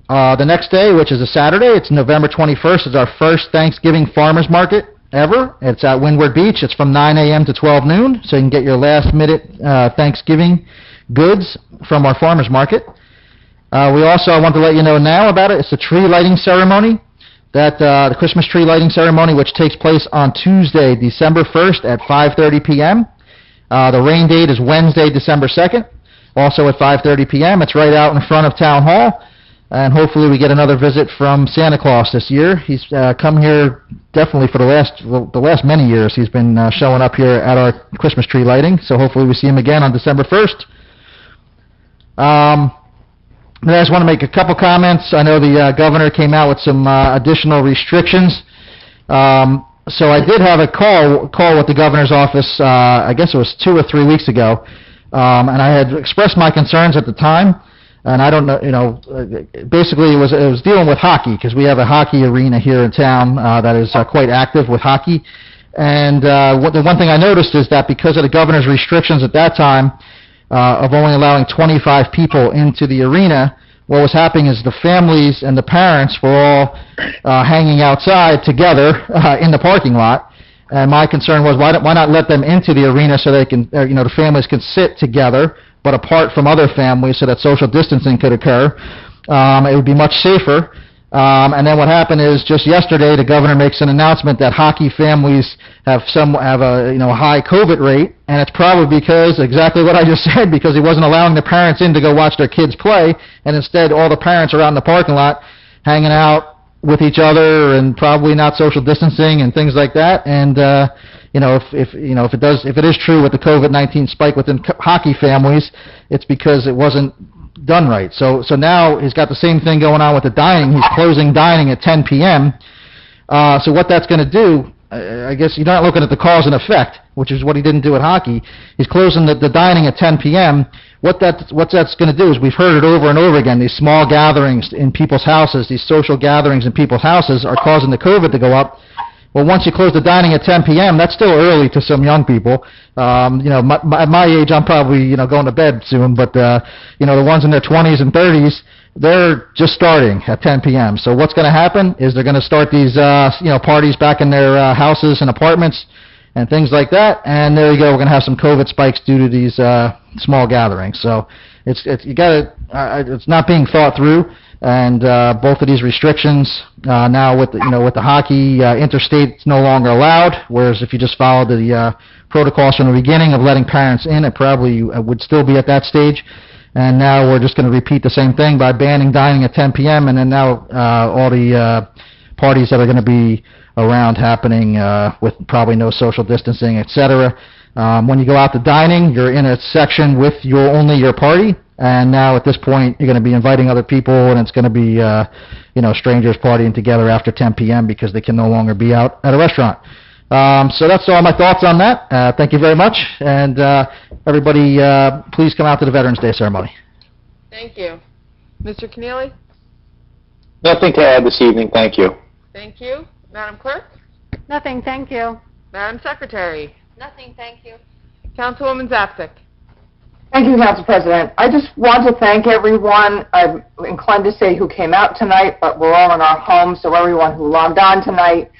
The next day, which is a Saturday, it's November 21st, is our first Thanksgiving Farmers Market ever. It's at Windward Beach. It's from 9 a.m. to 12 noon, so you can get your last-minute Thanksgiving goods from our farmers market. We also want to let you know now about it. It's the tree lighting ceremony, the Christmas tree lighting ceremony, which takes place on Tuesday, December 1st at 5:30 p.m. The rain date is Wednesday, December 2nd, also at 5:30 p.m. It's right out in front of Town Hall, and hopefully we get another visit from Santa Claus this year. He's come here definitely for the last many years. He's been showing up here at our Christmas tree lighting, so hopefully we see him again on December 1st. I just want to make a couple comments. I know the governor came out with some additional restrictions. So I did have a call with the governor's office, I guess it was 2 or 3 weeks ago, and I had expressed my concerns at the time, and I don't know, basically it was dealing with hockey, because we have a hockey arena here in town that is quite active with hockey, and the one thing I noticed is that because of the governor's restrictions at that time of only allowing 25 people into the arena, what was happening is the families and the parents were all hanging outside together in the parking lot. And my concern was, why not let them into the arena so they can, the families can sit together, but apart from other families so that social distancing could occur. It would be much safer. And then what happened is, just yesterday, the governor makes an announcement that hockey families have a high COVID rate, and it's probably because, exactly what I just said, because he wasn't allowing the parents in to go watch their kids play, and instead all the parents are out in the parking lot hanging out with each other and probably not social distancing and things like that. And if it is true with the COVID-19 spike within hockey families, it's because it wasn't done right. So now he's got the same thing going on with the dining. He's closing dining at 10 p.m. So what that's going to do, I guess you're not looking at the cause and effect, which is what he didn't do at hockey. He's closing the dining at 10 p.m. What that's going to do is, we've heard it over and over again, these small gatherings in people's houses, these social gatherings in people's houses are causing the COVID to go up. Well, once you close the dining at 10 p.m., that's still early to some young people. At my age, I'm probably, going to bed soon, but, the ones in their 20s and 30s, they're just starting at 10 p.m. So what's going to happen is they're going to start these, parties back in their houses and apartments and things like that, and there you go, we're going to have some COVID spikes due to these small gatherings. So it's not being thought through. And both of these restrictions, now with the hockey, interstate, it's no longer allowed, whereas if you just followed the protocols from the beginning of letting parents in, it probably would still be at that stage. And now we're just going to repeat the same thing by banning dining at 10 p.m. and then now all the parties that are going to be around happening with probably no social distancing, etc. When you go out to dining, you're in a section with only your party, and now at this point you're going to be inviting other people, and it's going to be strangers partying together after 10 p.m. because they can no longer be out at a restaurant. So that's all my thoughts on that. Thank you very much, and everybody, please come out to the Veterans Day ceremony. Thank you. Mr. Keneally? Nothing to add this evening, thank you. Thank you. Madam Clerk? Nothing, thank you. Madam Secretary? Nothing, thank you. Councilwoman Zapsik? Thank you, Council President. I just want to thank everyone, I'm inclined to say who came out tonight, but we're all in our homes, so everyone who logged on tonight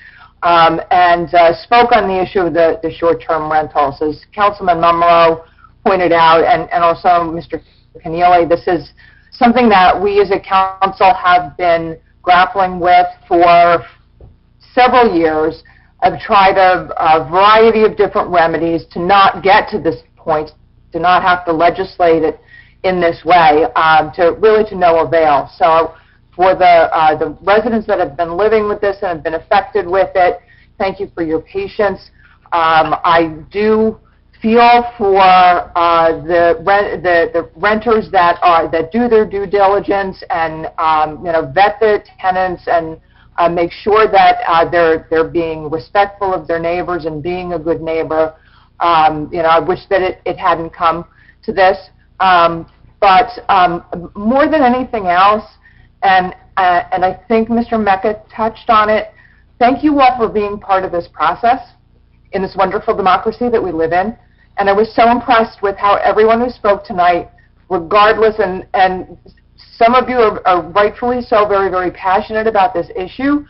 and spoke on the issue of the short-term rentals. As Councilman Mummerow pointed out, and also Mr. Keneally, this is something that we as a council have been grappling with for several years. I've tried a variety of different remedies to not get to this point, to not have to legislate it in this way, to no avail. So for the residents that have been living with this and have been affected with it, thank you for your patience. I do feel for the renters that do their due diligence and vet the tenants and make sure that they're being respectful of their neighbors and being a good neighbor. I wish that it hadn't come to this, but more than anything else, and I think Mr. Mecca touched on it. Thank you all for being part of this process in this wonderful democracy that we live in. And I was so impressed with how everyone who spoke tonight, regardless, and some of you are rightfully so very, very passionate about this issue,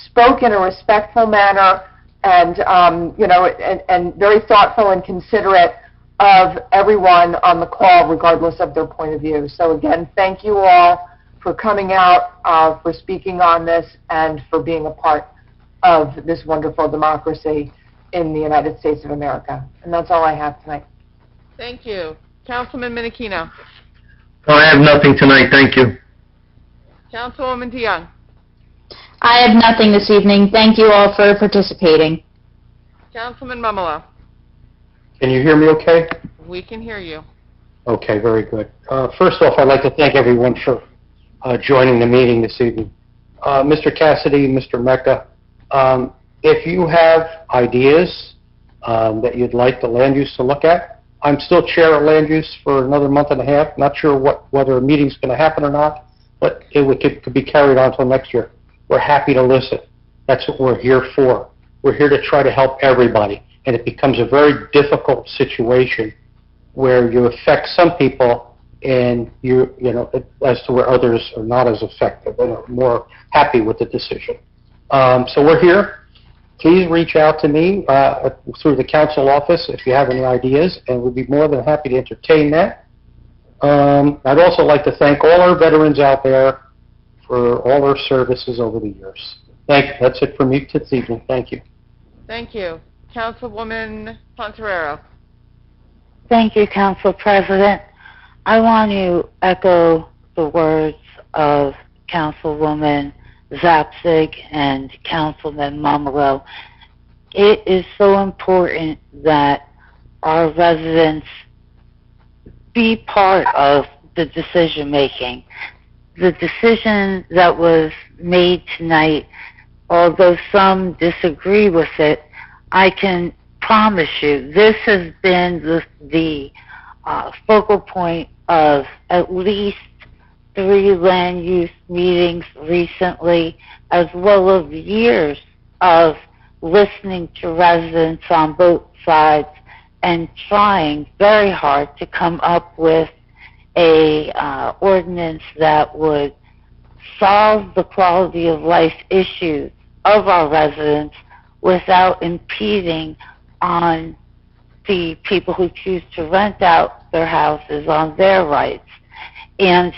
spoke in a respectful manner and, and very thoughtful and considerate of everyone on the call, regardless of their point of view. So again, thank you all for coming out, for speaking on this, and for being a part of this wonderful democracy in the United States of America. And that's all I have tonight. Thank you. Councilman Menachino? I have nothing tonight, thank you. Councilwoman DeYoung? I have nothing this evening. Thank you all for participating. Councilman Mummerow? Can you hear me okay? We can hear you. Okay, very good. First off, I'd like to thank everyone for joining the meeting this evening. Mr. Cassidy, Mr. Mecca, if you have ideas that you'd like the land use to look at, I'm still chair of land use for another month and a half. Not sure whether a meeting's going to happen or not, but it could be carried on until next year. We're happy to listen. That's what we're here for. We're here to try to help everybody, and it becomes a very difficult situation where you affect some people and as to where others are not as effective and are more happy with the decision. So we're here. Please reach out to me through the council office if you have any ideas, and we'd be more than happy to entertain that. I'd also like to thank all our veterans out there for all their services over the years. Thank you. That's it for me this evening. Thank you. Thank you. Councilwoman Pontorero? Thank you, Council President. I want to echo the words of Councilwoman Zapsik and Councilman Mummerow. It is so important that our residents be part of the decision making. The decision that was made tonight, although some disagree with it, I can promise you this has been the focal point of at least 3 land use meetings recently, as well as years of listening to residents on both sides and trying very hard to come up with a ordinance that would solve the quality of life issues of our residents without impeding on the people who choose to rent out their houses on their rights. And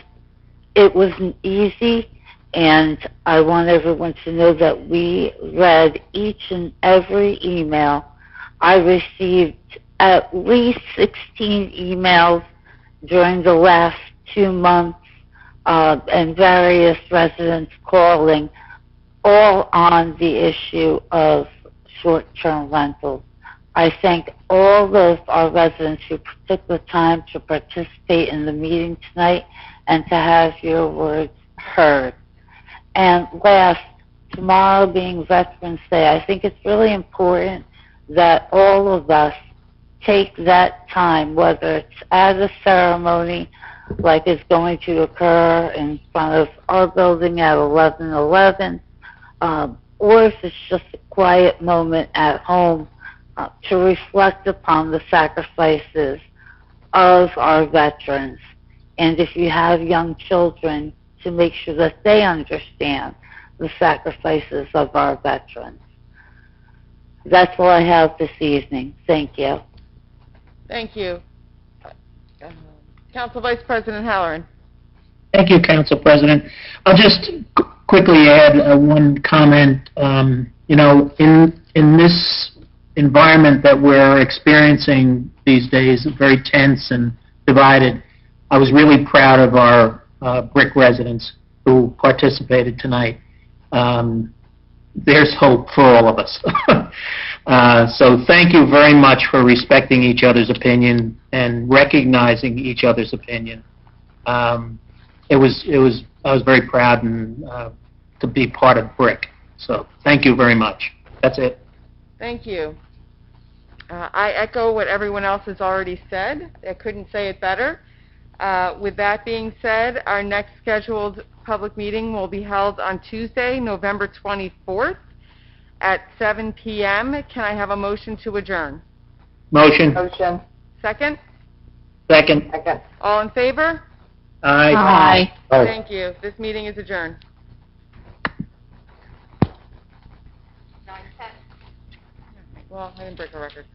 It wasn't easy, and I want everyone to know that we read each and every email. I received at least 16 emails during the last 2 months, and various residents calling, all on the issue of short-term rentals. I thank all of our residents who took the time to participate in the meeting tonight and to have your words heard. And last, tomorrow being Veterans Day, I think it's really important that all of us take that time, whether it's at a ceremony like is going to occur in front of our building at 1111, or if it's just a quiet moment at home, to reflect upon the sacrifices of our veterans. And if you have young children, to make sure that they understand the sacrifices of our veterans. That's all I have this evening. Thank you. Thank you. Council Vice President Halloran. Thank you, Council President. I'll just quickly add one comment. In this environment that we're experiencing these days, very tense and divided, I was really proud of our Brick residents who participated tonight. There's hope for all of us. So thank you very much for respecting each other's opinion and recognizing each other's opinion. I was very proud and to be part of Brick. So thank you very much. That's it. Thank you. I echo what everyone else has already said. I couldn't say it better. With that being said, our next scheduled public meeting will be held on Tuesday, November 24th at 7 p.m. Can I have a motion to adjourn? Motion. Motion. Second? Second. Second. All in favor? Aye. Aye. Thank you. This meeting is adjourned. Well, I didn't break a record.